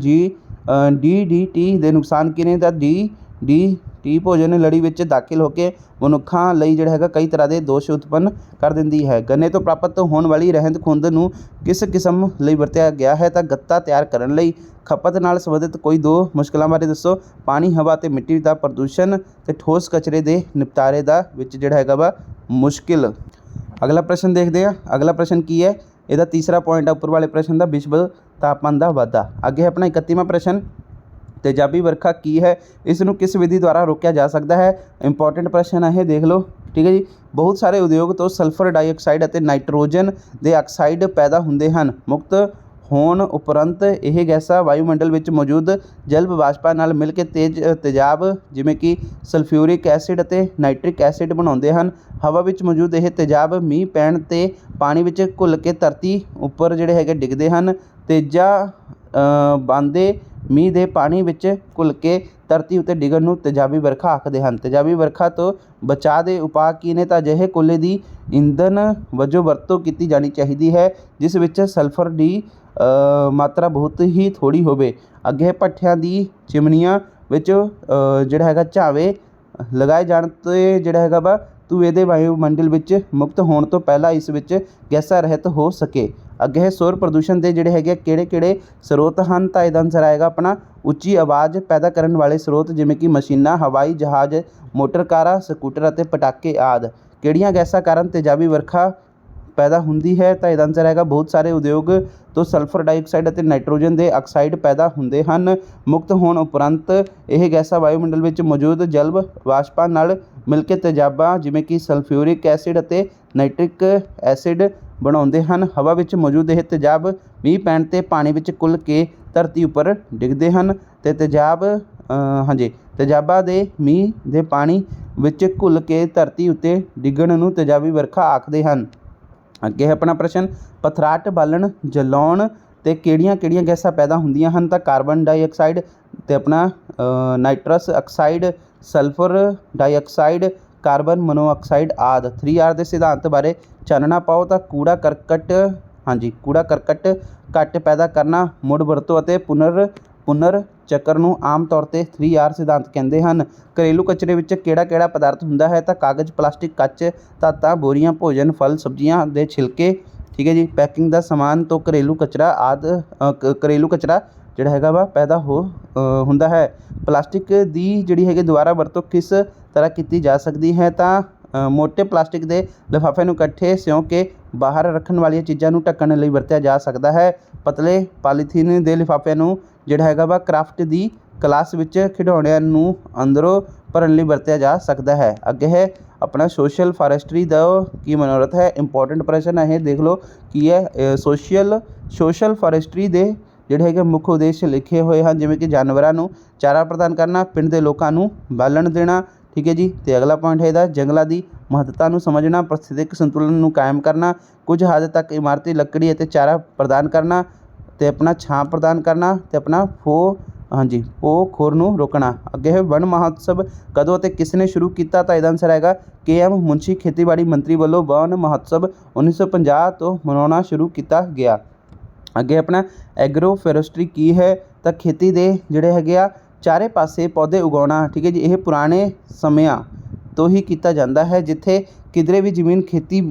DDT ਦੇ ਨੁਕਸਾਨ ਕੀ ਨੇ ਤਾਂ DDT ਭੋਜਨ ਲੜੀ ਵਿੱਚ ਦਾਖਲ ਹੋ ਕੇ ਮਨੁੱਖਾਂ ਲਈ ਜਿਹੜਾ ਹੈਗਾ ਕਈ ਤਰ੍ਹਾਂ ਦੇ ਦੋਸ਼ ਉਤਪੰਨ ਕਰ ਦਿੰਦੀ ਹੈ। ਗੰਨੇ ਤੋਂ ਪ੍ਰਾਪਤ ਹੋਣ ਵਾਲੀ ਰਹਿੰਦ ਖੂੰਹਦ ਨੂੰ ਕਿਸ ਕਿਸਮ ਲਈ ਵਰਤਿਆ ਗਿਆ ਹੈ ਤਾਂ ਗੱਤਾ ਤਿਆਰ ਕਰਨ ਲਈ। ਖਪਤ ਨਾਲ ਸੰਬੰਧਿਤ ਕੋਈ ਦੋ ਮੁਸ਼ਕਲਾਂ ਬਾਰੇ ਦੱਸੋ। ਪਾਣੀ, ਹਵਾ ਤੇ ਮਿੱਟੀ ਦਾ ਪ੍ਰਦੂਸ਼ਣ ਤੇ ਠੋਸ ਕਚਰੇ ਦੇ ਨਿਪਟਾਰੇ ਦਾ ਵਿੱਚ ਜਿਹੜਾ ਹੈਗਾ ਵਾ ਮੁਸ਼ਕਿਲ। ਅਗਲਾ ਪ੍ਰਸ਼ਨ ਦੇਖਦੇ ਹਾਂ। ਅਗਲਾ ਪ੍ਰਸ਼ਨ ਕੀ ਹੈ, ਇਹਦਾ ਤੀਸਰਾ ਪੁਆਇੰਟ ਆ ਉੱਪਰ ਵਾਲੇ ਪ੍ਰਸ਼ਨ ਦਾ, ਵਿਸ਼ਵ ਤਾਪਮਾਨ ਦਾ ਵਾਧਾ। ਅੱਗੇ ਆਪਣਾ 31ਵਾਂ ਪ੍ਰਸ਼ਨ, ਤੇਜ਼ਾਬੀ ਵਰਖਾ ਕੀ ਹੈ, ਇਸ ਨੂੰ ਕਿਸ ਵਿਧੀ ਦੁਆਰਾ ਰੋਕਿਆ ਜਾ ਸਕਦਾ ਹੈ। ਇੰਪੋਰਟੈਂਟ ਪ੍ਰਸ਼ਨ ਹੈ ਇਹ, ਦੇਖ ਲਓ ਠੀਕ ਹੈ ਜੀ। ਬਹੁਤ ਸਾਰੇ ਉਦਯੋਗ ਤੋਂ ਸਲਫਰ ਡਾਈਆਕਸਾਈਡ ਅਤੇ ਨਾਈਟ੍ਰੋਜਨ ਦੇ ਆਕਸਾਈਡ ਪੈਦਾ ਹੁੰਦੇ ਹਨ। ਮੁਕਤ ਹੋਣ ਉਪਰੰਤ ਇਹ ਗੈਸਾਂ ਵਾਯੂਮੰਡਲ ਵਿੱਚ ਮੌਜੂਦ ਜਲ ਵਾਸ਼ਪਾਂ ਨਾਲ ਮਿਲ ਕੇ ਤੇਜ਼ਾਬ ਜਿਵੇਂ ਕਿ ਸਲਫਿਊਰਿਕ ਐਸਿਡ ਅਤੇ ਨਾਈਟ੍ਰਿਕ ਐਸਿਡ ਬਣਾਉਂਦੇ ਹਨ। ਹਵਾ ਵਿੱਚ ਮੌਜੂਦ ਇਹ ਤੇਜ਼ਾਬ ਮੀਂਹ ਪੈਣ 'ਤੇ ਪਾਣੀ ਵਿੱਚ ਘੁਲ ਕੇ ਧਰਤੀ ਉੱਪਰ ਜਿਹੜੇ ਹੈਗੇ ਡਿੱਗਦੇ ਹਨ। ਬਾਂਦੇ ਮੀਂਹ ਦੇ ਪਾਣੀ ਵਿੱਚ ਘੁਲ ਕੇ ਧਰਤੀ ਉੱਤੇ ਡਿੱਗਣ ਨੂੰ ਤੇਜ਼ਾਬੀ ਵਰਖਾ ਆਖਦੇ ਹਨ। ਤੇਜ਼ਾਬੀ ਵਰਖਾ ਤੋਂ ਬਚਾਅ ਦੇ ਉਪਾਅ ਕੀ ਨੇ ਤਾਂ ਅਜਿਹੇ ਕੋਲੇ ਦੀ ਇੰਧਨ ਵਜੋਂ ਵਰਤੋਂ ਕੀਤੀ ਜਾਣੀ ਚਾਹੀਦੀ ਹੈ ਜਿਸ ਵਿੱਚ ਸਲਫਰ ਦੀ ਮਾਤਰਾ ਬਹੁਤ ਹੀ ਥੋੜ੍ਹੀ ਹੋਵੇ। ਅੱਗੇ ਭੱਠਿਆਂ ਦੀ ਚਿਮਨੀਆਂ ਵਿੱਚ ਜਿਹੜਾ ਹੈਗਾ ਝਾਵੇਂ ਲਗਾਏ ਜਾਣ 'ਤੇ ਜਿਹੜਾ ਹੈਗਾ ਵਾ ਧੂਏ ਦੇ ਵਾਯੂਮੰਡਲ ਵਿੱਚ ਮੁਕਤ ਹੋਣ ਤੋਂ ਪਹਿਲਾਂ ਇਸ ਵਿੱਚ ਗੈਸਾਂ ਰਹਿਤ ਹੋ ਸਕੇ। ਅੱਗੇ ਸੌਰ ਪ੍ਰਦੂਸ਼ਣ ਦੇ ਜਿਹੜੇ ਹੈਗੇ ਕਿਹੜੇ ਸਰੋਤ ਹਨ ਤਾਂ ਇਹਦਾ ਆਨਸਰ ਆਏਗਾ ਆਪਣਾ ਉੱਚੀ ਆਵਾਜ਼ ਪੈਦਾ ਕਰਨ ਵਾਲੇ ਸਰੋਤ ਜਿਵੇਂ ਕਿ ਮਸ਼ੀਨਾਂ, ਹਵਾਈ ਜਹਾਜ਼, ਮੋਟਰ ਕਾਰਾਂ, ਸਕੂਟਰ ਅਤੇ ਪਟਾਕੇ ਆਦਿ। ਕਿਹੜੀਆਂ ਗੈਸਾਂ ਕਾਰਨ ਤੇਜ਼ਾਬੀ ਵਰਖਾ ਪੈਦਾ ਹੁੰਦੀ ਹੈ ਤਾਂ ਇਹਦਾ ਆਨਸਰ ਆਏਗਾ ਬਹੁਤ ਸਾਰੇ ਉਦਯੋਗ ਤੋਂ ਸਲਫਰ ਡਾਈਆਕਸਾਈਡ ਅਤੇ ਨਾਈਟ੍ਰੋਜਨ ਦੇ ਆਕਸਾਈਡ ਪੈਦਾ ਹੁੰਦੇ ਹਨ। ਮੁਕਤ ਹੋਣ ਉਪਰੰਤ ਇਹ ਗੈਸਾਂ ਵਾਯੂਮੰਡਲ ਵਿੱਚ ਮੌਜੂਦ ਜਲ ਵਾਸ਼ਪਾਂ ਨਾਲ ਮਿਲ ਕੇ ਤੇਜ਼ਾਬਾਂ ਜਿਵੇਂ ਕਿ ਸਲਫਿਊਰਿਕ ਐਸਿਡ ਅਤੇ ਨਾਈਟ੍ਰਿਕ ਐਸਿਡ ਬਣਾਉਂਦੇ ਹਨ। ਹਵਾ ਵਿੱਚ ਮੌਜੂਦ ਇਹ ਤੇਜ਼ਾਬ ਮੀਂਹ ਪੈਣ 'ਤੇ ਪਾਣੀ ਵਿੱਚ ਘੁਲ ਕੇ ਧਰਤੀ ਉੱਪਰ ਡਿੱਗਦੇ ਹਨ ਤੇ ਤੇਜ਼ਾਬਾਂ ਦੇ ਮੀਂਹ ਦੇ ਪਾਣੀ ਵਿੱਚ ਘੁਲ ਕੇ ਧਰਤੀ ਉੱਤੇ ਡਿੱਗਣ ਨੂੰ ਤੇਜ਼ਾਬੀ ਵਰਖਾ ਆਖਦੇ ਹਨ। ਅੱਗੇ ਆਪਣਾ ਪ੍ਰਸ਼ਨ, ਪਥਰਾਟ ਬਾਲਣ ਜਲਾਉਣ 'ਤੇ ਕਿਹੜੀਆਂ ਗੈਸਾਂ ਪੈਦਾ ਹੁੰਦੀਆਂ ਹਨ ਤਾਂ ਕਾਰਬਨ ਡਾਈਆਕਸਾਈਡ ਅਤੇ ਆਪਣਾ nitrous oxide, sulphur dioxide, carbon monoxide ਆਦਿ। 3R ਦੇ ਸਿਧਾਂਤ ਬਾਰੇ ਚਾਨਣਾ ਪਾਓ ਤਾਂ ਕੂੜਾ ਕਰਕਟ ਘੱਟ ਪੈਦਾ ਕਰਨਾ, ਮੁੜ ਵਰਤੋਂ ਅਤੇ ਪੁਨਰ ਚੱਕਰ ਨੂੰ ਆਮ ਤੌਰ 'ਤੇ 3R ਸਿਧਾਂਤ ਕਹਿੰਦੇ ਹਨ। ਘਰੇਲੂ ਕਚਰੇ ਵਿੱਚ ਕਿਹੜਾ ਪਦਾਰਥ ਹੁੰਦਾ ਹੈ ਤਾਂ ਕਾਗਜ਼, ਪਲਾਸਟਿਕ, ਕੱਚ, ਧਾਤਾਂ, ਬੋਰੀਆਂ, ਭੋਜਨ, ਫਲ ਸਬਜ਼ੀਆਂ ਦੇ ਛਿਲਕੇ ਠੀਕ ਹੈ ਜੀ, ਪੈਕਿੰਗ ਦਾ ਸਮਾਨ ਤੋਂ ਘਰੇਲੂ ਕਚਰਾ ਜਿਹੜਾ ਹੈਗਾ ਵਾ ਪੈਦਾ ਹੁੰਦਾ ਹੈ। ਪਲਾਸਟਿਕ ਦੀ ਜਿਹੜੀ ਹੈਗੀ ਦੁਬਾਰਾ ਵਰਤੋਂ ਕਿਸ ਤਰ੍ਹਾਂ ਕੀਤੀ ਜਾ ਸਕਦੀ ਹੈ ਤਾਂ ਮੋਟੇ ਪਲਾਸਟਿਕ ਦੇ ਲਿਫਾਫੇ ਨੂੰ ਇਕੱਠੇ ਸਿਉਂ ਕੇ ਬਾਹਰ ਰੱਖਣ ਵਾਲੀਆਂ ਚੀਜ਼ਾਂ ਨੂੰ ਢੱਕਣ ਲਈ ਵਰਤਿਆ ਜਾ ਸਕਦਾ ਹੈ। ਪਤਲੇ ਪਾਲੀਥੀਨ ਦੇ ਲਿਫਾਫਿਆਂ ਨੂੰ ਜਿਹੜਾ ਹੈਗਾ ਵਾ ਕ੍ਰਾਫਟ ਦੀ ਕਲਾਸ ਵਿੱਚ ਖਿਡੌਣਿਆਂ ਨੂੰ ਅੰਦਰੋਂ ਭਰਨ ਲਈ ਵਰਤਿਆ ਜਾ ਸਕਦਾ ਹੈ। ਅੱਗੇ ਹੈ ਆਪਣਾ ਸੋਸ਼ਲ ਫਾਰੈਸਟਰੀ ਦਾ ਕੀ ਮਨੋਰਥ ਹੈ। ਇੰਪੋਰਟੈਂਟ ਪ੍ਰਸ਼ਨ ਹੈ ਇਹ, ਦੇਖ ਲਓ ਕੀ ਹੈ। ਸੋਸ਼ਲ ਫਾਰੈਸਟਰੀ ਦੇ ਜਿਹੜੇ ਹੈਗੇ ਮੁੱਖ ਉਦੇਸ਼ ਲਿਖੇ ਹੋਏ ਹਨ ਜਿਵੇਂ ਕਿ ਜਾਨਵਰਾਂ ਨੂੰ ਚਾਰਾ ਪ੍ਰਦਾਨ ਕਰਨਾ, ਪਿੰਡ ਦੇ ਲੋਕਾਂ ਨੂੰ ਬਾਲਣ ਦੇਣਾ ਠੀਕ ਹੈ ਜੀ। ਅਤੇ ਅਗਲਾ ਪੁਆਇੰਟ ਹੈ ਇਹਦਾ, ਜੰਗਲਾਂ ਦੀ ਮਹੱਤਤਾ ਨੂੰ ਸਮਝਣਾ, ਪਾਰਿਸਥਿਤਿਕ ਸੰਤੁਲਨ ਨੂੰ ਕਾਇਮ ਕਰਨਾ, ਕੁਝ ਹੱਦ ਤੱਕ ਇਮਾਰਤੀ ਲੱਕੜੀ ਅਤੇ ਚਾਰਾ ਪ੍ਰਦਾਨ ਕਰਨਾ ਅਤੇ ਆਪਣਾ ਛਾਂ ਪ੍ਰਦਾਨ ਕਰਨਾ ਅਤੇ ਆਪਣਾ ਖੋਰ ਨੂੰ ਰੋਕਣਾ। ਅੱਗੇ ਹੈ ਵਣ ਮਹੋਤਸਵ ਕਦੋਂ ਅਤੇ ਕਿਸ ਨੇ ਸ਼ੁਰੂ ਕੀਤਾ ਤਾਂ ਇਹਦਾ ਆਨਸਰ ਆਏਗਾ KM ਮੁਨਸ਼ੀ ਖੇਤੀਬਾੜੀ ਮੰਤਰੀ ਵੱਲੋਂ ਵਣ ਮਹੋਤਸਵ 1950 ਤੋਂ ਮਨਾਉਣਾ ਸ਼ੁਰੂ ਕੀਤਾ ਗਿਆ। ਅੱਗੇ ਆਪਣਾ ਐਗਰੋ ਫੋਰੈਸਟਰੀ ਕੀ ਹੈ ਤਾਂ ਖੇਤੀ ਦੇ ਜਿਹੜੇ ਹੈਗੇ ਆ ਚਾਰੇ ਪਾਸੇ ਪੌਦੇ ਉਗਾਉਣਾ ਠੀਕ ਹੈ ਜੀ। ਇਹ ਪੁਰਾਣੇ ਸਮਿਆਂ ਤੋਂ ਹੀ ਕੀਤਾ ਜਾਂਦਾ ਹੈ। ਜਿੱਥੇ ਕਿਧਰੇ ਵੀ ਜ਼ਮੀਨ ਖੇਤੀ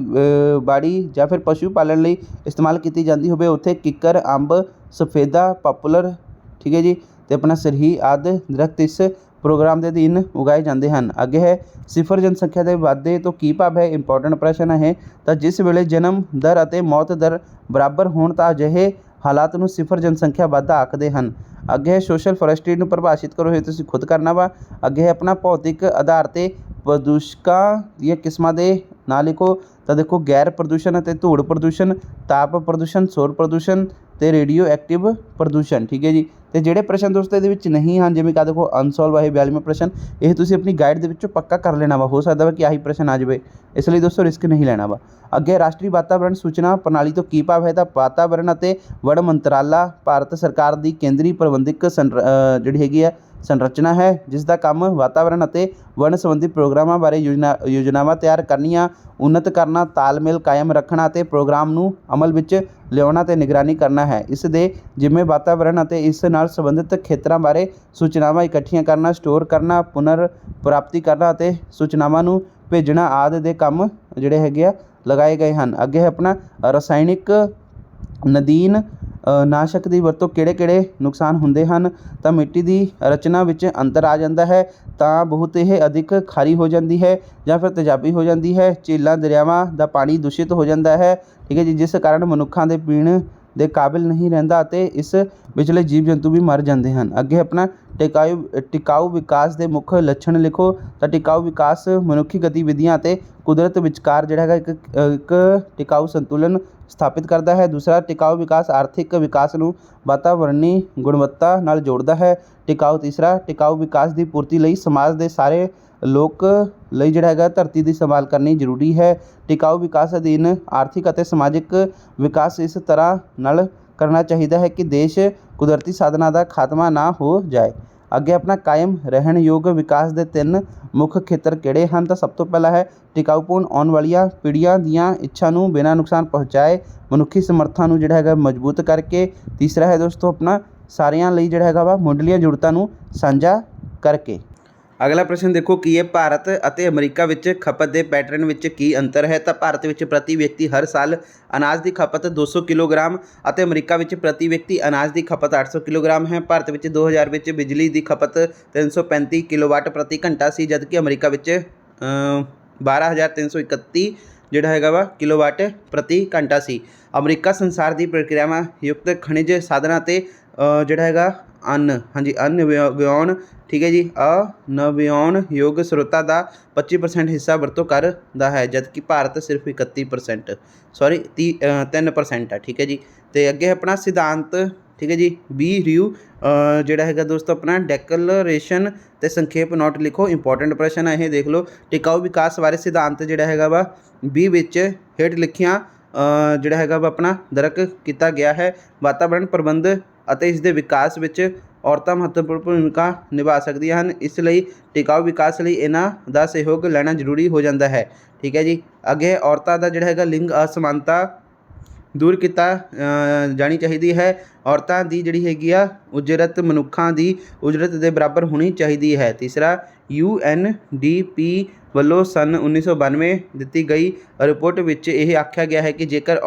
ਬਾੜੀ ਜਾਂ ਫਿਰ ਪਸ਼ੂ ਪਾਲਣ ਲਈ ਇਸਤੇਮਾਲ ਕੀਤੀ ਜਾਂਦੀ ਹੋਵੇ ਉੱਥੇ ਕਿੱਕਰ, ਅੰਬ, ਸਫੇਦਾ, ਪਾਪੂਲਰ ਠੀਕ ਹੈ ਜੀ ਅਤੇ ਆਪਣਾ ਸਰਹੀ ਆਦਿ ਦਰਖਤ ਇਸ ਪ੍ਰੋਗਰਾਮ ਦੇ ਅਧੀਨ ਉਗਾਏ ਜਾਂਦੇ ਹਨ। ਅੱਗੇ ਹੈ ਸਿਫਰ ਜਨਸੰਖਿਆ ਦੇ ਵਾਧੇ ਤੋਂ ਕੀ ਭਾਵ ਹੈ। ਇੰਪੋਰਟੈਂਟ ਪ੍ਰਸ਼ਨ ਹੈ ਤਾਂ ਜਿਸ ਵੇਲੇ ਜਨਮ ਦਰ ਅਤੇ ਮੌਤ ਦਰ ਬਰਾਬਰ ਹੋਣ ਤਾਂ ਅਜਿਹੇ ਹਾਲਾਤ ਨੂੰ ਸਿਫਰ ਜਨਸੰਖਿਆ ਵਾਧਾ ਆਖਦੇ ਹਨ। ਅੱਗੇ ਹੈ ਸੋਸ਼ਲ ਫੋਰੈਸਟਰੀ ਨੂੰ ਪਰਿਭਾਸ਼ਿਤ ਕਰੋ, ਇਹ ਤੁਸੀਂ ਖੁਦ ਕਰਨਾ ਵਾ। ਅੱਗੇ ਹੈ ਆਪਣਾ ਭੌਤਿਕ ਆਧਾਰ 'ਤੇ ਪ੍ਰਦੂਸ਼ਕਾਂ ਦੀਆਂ ਕਿਸਮਾਂ ਦੇ ਨਾਂ ਲਿਖੋ ਤਾਂ ਦੇਖੋ ਗੈਰ ਪ੍ਰਦੂਸ਼ਣ ਅਤੇ ਧੂੜ ਪ੍ਰਦੂਸ਼ਣ, ਤਾਪ ਪ੍ਰਦੂਸ਼ਣ, ਸ਼ੋਰ ਪ੍ਰਦੂਸ਼ਣ ਤੇ ਰੇਡੀਓ ਐਕਟਿਵ ਪ੍ਰਦੂਸ਼ਣ। ਠੀਕ ਹੈ ਜੀ। ਤੇ ਜਿਹੜੇ ਪ੍ਰਸ਼ਨ ਦੋਸਤੋ ਇਹਦੇ ਵਿੱਚ ਨਹੀਂ ਹਨ, ਜਿਵੇਂ ਕਿ ਦੇਖੋ ਅਨਸੋਲਵ ਹੈ 42ਵਾਂ ਪ੍ਰਸ਼ਨ, ਇਹ ਤੁਸੀਂ ਆਪਣੀ ਗਾਈਡ ਦੇ ਵਿੱਚੋਂ ਪੱਕਾ ਕਰ ਲੈਣਾ ਵਾ। ਹੋ ਸਕਦਾ ਵਾ ਕਿ ਆਹੀ ਪ੍ਰਸ਼ਨ ਆ ਜਾਵੇ, ਇਸ ਲਈ ਦੋਸਤੋ ਰਿਸਕ ਨਹੀਂ ਲੈਣਾ ਵਾ। ਅੱਗੇ ਰਾਸ਼ਟਰੀ ਵਾਤਾਵਰਣ ਸੂਚਨਾ ਪ੍ਰਣਾਲੀ ਤੋਂ ਕੀ ਭਾਵ ਹੈ? ਤਾਂ ਵਾਤਾਵਰਣ ਅਤੇ ਵਣ ਮੰਤਰਾਲਾ ਭਾਰਤ ਸਰਕਾਰ ਦੀ ਕੇਂਦਰੀ ਪ੍ਰਬੰਧਕ ਜਿਹੜੀ ਹੈਗੀ ਆ ਸੰਰਚਨਾ ਹੈ, ਜਿਸ ਦਾ ਕੰਮ ਵਾਤਾਵਰਣ ਅਤੇ ਵਣ ਸੰਬੰਧੀ ਪ੍ਰੋਗਰਾਮਾਂ ਬਾਰੇ ਯੋਜਨਾਵਾਂ ਤਿਆਰ ਕਰਨੀਆਂ, ਉੱਨਤ ਕਰਨਾ, ਤਾਲਮੇਲ ਕਾਇਮ ਰੱਖਣਾ ਅਤੇ ਪ੍ਰੋਗਰਾਮ ਨੂੰ ਅਮਲ ਵਿੱਚ ਲਿਆਉਣਾ ਅਤੇ ਨਿਗਰਾਨੀ ਕਰਨਾ ਹੈ। ਇਸ ਦੇ ਜਿੰਮੇ ਵਾਤਾਵਰਣ ਅਤੇ ਇਸ ਨਾਲ ਸੰਬੰਧਿਤ ਖੇਤਰਾਂ ਬਾਰੇ ਸੂਚਨਾਵਾਂ ਇਕੱਠੀਆਂ ਕਰਨਾ, ਸਟੋਰ ਕਰਨਾ, ਪੁਨਰ ਪ੍ਰਾਪਤੀ ਕਰਨਾ ਅਤੇ ਸੂਚਨਾਵਾਂ ਨੂੰ ਭੇਜਣਾ ਆਦਿ ਦੇ ਕੰਮ ਜਿਹੜੇ ਹੈਗੇ ਆ ਲਗਾਏ ਗਏ ਹਨ। ਅੱਗੇ ਹੈ ਆਪਣਾ ਰਸਾਇਣਿਕ ਨਦੀਨ ਨਾਸ਼ਕ ਦੀ ਵਰਤੋਂ ਕਿਹੜੇ ਨੁਕਸਾਨ ਹੁੰਦੇ ਹਨ? ਤਾਂ ਮਿੱਟੀ ਦੀ ਰਚਨਾ ਵਿੱਚ ਅੰਤਰ ਆ ਜਾਂਦਾ ਹੈ, ਤਾਂ ਬਹੁਤ ਇਹ ਅਧਿਕ ਖਾਰੀ ਹੋ ਜਾਂਦੀ ਹੈ ਜਾਂ ਫਿਰ ਤੇਜ਼ਾਬੀ ਹੋ ਜਾਂਦੀ ਹੈ। ਝੀਲਾਂ ਦਰਿਆਵਾਂ ਦਾ ਪਾਣੀ ਦੂਸ਼ਿਤ ਹੋ ਜਾਂਦਾ ਹੈ, ਠੀਕ ਹੈ ਜੀ, ਜਿਸ ਕਾਰਨ ਮਨੁੱਖਾਂ ਦੇ ਪੀਣ ਦੇ ਕਾਬਿਲ ਨਹੀਂ ਰਹਿੰਦਾ ਅਤੇ ਇਸ ਵਿਚਲੇ ਜੀਵ ਜੰਤੂ ਵੀ ਮਰ ਜਾਂਦੇ ਹਨ। ਅੱਗੇ ਆਪਣਾ ਟਿਕਾਊ ਵਿਕਾਸ ਦੇ ਮੁੱਖ ਲੱਛਣ ਲਿਖੋ। ਤਾਂ ਟਿਕਾਊ ਵਿਕਾਸ ਮਨੁੱਖੀ ਗਤੀਵਿਧੀਆਂ ਅਤੇ ਕੁਦਰਤ ਵਿਚਕਾਰ ਜਿਹੜਾ ਹੈਗਾ ਇੱਕ ਟਿਕਾਊ ਸੰਤੁਲਨ ਸਥਾਪਿਤ ਕਰਦਾ ਹੈ। ਦੂਸਰਾ, ਟਿਕਾਊ ਵਿਕਾਸ ਆਰਥਿਕ ਵਿਕਾਸ ਨੂੰ ਵਾਤਾਵਰਣੀ ਗੁਣਵੱਤਾ ਨਾਲ ਜੋੜਦਾ ਹੈ। ਤੀਸਰਾ, ਟਿਕਾਊ ਵਿਕਾਸ ਦੀ ਪੂਰਤੀ ਲਈ ਸਮਾਜ ਦੇ ਸਾਰੇ ਲੋਕ ਲਈ ਜਿਹੜਾ ਹੈਗਾ ਧਰਤੀ ਦੀ ਸੰਭਾਲ ਕਰਨੀ ਜ਼ਰੂਰੀ ਹੈ। ਟਿਕਾਊ ਵਿਕਾਸ ਅਧੀਨ ਆਰਥਿਕ ਅਤੇ ਸਮਾਜਿਕ ਵਿਕਾਸ ਇਸ ਤਰ੍ਹਾਂ ਨਾਲ ਕਰਨਾ ਚਾਹੀਦਾ ਹੈ ਕਿ ਦੇਸ਼ ਕੁਦਰਤੀ ਸਾਧਨਾਂ ਦਾ ਖਾਤਮਾ ਨਾ ਹੋ ਜਾਏ। ਅੱਗੇ ਆਪਣਾ ਕਾਇਮ ਰਹਿਣ ਯੋਗ ਵਿਕਾਸ ਦੇ 3 ਮੁੱਖ ਖੇਤਰ ਕਿਹੜੇ ਹਨ? ਤਾਂ ਸਭ ਤੋਂ ਪਹਿਲਾ ਹੈ ਟਿਕਾਊਪੂਰਨ ਆਉਣ ਵਾਲੀਆਂ ਪੀੜ੍ਹੀਆਂ ਦੀਆਂ ਇੱਛਾ ਨੂੰ ਬਿਨਾਂ ਨੁਕਸਾਨ ਪਹੁੰਚਾਏ ਮਨੁੱਖੀ ਸਮਰੱਥਾ ਨੂੰ ਜਿਹੜਾ ਹੈਗਾ ਮਜ਼ਬੂਤ ਕਰਕੇ। ਤੀਸਰਾ ਹੈ ਦੋਸਤੋ ਆਪਣਾ ਸਾਰਿਆਂ ਲਈ ਜਿਹੜਾ ਹੈਗਾ ਵਾ ਮੁੱਢਲੀਆਂ ਜ਼ਰੂਰਤਾਂ ਨੂੰ ਸਾਂਝਾ ਕਰਕੇ। ਅਗਲਾ ਪ੍ਰਸ਼ਨ ਦੇਖੋ ਕੀ ਹੈ? ਭਾਰਤ ਅਤੇ ਅਮਰੀਕਾ ਵਿੱਚ ਖਪਤ ਦੇ ਪੈਟਰਨ ਵਿੱਚ ਕੀ ਅੰਤਰ ਹੈ? ਤਾਂ ਭਾਰਤ ਵਿੱਚ ਪ੍ਰਤੀ ਵਿਅਕਤੀ ਹਰ ਸਾਲ ਅਨਾਜ ਦੀ ਖਪਤ 200 ਕਿਲੋਗ੍ਰਾਮ ਅਤੇ ਅਮਰੀਕਾ ਵਿੱਚ ਪ੍ਰਤੀ ਵਿਅਕਤੀ ਅਨਾਜ ਦੀ ਖਪਤ 800 ਕਿਲੋਗ੍ਰਾਮ ਹੈ। ਭਾਰਤ ਵਿੱਚ 2000 ਵਿੱਚ ਬਿਜਲੀ ਦੀ ਖਪਤ 335 ਕਿਲੋਵਾਟ ਪ੍ਰਤੀ ਘੰਟਾ ਸੀ, ਜਦਕਿ ਅਮਰੀਕਾ ਵਿੱਚ 12,331 ਜਿਹੜਾ ਹੈਗਾ ਵਾ ਕਿਲੋਵਾਟ ਪ੍ਰਤੀ ਘੰਟਾ ਸੀ। ਅਮਰੀਕਾ ਸੰਸਾਰ ਦੀ ਪ੍ਰਕਿਰਿਆਵਾਂ ਯੁਕਤ ਖਣਿਜ ਸਾਧਨਾਂ ਅਤੇ ਜਿਹੜਾ ਹੈਗਾ ਅਨਵਿਆਉਣ, ਠੀਕ ਹੈ ਜੀ, ਅਨਵਿਆਉਣਯੋਗ ਸਰੋਤਾਂ ਦਾ 25% ਹਿੱਸਾ ਵਰਤੋਂ ਕਰਦਾ ਹੈ, ਜਦਕਿ ਭਾਰਤ ਸਿਰਫ 3% ਹੈ। ਠੀਕ ਹੈ ਜੀ। ਅਤੇ ਅੱਗੇ ਆਪਣਾ ਸਿਧਾਂਤ, ਠੀਕ ਹੈ ਜੀ, ਰਿਊ ਜਿਹੜਾ ਹੈਗਾ ਦੋਸਤੋ ਆਪਣਾ ਡੈਕਲਰੇਸ਼ਨ ਅਤੇ ਸੰਖੇਪ ਨੋਟ ਲਿਖੋ। ਇੰਪੋਰਟੈਂਟ ਪ੍ਰਸ਼ਨ ਹੈ ਇਹ, ਦੇਖ ਲਓ। ਟਿਕਾਊ ਵਿਕਾਸ ਬਾਰੇ ਸਿਧਾਂਤ ਜਿਹੜਾ ਹੈਗਾ ਵਾ ਵਿੱਚ ਹੇਠ ਲਿਖੀਆਂ ਜਿਹੜਾ ਹੈਗਾ ਵਾ ਆਪਣਾ ਦਰਜ ਕੀਤਾ ਗਿਆ ਹੈ। ਵਾਤਾਵਰਣ ਪ੍ਰਬੰਧ ਅਤੇ ਇਸ ਦੇ ਵਿਕਾਸ ਵਿੱਚ ਔਰਤਾਂ ਮਹੱਤਵਪੂਰਨ ਭੂਮਿਕਾ ਨਿਭਾ ਸਕਦੀਆਂ ਹਨ, ਇਸ ਲਈ ਟਿਕਾਊ ਵਿਕਾਸ ਲਈ ਇਹਨਾਂ ਦਾ ਸਹਿਯੋਗ ਲੈਣਾ ਜ਼ਰੂਰੀ ਹੋ ਜਾਂਦਾ ਹੈ। ਠੀਕ ਹੈ ਜੀ। ਅੱਗੇ ਔਰਤਾਂ ਦਾ ਜਿਹੜਾ ਹੈਗਾ ਲਿੰਗ ਅਸਮਾਨਤਾ ਦੂਰ ਕੀਤਾ ਜਾਣੀ ਚਾਹੀਦੀ ਹੈ। ਔਰਤਾਂ ਦੀ ਜਿਹੜੀ ਹੈਗੀ ਆ ਉਜਰਤ ਮਨੁੱਖਾਂ ਦੀ ਉਜਰਤ ਦੇ ਬਰਾਬਰ ਹੋਣੀ ਚਾਹੀਦੀ ਹੈ। ਤੀਸਰਾ, UNDP ਵੱਲੋਂ ਸੰਨ 1992 ਦਿੱਤੀ ਗਈ ਰਿਪੋਰਟ ਵਿੱਚ ਇਹ ਆਖਿਆ ਗਿਆ ਹੈ ਕਿ ਜੇਕਰ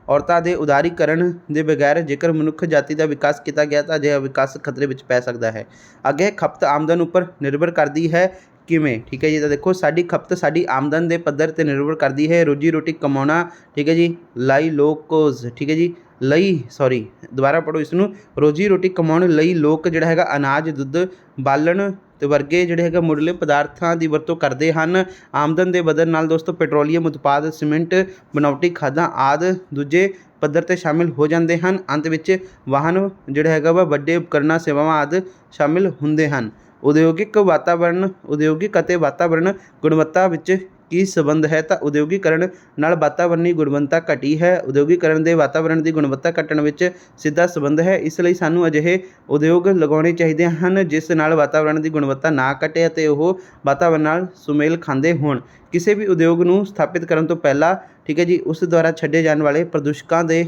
ਔਰਤਾਂ ਦੇ ਉਦਾਰੀਕਰਨ ਦੇ ਬਗੈਰ ਜੇਕਰ ਮਨੁੱਖ ਜਾਤੀ ਦਾ ਵਿਕਾਸ ਕੀਤਾ ਗਿਆ ਤਾਂ ਅਜਿਹਾ ਵਿਕਾਸ ਖਤਰੇ ਵਿੱਚ ਪੈ ਸਕਦਾ ਹੈ। ਅੱਗੇ ਖਪਤ ਆਮਦਨ ਉੱਪਰ ਨਿਰਭਰ ਕਰਦੀ ਹੈ, ਕਿਵੇਂ? ਠੀਕ ਹੈ ਜੀ। ਤਾਂ ਦੇਖੋ ਸਾਡੀ ਖਪਤ ਸਾਡੀ ਆਮਦਨ ਦੇ ਪੱਧਰ 'ਤੇ ਨਿਰਭਰ ਕਰਦੀ ਹੈ। ਰੋਜੀ ਰੋਟੀ ਕਮਾਉਣਾ, ਠੀਕ ਹੈ ਜੀ, ਠੀਕ ਹੈ ਜੀ, ਦੁਬਾਰਾ ਪੜ੍ਹੋ ਇਸ ਨੂੰ। ਰੋਜੀ ਰੋਟੀ ਕਮਾਉਣ ਲਈ ਲੋਕ ਜਿਹੜਾ ਹੈਗਾ ਅਨਾਜ, ਦੁੱਧ, ਬਾਲਣ ਤੇ ਵਰਗੇ ਜਿਹੜੇ ਹੈਗਾ ਮੁੱਢਲੇ ਪਦਾਰਥਾਂ ਦੀ ਵਰਤੋਂ ਕਰਦੇ ਹਨ। ਆਮਦਨ ਦੇ ਵਧਣ ਨਾਲ ਦੋਸਤੋ ਪੈਟਰੋਲੀਅਮ ਉਤਪਾਦ, ਸੀਮੈਂਟ, ਬਣਾਉਟੀ ਖਾਦਾਂ ਆਦਿ ਦੂਜੇ ਪੱਧਰ 'ਤੇ ਸ਼ਾਮਿਲ ਹੋ ਜਾਂਦੇ ਹਨ। ਅੰਤ ਵਿੱਚ ਵਾਹਨ ਜਿਹੜਾ ਹੈਗਾ ਵਾ ਵੱਡੇ ਉਪਕਰਨਾਂ, ਸੇਵਾਵਾਂ ਆਦਿ ਸ਼ਾਮਿਲ ਹੁੰਦੇ ਹਨ। ਉਦਯੋਗਿਕ ਅਤੇ ਵਾਤਾਵਰਣ ਗੁਣਵੱਤਾ ਵਿੱਚ ਕੀ ਸੰਬੰਧ ਹੈ? ਤਾਂ ਉਦਯੋਗੀਕਰਨ ਨਾਲ ਵਾਤਾਵਰਣੀ ਗੁਣਵੱਤਾ ਘਟੀ ਹੈ। ਉਦਯੋਗੀਕਰਨ ਦੇ ਵਾਤਾਵਰਣ ਦੀ ਗੁਣਵੱਤਾ ਘਟਣ ਵਿੱਚ ਸਿੱਧਾ ਸੰਬੰਧ ਹੈ। ਇਸ ਲਈ ਸਾਨੂੰ ਅਜਿਹੇ ਉਦਯੋਗ ਲਗਾਉਣੇ ਚਾਹੀਦੇ ਹਨ ਜਿਸ ਨਾਲ ਵਾਤਾਵਰਣ ਦੀ ਗੁਣਵੱਤਾ ਨਾ ਘਟੇ ਅਤੇ ਉਹ ਵਾਤਾਵਰਣ ਨਾਲ ਸੁਮੇਲ ਖਾਂਦੇ ਹੋਣ। ਕਿਸੇ ਵੀ ਉਦਯੋਗ ਨੂੰ ਸਥਾਪਿਤ ਕਰਨ ਤੋਂ ਪਹਿਲਾਂ, ਠੀਕ ਹੈ ਜੀ, ਉਸ ਦੁਆਰਾ ਛੱਡੇ ਜਾਣ ਵਾਲੇ ਪ੍ਰਦੂਸ਼ਕਾਂ ਦੇ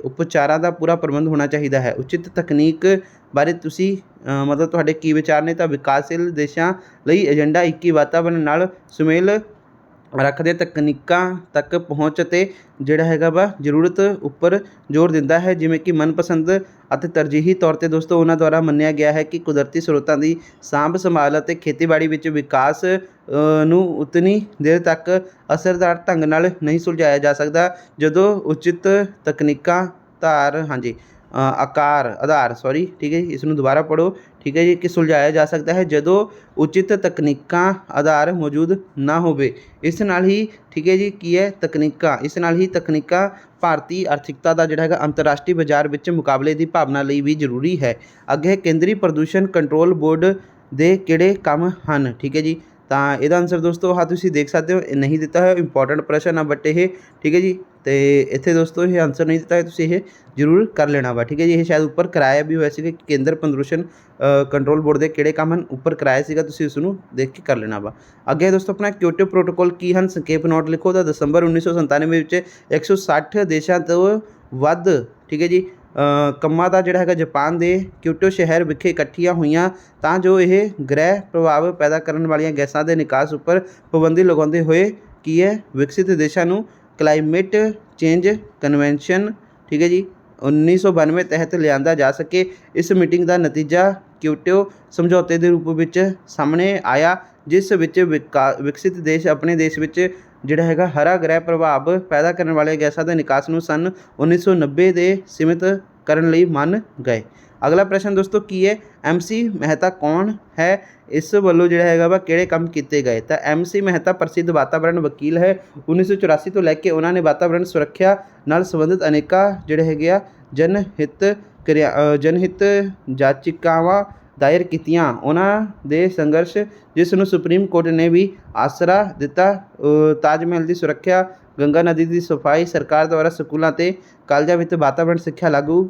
ਉਪਚਾਰਾਂ ਦਾ ਪੂਰਾ ਪ੍ਰਬੰਧ ਹੋਣਾ ਚਾਹੀਦਾ ਹੈ। ਉਚਿਤ ਤਕਨੀਕ ਬਾਰੇ ਤੁਸੀਂ ਤੁਹਾਡੇ ਕੀ ਵਿਚਾਰ ਨੇ? ਤਾਂ ਵਿਕਾਸਸ਼ੀਲ ਦੇਸ਼ਾਂ ਲਈ ਏਜੰਡਾ 21 ਵਾਤਾਵਰਣ ਨਾਲ ਸੁਮੇਲ ਰੱਖਦੇ ਤਕਨੀਕਾਂ ਤੱਕ ਪਹੁੰਚ ਅਤੇ ਜਿਹੜਾ ਹੈਗਾ ਵਾ ਜ਼ਰੂਰਤ ਉੱਪਰ ਜ਼ੋਰ ਦਿੰਦਾ ਹੈ, ਜਿਵੇਂ ਕਿ ਮਨਪਸੰਦ ਅਤੇ ਤਰਜੀਹੀ ਤੌਰ 'ਤੇ ਦੋਸਤੋ ਉਹਨਾਂ ਦੁਆਰਾ ਮੰਨਿਆ ਗਿਆ ਹੈ ਕਿ ਕੁਦਰਤੀ ਸਰੋਤਾਂ ਦੀ ਸਾਂਭ ਸੰਭਾਲ ਅਤੇ ਖੇਤੀਬਾੜੀ ਵਿੱਚ ਵਿਕਾਸ ਨੂੰ ਉਤਨੀ ਦੇਰ ਤੱਕ ਅਸਰਦਾਰ ਢੰਗ ਨਾਲ ਨਹੀਂ ਸੁਲਝਾਇਆ ਜਾ ਸਕਦਾ ਜਦੋਂ ਉਚਿਤ ਤਕਨੀਕਾਂ आधार सॉरी ठीक है जी, इसनूं दोबारा पढ़ो ठीक है जी, कि सुलझाया जा सकता है जदों उचित तकनीकां आधार मौजूद ना होवे। इस नाल ही ठीक है जी की है तकनीकां, इस नाल ही तकनीकां ਭਾਰਤੀ ਆਰਥਿਕਤਾ ਦਾ ਜਿਹੜਾ ਹੈਗਾ ਅੰਤਰਰਾਸ਼ਟਰੀ ਬਾਜ਼ਾਰ ਵਿੱਚ ਮੁਕਾਬਲੇ ਦੀ ਭਾਵਨਾ ਲਈ ਵੀ ਜ਼ਰੂਰੀ ਹੈ। ਅੱਗੇ ਕੇਂਦਰੀ ਪ੍ਰਦੂਸ਼ਣ ਕੰਟਰੋਲ ਬੋਰਡ ਦੇ ਕਿਹੜੇ ਕੰਮ ਹਨ ਠੀਕ ਹੈ ਜੀ। ਤਾਂ ਇਹਦਾ ਆਨਸਰ ਦੋਸਤੋ ਹਾਂ ਤੁਸੀਂ ਦੇਖ ਸਕਦੇ ਹੋ, ਇਹ ਨਹੀਂ ਦਿੱਤਾ ਹੈ, ਇੰਪੋਰਟੈਂਟ ਪ੍ਰਸ਼ਨ ਆ ਬਟ ਇਹ ਠੀਕ ਹੈ ਜੀ। ਤੇ ਇੱਥੇ ਦੋਸਤੋ ਇਹ ਆਨਸਰ ਨਹੀਂ ਦਿੱਤਾ ਹੈ, ਤੁਸੀਂ ਇਹ ਜ਼ਰੂਰ ਕਰ ਲੈਣਾ ਵਾ ਠੀਕ ਹੈ ਜੀ। ਇਹ ਸ਼ਾਇਦ ਉੱਪਰ ਕਰਾਇਆ ਵੀ ਹੋਇਆ ਸੀਗਾ ਕਿ ਕੇਂਦਰ ਪ੍ਰਦੂਸ਼ਣ ਕੰਟਰੋਲ ਬੋਰਡ ਦੇ ਕਿਹੜੇ ਕੰਮ ਹਨ, ਉੱਪਰ ਕਰਾਇਆ ਸੀਗਾ, ਤੁਸੀਂ ਉਸ ਨੂੰ ਦੇਖ ਕੇ ਕਰ ਲੈਣਾ ਵਾ। ਅੱਗੇ ਦੋਸਤੋ ਆਪਣਾ ਕਿਓਟੋ ਪ੍ਰੋਟੋਕੋਲ ਕੀ ਹਨ, ਸੰਖੇਪ ਨੋਟ ਲਿਖੋ। ਤਾਂ ਦਸੰਬਰ 1997 ਵਿੱਚ 160 ਦੇਸ਼ਾਂ ਤੋਂ ਵੱਧ ਠੀਕ ਹੈ ਜੀ ਕੰਮਾਂ ਦਾ ਜਿਹੜਾ ਹੈਗਾ ਜਾਪਾਨ ਦੇ ਕਿਓਟੋ ਸ਼ਹਿਰ ਵਿਖੇ ਇਕੱਠੀਆਂ ਹੋਈਆਂ ਤਾਂ ਜੋ ਇਹ ਗ੍ਰਹਿ ਪ੍ਰਭਾਵ ਪੈਦਾ ਕਰਨ ਵਾਲੀਆਂ ਗੈਸਾਂ ਦੇ ਨਿਕਾਸ ਉੱਪਰ ਪਾਬੰਦੀ ਲਗਾਉਂਦੇ ਹੋਏ ਕੀ ਹੈ ਵਿਕਸਿਤ ਦੇਸ਼ਾਂ ਨੂੰ ਕਲਾਈਮੇਟ ਚੇਂਜ ਕਨਵੈਨਸ਼ਨ ਠੀਕ ਹੈ ਜੀ 1992 ਤਹਿਤ ਲਿਆਂਦਾ ਜਾ ਸਕੇ। ਇਸ ਮੀਟਿੰਗ ਦਾ ਨਤੀਜਾ ਕਿਓਟੋ ਸਮਝੌਤੇ ਦੇ ਰੂਪ ਵਿੱਚ ਸਾਹਮਣੇ ਆਇਆ, ਜਿਸ ਵਿੱਚ ਵਿਕਸਿਤ ਦੇਸ਼ ਆਪਣੇ ਦੇਸ਼ ਵਿੱਚ ਜਿਹੜਾ ਹੈਗਾ ਹਰਾ ਗ੍ਰਹਿ ਪ੍ਰਭਾਵ ਪੈਦਾ ਕਰਨ ਵਾਲੇ ਗੈਸਾਂ ਦੇ ਨਿਕਾਸ ਨੂੰ ਸੰਨ 1990 ਦੇ ਸੀਮਿਤ ਕਰਨ ਲਈ ਮੰਨ ਗਏ। ਅਗਲਾ ਪ੍ਰਸ਼ਨ ਦੋਸਤੋ ਕੀ ਹੈ, MC ਮਹਿਤਾ ਕੌਣ ਹੈ, ਇਸ ਵੱਲੋਂ ਜਿਹੜਾ ਹੈਗਾ ਵਾ ਕਿਹੜੇ ਕੰਮ ਕੀਤੇ ਗਏ। ਤਾਂ MC ਮਹਿਤਾ ਪ੍ਰਸਿੱਧ ਵਾਤਾਵਰਣ ਵਕੀਲ ਹੈ। 1984 ਤੋਂ ਲੈ ਕੇ ਉਹਨਾਂ ਨੇ ਵਾਤਾਵਰਣ ਸੁਰੱਖਿਆ ਨਾਲ ਸੰਬੰਧਿਤ ਅਨੇਕਾਂ ਜਿਹੜੇ ਹੈਗੇ ਆ ਜਨਹਿਤ ਯਾਚਿਕਾਵਾਂ ਦਾਇਰ ਕੀਤੀਆਂ। ਉਹਨਾਂ ਦੇ ਸੰਘਰਸ਼ ਜਿਸ ਨੂੰ ਸੁਪਰੀਮ ਕੋਰਟ ਨੇ ਵੀ ਆਸਰਾ ਦਿੱਤਾ, ਤਾਜ ਮਹਿਲ ਦੀ ਸੁਰੱਖਿਆ, ਗੰਗਾ ਨਦੀ ਦੀ ਸਫਾਈ, ਸਰਕਾਰ ਦੁਆਰਾ ਸਕੂਲਾਂ ਅਤੇ ਕਾਲਜਾਂ ਵਿੱਚ ਵਾਤਾਵਰਣ ਸਿੱਖਿਆ ਲਾਗੂ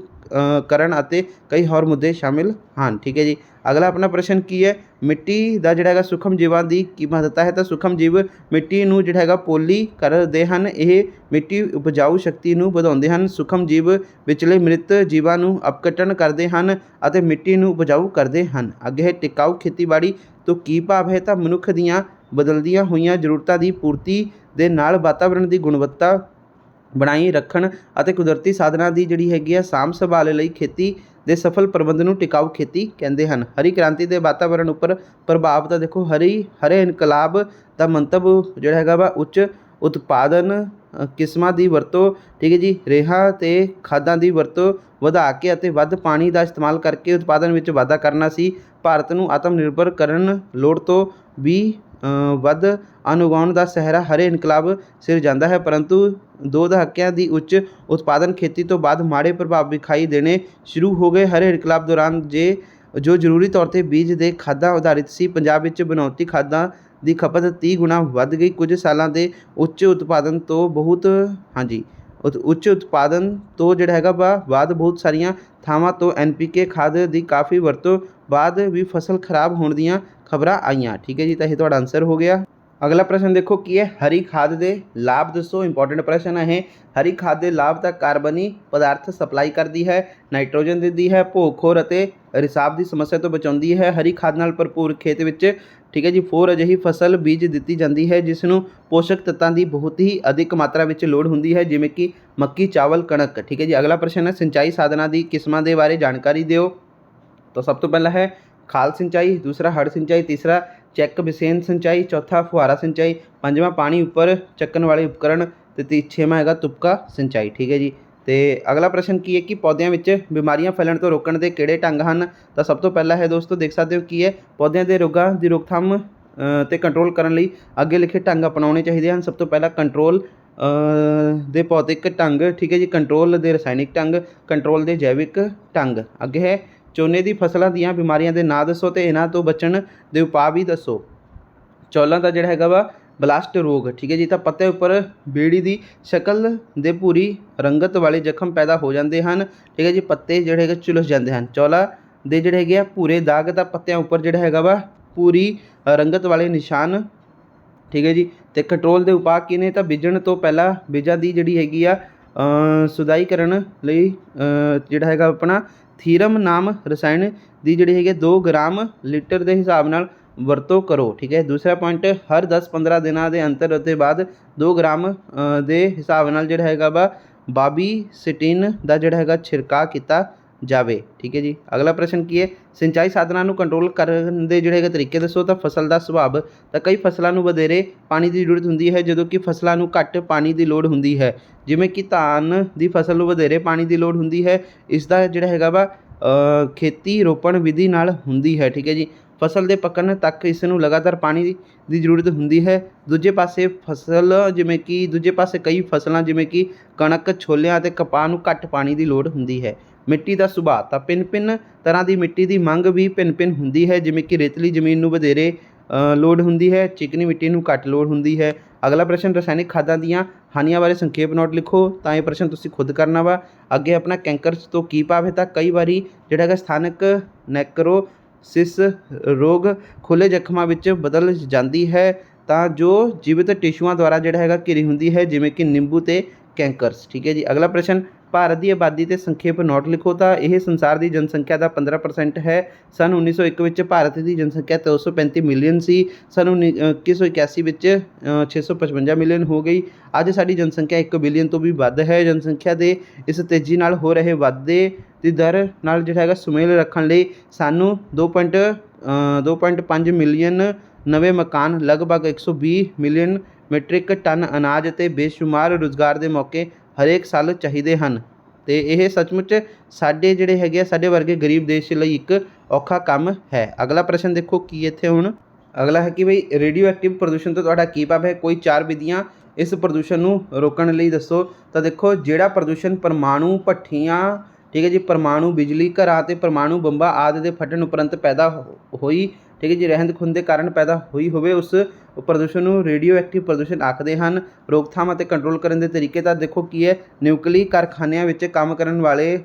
ਕਰਨ ਅਤੇ ਕਈ ਹੋਰ ਮੁੱਦੇ ਸ਼ਾਮਿਲ ਹਨ ਠੀਕ ਹੈ ਜੀ। ਅਗਲਾ ਆਪਣਾ ਪ੍ਰਸ਼ਨ ਕੀ ਹੈ, ਮਿੱਟੀ ਦਾ ਜਿਹੜਾ ਹੈਗਾ ਸੂਖਮ ਜੀਵਾਂ ਦੀ ਕੀ ਮਹੱਤਤਾ ਹੈ। ਤਾਂ ਸੂਖਮ ਜੀਵ ਮਿੱਟੀ ਨੂੰ ਜਿਹੜਾ ਹੈਗਾ ਪੋਲੀ ਕਰਦੇ ਹਨ, ਇਹ ਮਿੱਟੀ ਉਪਜਾਊ ਸ਼ਕਤੀ ਨੂੰ ਵਧਾਉਂਦੇ ਹਨ। ਸੂਖਮ ਜੀਵ ਵਿਚਲੇ ਮ੍ਰਿਤ ਜੀਵਾਂ ਨੂੰ ਅਪਕਟਨ ਕਰਦੇ ਹਨ ਅਤੇ ਮਿੱਟੀ ਨੂੰ ਉਪਜਾਊ ਕਰਦੇ ਹਨ। ਅੱਗੇ ਹੈ ਟਿਕਾਊ ਖੇਤੀਬਾੜੀ ਤੋਂ ਕੀ ਭਾਵ ਹੈ। ਤਾਂ ਮਨੁੱਖ ਦੀਆਂ ਬਦਲਦੀਆਂ ਹੋਈਆਂ ਜ਼ਰੂਰਤਾਂ ਦੀ ਪੂਰਤੀ ਦੇ ਨਾਲ ਵਾਤਾਵਰਣ ਦੀ ਗੁਣਵੱਤਾ ਬਣਾਈ ਰੱਖਣ ਅਤੇ ਕੁਦਰਤੀ ਸਾਧਨਾਂ ਦੀ ਜਿਹੜੀ ਹੈਗੀ ਆ ਸਾਂਭ ਸੰਭਾਲ ਲਈ ਖੇਤੀ ਦੇ ਸਫਲ ਪ੍ਰਬੰਧ ਨੂੰ ਟਿਕਾਊ ਖੇਤੀ ਕਹਿੰਦੇ ਹਨ। ਹਰੀ ਕ੍ਰਾਂਤੀ ਦੇ ਵਾਤਾਵਰਣ ਉੱਪਰ ਪ੍ਰਭਾਵ। ਤਾਂ ਦੇਖੋ ਹਰੇ ਇਨਕਲਾਬ ਦਾ ਮੰਤਵ ਜਿਹੜਾ ਹੈਗਾ ਵਾ ਉੱਚ ਉਤਪਾਦਨ ਕਿਸਮਾਂ ਦੀ ਵਰਤੋਂ ਠੀਕ ਹੈ ਜੀ, ਰੇਹਾਂ ਅਤੇ ਖਾਦਾਂ ਦੀ ਵਰਤੋਂ ਵਧਾ ਕੇ ਅਤੇ ਵੱਧ ਪਾਣੀ ਦਾ ਇਸਤੇਮਾਲ ਕਰਕੇ ਉਤਪਾਦਨ ਵਿੱਚ ਵਾਧਾ ਕਰਨਾ ਸੀ। ਭਾਰਤ ਨੂੰ ਆਤਮ ਨਿਰਭਰ ਕਰਨ ਲੋੜ ਤੋਂ ਵੀ ਵੱਧ ਅੰਨ ਉਗਾਉਣ ਦਾ ਸਹਾਰਾ ਹਰੇ ਇਨਕਲਾਬ ਸਿਰ ਜਾਂਦਾ ਹੈ, ਪਰੰਤੂ 2 ਦਹਾਕਿਆਂ ਦੀ ਉੱਚ ਉਤਪਾਦਨ ਖੇਤੀ ਤੋਂ ਬਾਅਦ ਮਾੜੇ ਪ੍ਰਭਾਵ ਵਿਖਾਈ ਦੇਣੇ ਸ਼ੁਰੂ ਹੋ ਗਏ। ਹਰੇ ਇਨਕਲਾਬ ਦੌਰਾਨ ਜੋ ਜ਼ਰੂਰੀ ਤੌਰ 'ਤੇ ਬੀਜ ਦੇ ਖਾਦਾਂ ਆਧਾਰਿਤ ਸੀ, ਪੰਜਾਬ ਵਿੱਚ ਬਣਾਉਟੀ ਖਾਦਾਂ ਦੀ ਖਪਤ 30 ਗੁਣਾ ਵੱਧ ਗਈ। ਕੁਝ ਸਾਲਾਂ ਦੇ ਉੱਚ ਉਤਪਾਦਨ ਤੋਂ ਜਿਹੜਾ ਹੈਗਾ ਬਾਅਦ ਬਹੁਤ ਸਾਰੀਆਂ ਥਾਵਾਂ ਤੋਂ NPK ਖਾਦ ਦੀ ਕਾਫੀ ਵਰਤੋਂ ਬਾਅਦ ਵੀ ਫਸਲ ਖਰਾਬ ਹੋਣ ਦੀਆਂ ਖਬਰਾਂ ਆਈਆਂ ਠੀਕ ਹੈ ਜੀ। ਤਾਂ ਇਹ ਤੁਹਾਡਾ ਆਨਸਰ ਹੋ ਗਿਆ। ਅਗਲਾ ਪ੍ਰਸ਼ਨ ਦੇਖੋ ਕੀ ਹੈ, ਹਰੀ ਖਾਦ ਦੇ ਲਾਭ ਦੱਸੋ। ਇੰਪੋਰਟੈਂਟ ਪ੍ਰਸ਼ਨ ਹੈ ਇਹ। ਹਰੀ ਖਾਦ ਦੇ ਲਾਭ ਤਾਂ ਕਾਰਬਨੀ ਪਦਾਰਥ ਸਪਲਾਈ ਕਰਦੀ ਹੈ, ਨਾਈਟ੍ਰੋਜਨ ਦਿੰਦੀ ਹੈ, ਭੋਗ ਖੋਰ ਅਤੇ ਰਿਸਾਵ ਦੀ ਸਮੱਸਿਆ ਤੋਂ ਬਚਾਉਂਦੀ ਹੈ। ਹਰੀ ਖਾਦ ਨਾਲ ਭਰਪੂਰ ਖੇਤ ਵਿੱਚ ਠੀਕ ਹੈ ਜੀ ਅਜਿਹੀ ਫਸਲ ਬੀਜ ਦਿੱਤੀ ਜਾਂਦੀ ਹੈ ਜਿਸ ਨੂੰ ਪੋਸ਼ਕ ਤੱਤਾਂ ਦੀ ਬਹੁਤ ਹੀ ਅਧਿਕ ਮਾਤਰਾ ਵਿੱਚ ਲੋੜ ਹੁੰਦੀ ਹੈ, ਜਿਵੇਂ ਕਿ ਮੱਕੀ, ਚਾਵਲ, ਕਣਕ ਠੀਕ ਹੈ ਜੀ। ਅਗਲਾ ਪ੍ਰਸ਼ਨ ਹੈ, ਸਿੰਚਾਈ ਸਾਧਨਾਂ ਦੀ ਕਿਸਮਾਂ ਦੇ ਬਾਰੇ ਜਾਣਕਾਰੀ ਦਿਓ। ਤਾਂ ਸਭ ਤੋਂ ਪਹਿਲਾਂ ਹੈ ਖਾਲ ਸਿੰਚਾਈ, ਦੂਸਰਾ ਹੜ ਸਿੰਚਾਈ, ਤੀਸਰਾ ਚੈੱਕ ਬਿਸੇਨ ਸਿੰਚਾਈ, ਚੌਥਾ ਫੁਹਾਰਾ ਸਿੰਚਾਈ, ਪੰਜਵਾਂ ਪਾਣੀ ਉੱਪਰ ਚੱਕਣ ਵਾਲੇ ਉਪਕਰਨ ਅਤੇ ਛੇਵਾਂ ਹੈਗਾ ਤੁਪਕਾ ਸਿੰਚਾਈ ਠੀਕ ਹੈ ਜੀ। ਤੇ ਅਗਲਾ ਪ੍ਰਸ਼ਨ ਕੀ ਹੈ ਕਿ ਪੌਦਿਆਂ ਵਿੱਚ ਬਿਮਾਰੀਆਂ ਫੈਲਣ ਤੋਂ ਰੋਕਣ ਦੇ ਕਿਹੜੇ ਢੰਗ ਹਨ। ਤਾਂ ਸਭ ਤੋਂ ਪਹਿਲਾਂ ਹੈ ਦੋਸਤੋ ਦੇਖ ਸਕਦੇ ਹੋ ਕੀ ਹੈ, ਪੌਦਿਆਂ ਦੇ ਰੋਗਾਂ ਦੀ ਰੋਕਥਾਮ ਅਤੇ ਕੰਟਰੋਲ ਕਰਨ ਲਈ ਅੱਗੇ ਲਿਖੇ ਢੰਗ ਅਪਣਾਉਣੇ ਚਾਹੀਦੇ ਹਨ। ਸਭ ਤੋਂ ਪਹਿਲਾਂ ਕੰਟਰੋਲ ਦੇ ਭੌਤਿਕ ਢੰਗ ਠੀਕ ਹੈ ਜੀ, ਕੰਟਰੋਲ ਦੇ ਰਸਾਇਣਿਕ ਢੰਗ, ਕੰਟਰੋਲ ਦੇ ਜੈਵਿਕ ਢੰਗ। ਅੱਗੇ ਹੈ ਝੋਨੇ ਦੀ ਫਸਲਾਂ ਦੀਆਂ ਬਿਮਾਰੀਆਂ ਦੇ ਨਾਂ ਦੱਸੋ ਅਤੇ ਇਹਨਾਂ ਤੋਂ ਬਚਣ ਦੇ ਉਪਾਅ ਵੀ ਦੱਸੋ। ਚੌਲਾਂ ਦਾ ਜਿਹੜਾ ਹੈਗਾ ਬਲਾਸਟ ਰੋਗ ਠੀਕ ਹੈ ਜੀ। ਤਾਂ ਪੱਤੇ ਉੱਪਰ ਬੇੜੀ ਦੀ ਸ਼ਕਲ ਦੇ ਭੂਰੀ ਰੰਗਤ ਵਾਲੇ ਜ਼ਖਮ ਪੈਦਾ ਹੋ ਜਾਂਦੇ ਹਨ ਠੀਕ ਹੈ ਜੀ, ਪੱਤੇ ਜਿਹੜੇ ਹੈਗੇ ਝੁਲਸ ਜਾਂਦੇ ਹਨ। ਚੌਲਾਂ ਦੇ ਜਿਹੜੇ ਹੈਗੇ ਆ ਭੂਰੇ ਦਾਗ ਤਾਂ ਪੱਤਿਆਂ ਉੱਪਰ ਜਿਹੜਾ ਹੈਗਾ ਭੂਰੀ ਰੰਗਤ ਵਾਲੇ ਨਿਸ਼ਾਨ ਠੀਕ ਹੈ ਜੀ। ਅਤੇ ਕੰਟਰੋਲ ਦੇ ਉਪਾਅ ਕੀ ਨੇ। ਤਾਂ ਬੀਜਣ ਤੋਂ ਪਹਿਲਾਂ ਬੀਜਾਂ ਦੀ ਜਿਹੜੀ ਹੈਗੀ ਆ ਸੁਧਾਈ ਕਰਨ ਲਈ ਜਿਹੜਾ ਹੈਗਾ ਆਪਣਾ ਥੀਰਮ ਨਾਮ ਰਸਾਇਣ ਦੀ ਜਿਹੜੀ ਹੈਗੀ 2 ਗ੍ਰਾਮ ਲੀਟਰ ਦੇ ਹਿਸਾਬ ਨਾਲ ਵਰਤੋਂ ਕਰੋ ਠੀਕ ਹੈ। ਦੂਸਰਾ ਪੁਆਇੰਟ, ਹਰ 10-15 ਦਿਨਾਂ ਦੇ ਅੰਤਰ ਅਤੇ ਬਾਅਦ 2 ਗ੍ਰਾਮ ਦੇ ਹਿਸਾਬ ਨਾਲ ਜਿਹੜਾ ਹੈਗਾ ਬਾਬੀਸਿਟਿਨ ਦਾ ਜਿਹੜਾ ਹੈਗਾ ਛਿੜਕਾਅ ਕੀਤਾ ਜਾਵੇ। ਠੀਕ ਹੈ ਜੀ। ਅਗਲਾ ਪ੍ਰਸ਼ਨ ਕੀ ਹੈ, ਸਿੰਚਾਈ ਸਾਧਨਾਂ ਨੂੰ ਕੰਟਰੋਲ ਕਰਨ ਦੇ ਜਿਹੜੇ ਹੈਗੇ ਤਰੀਕੇ ਦੱਸੋ। ਤਾਂ ਫਸਲ ਦਾ ਸੁਭਾਵ, ਤਾਂ ਕਈ ਫਸਲਾਂ ਨੂੰ ਵਧੇਰੇ ਪਾਣੀ ਦੀ ਜ਼ਰੂਰਤ ਹੁੰਦੀ ਹੈ ਜਦੋਂ ਕਿ ਫਸਲਾਂ ਨੂੰ ਘੱਟ ਪਾਣੀ ਦੀ ਲੋੜ ਹੁੰਦੀ ਹੈ। ਜਿਵੇਂ ਕਿ ਧਾਨ ਦੀ ਫਸਲ ਨੂੰ ਵਧੇਰੇ ਪਾਣੀ ਦੀ ਲੋੜ ਹੁੰਦੀ ਹੈ, ਇਸ ਦਾ ਜਿਹੜਾ ਹੈਗਾ ਵਾ ਖੇਤੀ ਰੋਪਣ ਵਿਧੀ ਨਾਲ ਹੁੰਦੀ ਹੈ। ਠੀਕ ਹੈ ਜੀ। ਫਸਲ ਦੇ ਪੱਕਣ ਤੱਕ ਇਸ ਨੂੰ ਲਗਾਤਾਰ ਪਾਣੀ ਦੀ ਜ਼ਰੂਰਤ ਹੁੰਦੀ ਹੈ। ਦੂਜੇ ਪਾਸੇ ਕਈ ਫਸਲਾਂ ਜਿਵੇਂ ਕਿ ਕਣਕ, ਛੋਲਿਆਂ ਅਤੇ ਕਪਾਹ ਨੂੰ ਘੱਟ ਪਾਣੀ ਦੀ ਲੋੜ ਹੁੰਦੀ ਹੈ। ਮਿੱਟੀ ਦਾ ਸੁਭਾਅ, ਤਾਂ ਭਿੰਨ ਤਰ੍ਹਾਂ ਦੀ ਮਿੱਟੀ ਦੀ ਮੰਗ ਵੀ ਭਿੰਨ ਹੁੰਦੀ ਹੈ। ਜਿਵੇਂ ਕਿ ਰੇਤਲੀ ਜ਼ਮੀਨ ਨੂੰ ਵਧੇਰੇ ਲੋੜ ਹੁੰਦੀ ਹੈ, ਚਿਕਨੀ ਮਿੱਟੀ ਨੂੰ ਘੱਟ ਲੋੜ ਹੁੰਦੀ ਹੈ। ਅਗਲਾ ਪ੍ਰਸ਼ਨ, ਰਸਾਇਣਿਕ ਖਾਦਾਂ ਦੀਆਂ ਹਾਨੀਆਂ ਬਾਰੇ ਸੰਖੇਪ ਨੋਟ ਲਿਖੋ। ਤਾਂ ਇਹ ਪ੍ਰਸ਼ਨ ਤੁਸੀਂ ਖੁਦ ਕਰਨਾ ਵਾ। ਅੱਗੇ ਆਪਣਾ ਕੈਂਕਰਸ ਤੋਂ ਕੀ ਭਾਵ ਹੈ, ਤਾਂ ਕਈ ਵਾਰੀ ਜਿਹੜਾ ਹੈਗਾ ਸਥਾਨਕ ਨੈਕਰੋਸਿਸ ਰੋਗ ਖੁੱਲ੍ਹੇ ਜ਼ਖਮਾਂ ਵਿੱਚ ਬਦਲ ਜਾਂਦੀ ਹੈ, ਤਾਂ ਜੋ ਜੀਵਿਤ ਟਿਸ਼ੂਆਂ ਦੁਆਰਾ ਜਿਹੜਾ ਹੈਗਾ ਘਿਰੀ ਹੁੰਦੀ ਹੈ, ਜਿਵੇਂ ਕਿ ਨਿੰਬੂ ਤੇ ਕੈਂਕਰਸ। ਠੀਕ ਹੈ ਜੀ। ਅਗਲਾ ਪ੍ਰਸ਼ਨ, ਭਾਰਤ ਦੀ ਆਬਾਦੀ 'ਤੇ ਸੰਖੇਪ ਨੋਟ ਲਿਖੋ। ਤਾਂ ਇਹ ਸੰਸਾਰ ਦੀ ਜਨਸੰਖਿਆ ਦਾ 15% ਹੈ। ਸੰਨ 1901 ਵਿੱਚ ਭਾਰਤ ਦੀ ਜਨਸੰਖਿਆ 235 ਮਿਲੀਅਨ ਸੀ। ਸੰਨ 2181 ਵਿੱਚ 655 ਮਿਲੀਅਨ ਹੋ ਗਈ। ਅੱਜ ਸਾਡੀ ਜਨਸੰਖਿਆ 1 ਬਿਲੀਅਨ ਤੋਂ ਵੀ ਵੱਧ ਹੈ। ਜਨਸੰਖਿਆ ਦੇ ਇਸ ਤੇਜ਼ੀ ਨਾਲ ਹੋ ਰਹੇ ਵਾਧੇ ਦੀ ਦਰ ਨਾਲ ਜਿਹੜਾ ਹੈਗਾ ਸੁਮੇਲ ਰੱਖਣ ਲਈ ਸਾਨੂੰ 2.5 ਮਿਲੀਅਨ ਨਵੇਂ ਮਕਾਨ, ਲਗਭਗ 120 ਮਿਲੀਅਨ ਮੀਟ੍ਰਿਕ ਟਨ ਅਨਾਜ ਅਤੇ ਬੇਸ਼ੁਮਾਰ ਰੁਜ਼ਗਾਰ ਦੇ ਮੌਕੇ ਹਰੇਕ ਸਾਲ ਚਾਹੀਦੇ ਹਨ। ਅਤੇ ਇਹ ਸੱਚਮੁੱਚ ਸਾਡੇ ਜਿਹੜੇ ਹੈਗੇ ਆ ਸਾਡੇ ਵਰਗੇ ਗਰੀਬ ਦੇਸ਼ ਲਈ ਇੱਕ ਔਖਾ ਕੰਮ ਹੈ। ਅਗਲਾ ਪ੍ਰਸ਼ਨ ਦੇਖੋ ਕੀ ਇੱਥੇ ਹੁਣ ਅਗਲਾ ਹੈ ਕਿ ਬਈ ਰੇਡੀਓ ਐਕਟਿਵ ਪ੍ਰਦੂਸ਼ਣ ਤੋਂ ਤੁਹਾਡਾ ਕੀ ਭਾਵ ਹੈ। ਕੋਈ 4 ਵਿਧੀਆਂ ਇਸ ਪ੍ਰਦੂਸ਼ਣ ਨੂੰ ਰੋਕਣ ਲਈ ਦੱਸੋ। ਤਾਂ ਦੇਖੋ, ਜਿਹੜਾ ਪ੍ਰਦੂਸ਼ਣ ਪਰਮਾਣੂ ਭੱਠੀਆਂ, ਠੀਕ ਹੈ ਜੀ, ਪਰਮਾਣੂ ਬਿਜਲੀ ਘਰਾਂ ਅਤੇ ਪਰਮਾਣੂ ਬੰਬਾਂ ਆਦਿ ਦੇ ਫਟਣ ਉਪਰੰਤ ਪੈਦਾ ਹੋਈ, ਠੀਕ ਹੈ ਜੀ, ਰਹਿੰਦ ਖੂੰਹਦ ਦੇ ਕਾਰਨ ਪੈਦਾ ਹੋਈ ਹੋਵੇ, ਉਸ ਪ੍ਰਦੂਸ਼ਣ ਨੂੰ ਰੇਡੀਓ ਐਕਟਿਵ ਪ੍ਰਦੂਸ਼ਣ ਆਖਦੇ ਹਨ। ਰੋਕਥਾਮ ਅਤੇ ਕੰਟਰੋਲ ਕਰਨ ਦੇ ਤਰੀਕੇ ਤਾਂ ਦੇਖੋ ਕੀ ਹੈ, ਨਿਊਕਲੀ ਕਾਰਖਾਨਿਆਂ ਵਿੱਚ ਕੰਮ ਕਰਨ ਵਾਲੇ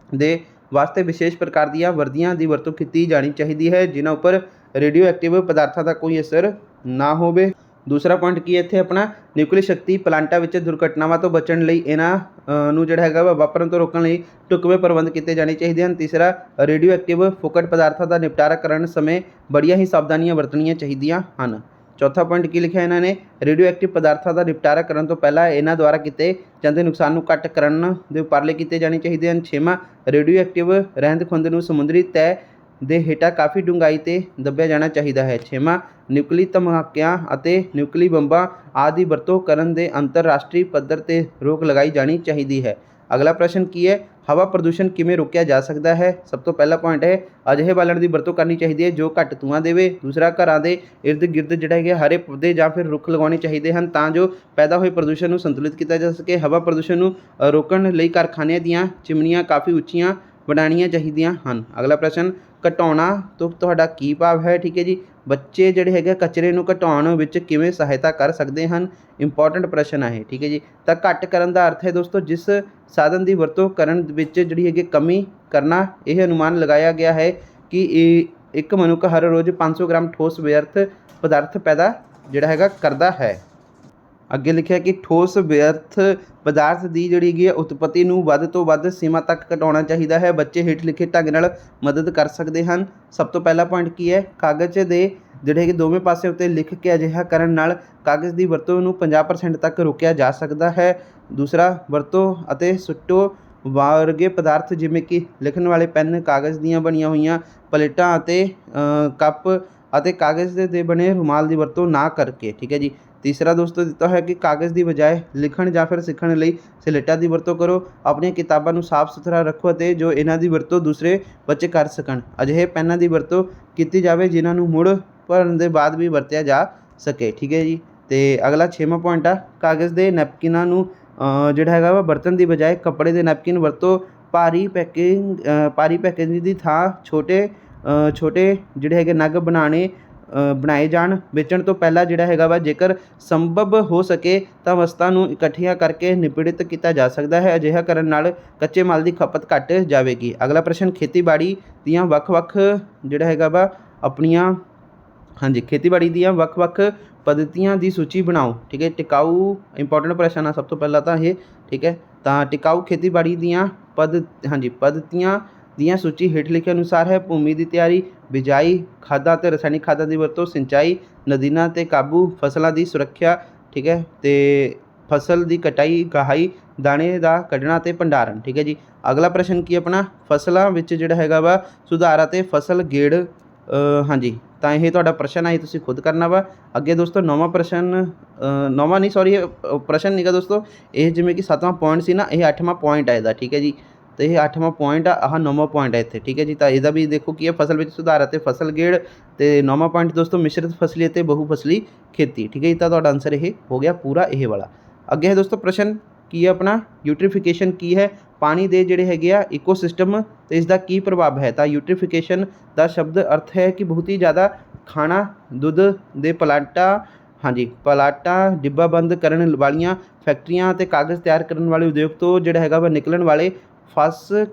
ਦੇ ਵਾਸਤੇ ਵਿਸ਼ੇਸ਼ ਪ੍ਰਕਾਰ ਦੀਆਂ ਵਰਦੀਆਂ ਦੀ ਵਰਤੋਂ ਕੀਤੀ ਜਾਣੀ ਚਾਹੀਦੀ ਹੈ, ਜਿਨ੍ਹਾਂ ਉੱਪਰ ਰੇਡੀਓ ਐਕਟਿਵ ਪਦਾਰਥਾਂ ਦਾ ਕੋਈ ਅਸਰ ਨਾ ਹੋਵੇ। ਦੂਸਰਾ ਪੁਆਇੰਟ ਕੀ ਹੈ ਇੱਥੇ ਆਪਣਾ, ਨਿਊਕਲੀ ਸ਼ਕਤੀ ਪਲਾਂਟਾਂ ਵਿੱਚ ਦੁਰਘਟਨਾਵਾਂ ਤੋਂ ਬਚਣ ਲਈ ਇਹਨਾਂ ਨੂੰ ਜਿਹੜਾ ਹੈਗਾ ਵਾ ਵਾਪਰਨ ਤੋਂ ਰੋਕਣ ਲਈ ਢੁਕਵੇਂ ਪ੍ਰਬੰਧ ਕੀਤੇ ਜਾਣੇ ਚਾਹੀਦੇ ਹਨ। ਤੀਸਰਾ, ਰੇਡੀਓ ਐਕਟਿਵ ਫੋਕਟ ਪਦਾਰਥਾਂ ਦਾ ਨਿਪਟਾਰਾ ਕਰਨ ਸਮੇਂ ਬੜੀਆਂ ਹੀ ਸਾਵਧਾਨੀਆਂ ਵਰਤਣੀਆਂ ਚਾਹੀਦੀਆਂ ਹਨ। ਚੌਥਾ ਪੁਆਇੰਟ ਕੀ ਲਿਖਿਆ ਇਹਨਾਂ ਨੇ, ਰੇਡੀਓ ਐਕਟਿਵ ਪਦਾਰਥਾਂ ਦਾ ਨਿਪਟਾਰਾ ਕਰਨ ਤੋਂ ਪਹਿਲਾਂ ਇਹਨਾਂ ਦੁਆਰਾ ਕੀਤੇ ਜਾਂਦੇ ਨੁਕਸਾਨ ਨੂੰ ਘੱਟ ਕਰਨ ਦੇ ਉਪਰਾਲੇ ਕੀਤੇ ਜਾਣੇ ਚਾਹੀਦੇ ਹਨ। ਛੇਵਾਂ, ਰੇਡੀਓ ਐਕਟਿਵ ਰਹਿੰਦ ਖੂੰਹਦ ਨੂੰ ਸਮੁੰਦਰੀ ਤਹਿ ਦੇ ਹੇਠਾਂ ਕਾਫੀ ਡੂੰਘਾਈ 'ਤੇ ਦੱਬਿਆ ਜਾਣਾ ਚਾਹੀਦਾ ਹੈ। ਛੇਵਾਂ, ਨਿਊਕਲੀ ਧਮਾਕਿਆਂ ਅਤੇ ਨਿਊਕਲੀ ਬੰਬਾਂ ਆਦਿ ਦੀ ਵਰਤੋਂ ਕਰਨ ਦੇ ਅੰਤਰਰਾਸ਼ਟਰੀ ਪੱਧਰ 'ਤੇ ਰੋਕ ਲਗਾਈ ਜਾਣੀ ਚਾਹੀਦੀ ਹੈ। ਅਗਲਾ ਪ੍ਰਸ਼ਨ ਕੀ ਹੈ, ਹਵਾ ਪ੍ਰਦੂਸ਼ਣ ਕਿਵੇਂ ਰੋਕਿਆ ਜਾ ਸਕਦਾ ਹੈ। ਸਭ ਤੋਂ ਪਹਿਲਾ ਪੁਆਇੰਟ ਹੈ, ਅਜਿਹੇ ਬਾਲਣ ਦੀ ਵਰਤੋਂ ਕਰਨੀ ਚਾਹੀਦੀ ਹੈ ਜੋ ਘੱਟ ਧੂੰਆਂ ਦੇਵੇ। ਦੂਸਰਾ, ਘਰਾਂ ਦੇ ਇਰਦ ਗਿਰਦ ਜਿਹੜੇ ਹੈਗੇ ਹਰੇ ਪੌਦੇ ਜਾਂ ਫਿਰ ਰੁੱਖ ਲਗਾਉਣੇ ਚਾਹੀਦੇ ਹਨ, ਤਾਂ ਜੋ ਪੈਦਾ ਹੋਏ ਪ੍ਰਦੂਸ਼ਣ ਨੂੰ ਸੰਤੁਲਿਤ ਕੀਤਾ ਜਾ ਸਕੇ। ਹਵਾ ਪ੍ਰਦੂਸ਼ਣ ਨੂੰ ਰੋਕਣ ਲਈ ਕਾਰਖਾਨਿਆਂ ਦੀਆਂ ਚਿਮਨੀਆਂ ਕਾਫੀ ਉੱਚੀਆਂ ਬਣਾਉਣੀਆਂ ਚਾਹੀਦੀਆਂ ਹਨ। ਅਗਲਾ ਪ੍ਰਸ਼ਨ, ਘਟਾਉਣਾ ਤੋਂ ਤੁਹਾਡਾ ਕੀ ਭਾਵ ਹੈ। ਠੀਕ ਹੈ ਜੀ। ਬੱਚੇ ਜਿਹੜੇ ਹੈਗੇ ਕਚਰੇ ਨੂੰ ਘਟਾਉਣ ਵਿੱਚ ਕਿਵੇਂ ਸਹਾਇਤਾ ਕਰ ਸਕਦੇ ਹਨ। ਇੰਪੋਰਟੈਂਟ ਪ੍ਰਸ਼ਨ ਹੈ। ਠੀਕ ਹੈ ਜੀ। ਤਾਂ ਘੱਟ ਕਰਨ ਦਾ ਅਰਥ ਹੈ ਦੋਸਤੋ, ਜਿਸ ਸਾਧਨ ਦੀ ਵਰਤੋਂ ਕਰਨ ਵਿੱਚ ਜਿਹੜੀ ਹੈਗੀ ਕਮੀ ਕਰਨਾ। ਇਹ ਅਨੁਮਾਨ ਲਗਾਇਆ ਗਿਆ ਹੈ ਕਿ ਇੱਕ ਮਨੁੱਖ ਹਰ ਰੋਜ਼ 500 ਗ੍ਰਾਮ ਠੋਸ ਵਿਅਰਥ ਪਦਾਰਥ ਪੈਦਾ ਜਿਹੜਾ ਹੈਗਾ ਕਰਦਾ ਹੈ। ਅੱਗੇ ਲਿਖਿਆ ਕਿ ਠੋਸ ਵਿਅਰਥ ਪਦਾਰਥ ਦੀ ਜਿਹੜੀ ਹੈਗੀ ਹੈ ਉਤਪੱਤੀ ਨੂੰ ਵੱਧ ਤੋਂ ਵੱਧ ਸੀਮਾ ਤੱਕ ਘਟਾਉਣਾ ਚਾਹੀਦਾ ਹੈ। ਬੱਚੇ ਹੇਠ ਲਿਖੇ ਢੰਗ ਨਾਲ ਮਦਦ ਕਰ ਸਕਦੇ ਹਨ। ਸਭ ਤੋਂ ਪਹਿਲਾ ਪੁਆਇੰਟ ਕੀ ਹੈ, ਕਾਗਜ਼ ਦੇ ਜਿਹੜੇ ਹੈਗੇ ਦੋਵੇਂ ਪਾਸੇ ਉੱਤੇ ਲਿਖ ਕੇ ਅਜਿਹਾ ਕਰਨ ਨਾਲ ਕਾਗਜ਼ ਦੀ ਵਰਤੋਂ ਨੂੰ 50% ਤੱਕ ਰੋਕਿਆ ਜਾ ਸਕਦਾ ਹੈ। ਦੂਸਰਾ, ਵਰਤੋਂ ਅਤੇ ਸੁੱਟੋ ਵਰਗੇ ਪਦਾਰਥ ਜਿਵੇਂ ਕਿ ਲਿਖਣ ਵਾਲੇ ਪੈਨ, ਕਾਗਜ਼ ਦੀਆਂ ਬਣੀਆਂ ਹੋਈਆਂ ਪਲੇਟਾਂ ਅਤੇ ਕੱਪ ਅਤੇ ਕਾਗਜ਼ ਦੇ ਬਣੇ ਰੁਮਾਲ ਦੀ ਵਰਤੋਂ ਨਾ ਕਰਕੇ। ਠੀਕ ਹੈ ਜੀ। ਤੀਸਰਾ ਦੋਸਤੋ ਦਿੱਤਾ ਹੋਇਆ ਕਿ ਕਾਗਜ਼ ਦੀ ਬਜਾਏ ਲਿਖਣ ਜਾਂ ਫਿਰ ਸਿੱਖਣ ਲਈ ਸਲੇਟਾਂ ਦੀ ਵਰਤੋਂ ਕਰੋ। ਆਪਣੀਆਂ ਕਿਤਾਬਾਂ ਨੂੰ ਸਾਫ਼ ਸੁਥਰਾ ਰੱਖੋ ਅਤੇ ਜੋ ਇਹਨਾਂ ਦੀ ਵਰਤੋਂ ਦੂਸਰੇ ਬੱਚੇ ਕਰ ਸਕਣ। ਅਜਿਹੇ ਪੈਨਾਂ ਦੀ ਵਰਤੋਂ ਕੀਤੀ ਜਾਵੇ ਜਿਨ੍ਹਾਂ ਨੂੰ ਮੁੜ ਭਰਨ ਦੇ ਬਾਅਦ ਵੀ ਵਰਤਿਆ ਜਾ ਸਕੇ। ਠੀਕ ਹੈ ਜੀ। ਅਤੇ ਅਗਲਾ 6ਵਾਂ ਪੁਆਇੰਟ ਆ, ਕਾਗਜ਼ ਦੇ ਨੈਪਕਿਨਾਂ ਨੂੰ ਜਿਹੜਾ ਹੈਗਾ ਵਾ ਵਰਤਣ ਦੀ ਬਜਾਏ ਕੱਪੜੇ ਦੇ ਨੈਪਕਿਨ ਵਰਤੋ। ਭਾਰੀ ਪੈਕੇਜਿੰਗ ਦੀ ਥਾਂ ਛੋਟੇ ਜਿਹੜੇ ਹੈਗੇ ਨਗ ਬਣਾਏ ਜਾਣ। ਵੇਚਣ ਤੋਂ ਪਹਿਲਾਂ ਜਿਹੜਾ ਹੈਗਾ ਵਾ ਜੇਕਰ ਸੰਭਵ ਹੋ ਸਕੇ ਤਾਂ ਵਸਤਾਂ ਨੂੰ ਇਕੱਠੀਆਂ ਕਰਕੇ ਨਿਪੜਿਤ ਕੀਤਾ ਜਾ ਸਕਦਾ ਹੈ। ਅਜਿਹਾ ਕਰਨ ਨਾਲ ਕੱਚੇ ਮਾਲ ਦੀ ਖਪਤ ਘੱਟ ਜਾਵੇਗੀ। ਅਗਲਾ ਪ੍ਰਸ਼ਨ, ਖੇਤੀਬਾੜੀ ਦੀਆਂ ਵੱਖ-ਵੱਖ ਜਿਹੜਾ ਹੈਗਾ ਵਾ ਖੇਤੀਬਾੜੀ ਦੀਆਂ ਵੱਖ-ਵੱਖ ਪद्धਤੀਆਂ ਦੀ ਸੂਚੀ ਬਣਾਓ। ਠੀਕ ਹੈ। ਟਿਕਾਊ ਇੰਪੋਰਟੈਂਟ ਪ੍ਰਸ਼ਨ ਆ ਸਭ ਤੋਂ ਪਹਿਲਾਂ ਤਾਂ ਇਹ। ਠੀਕ ਹੈ। ਤਾਂ ਟਿਕਾਊ ਖੇਤੀਬਾੜੀ ਦੀਆਂ ਪद्धਤੀਆਂ ਦੀਆਂ ਸੂਚੀ ਹੇਠ ਲਿਖੇ ਅਨੁਸਾਰ ਹੈ। ਭੂਮੀ ਦੀ ਤਿਆਰੀ, ਬਿਜਾਈ, ਖਾਦਾਂ ਅਤੇ ਰਸਾਇਣਿਕ ਖਾਦਾਂ ਦੀ ਵਰਤੋਂ, ਸਿੰਚਾਈ, ਨਦੀਨਾਂ 'ਤੇ ਕਾਬੂ, ਫਸਲਾਂ ਦੀ ਸੁਰੱਖਿਆ, ਠੀਕ ਹੈ, ਅਤੇ ਫਸਲ ਦੀ ਕਟਾਈ, ਗਹਾਈ, ਦਾਣੇ ਦਾ ਕੱਢਣਾ ਅਤੇ ਭੰਡਾਰਨ। ਠੀਕ ਹੈ ਜੀ। ਅਗਲਾ ਪ੍ਰਸ਼ਨ ਕੀ ਆਪਣਾ ਫਸਲਾਂ ਵਿੱਚ ਜਿਹੜਾ ਹੈਗਾ ਵਾ ਸੁਧਾਰ ਅਤੇ ਫਸਲ ਗੇੜ ਹਾਂਜੀ ਤਾਂ ਇਹ ਤੁਹਾਡਾ ਪ੍ਰਸ਼ਨ ਹੈ, ਤੁਸੀਂ ਖੁਦ ਕਰਨਾ ਵਾ। ਅੱਗੇ ਦੋਸਤੋ ਨੌਵਾਂ ਪ੍ਰਸ਼ਨ ਨੌਵਾਂ ਨਹੀਂ ਸੌਰੀ ਪ੍ਰਸ਼ਨ ਨਹੀਂ ਗਾ ਦੋਸਤੋ, ਇਹ ਜਿਵੇਂ ਕਿ 7ਵਾਂ ਪੁਆਇੰਟ ਸੀ ਨਾ, ਇਹ 8ਵਾਂ ਪੁਆਇੰਟ ਹੈ ਇਹਦਾ। ਠੀਕ ਹੈ ਜੀ। ਤੇ ਇਹ 8ਵਾਂ ਪੁਆਇੰਟ ਆ, ਆਹ 9ਵਾਂ ਪੁਆਇੰਟ ਹੈ ਇੱਥੇ। ਠੀਕ ਹੈ ਜੀ। ਤਾਂ ਇਹਦਾ ਵੀ ਦੇਖੋ ਕੀ ਹੈ, ਫਸਲ ਵਿੱਚ ਸੁਧਾਰ ਅਤੇ ਫਸਲ ਗੇੜ। ਤੇ 9ਵਾਂ ਪੁਆਇੰਟ ਦੋਸਤੋ ਮਿਸ਼ਰਿਤ ਫਸਲੀ ਅਤੇ ਬਹੁ ਫਸਲੀ ਖੇਤੀ। ਠੀਕ ਹੈ ਜੀ। ਤਾਂ ਤੁਹਾਡਾ ਆਨਸਰ ਇਹ ਹੋ ਗਿਆ ਪੂਰਾ ਇਹ ਵਾਲਾ। ਅੱਗੇ ਹੈ ਦੋਸਤੋ ਪ੍ਰਸ਼ਨ ਕੀ ਹੈ ਆਪਣਾ ਯੂਟਰੀਫਿਕੇਸ਼ਨ ਕੀ ਹੈ, ਪਾਣੀ ਦੇ ਜਿਹੜੇ ਹੈਗੇ ਆ ਇਕੋਸਿਸਟਮ ਤੇ ਇਸ ਦਾ ਕੀ ਪ੍ਰਭਾਵ ਹੈ। ਤਾਂ ਯੂਟਰੀਫਿਕੇਸ਼ਨ ਦਾ ਸ਼ਬਦ ਅਰਥ ਹੈ ਕਿ ਬਹੁਤ ਹੀ ਜ਼ਿਆਦਾ ਖਾਣਾ ਦੁੱਧ ਦੇ ਪਲਾਂਟਾਂ ਹਾਂਜੀ ਪਲਾਂਟਾਂ ਡਿੱਬਾਬੰਦ ਕਰਨ ਵਾਲੀਆਂ ਫੈਕਟਰੀਆਂ ਅਤੇ ਕਾਗਜ਼ ਤਿਆਰ ਕਰਨ ਵਾਲੇ ਉਦਯੋਗ ਤੋਂ ਜਿਹੜਾ ਹੈਗਾ ਵਾ ਨਿਕਲਣ ਵਾਲੇ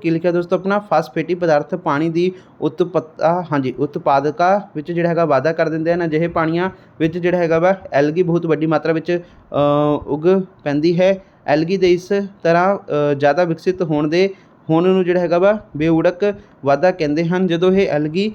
ਕੀ ਲਿਖਿਆ ਦੋਸਤੋ ਆਪਣਾ ਫਾਸਫੇਟੀ ਪਦਾਰਥ ਪਾਣੀ ਦੀ ਉਤਪਾਦਕਤਾ ਵਿੱਚ ਜਿਹੜਾ ਹੈਗਾ ਵਾਧਾ ਕਰ ਦਿੰਦੇ ਹਨ। ਅਜਿਹੇ ਪਾਣੀਆਂ ਵਿੱਚ ਜਿਹੜਾ ਹੈਗਾ ਵਾ ਐਲਗੀ ਬਹੁਤ ਵੱਡੀ ਮਾਤਰਾ ਵਿੱਚ ਉਗ ਪੈਂਦੀ ਹੈ। ਐਲਗੀ ਦੇ ਇਸ ਤਰ੍ਹਾਂ ਜ਼ਿਆਦਾ ਵਿਕਸਿਤ ਹੋਣ ਨੂੰ ਜਿਹੜਾ ਹੈਗਾ ਵਾ ਬੇਉੜਕ ਵਾਧਾ ਕਹਿੰਦੇ ਹਨ। ਜਦੋਂ ਇਹ ਐਲਗੀ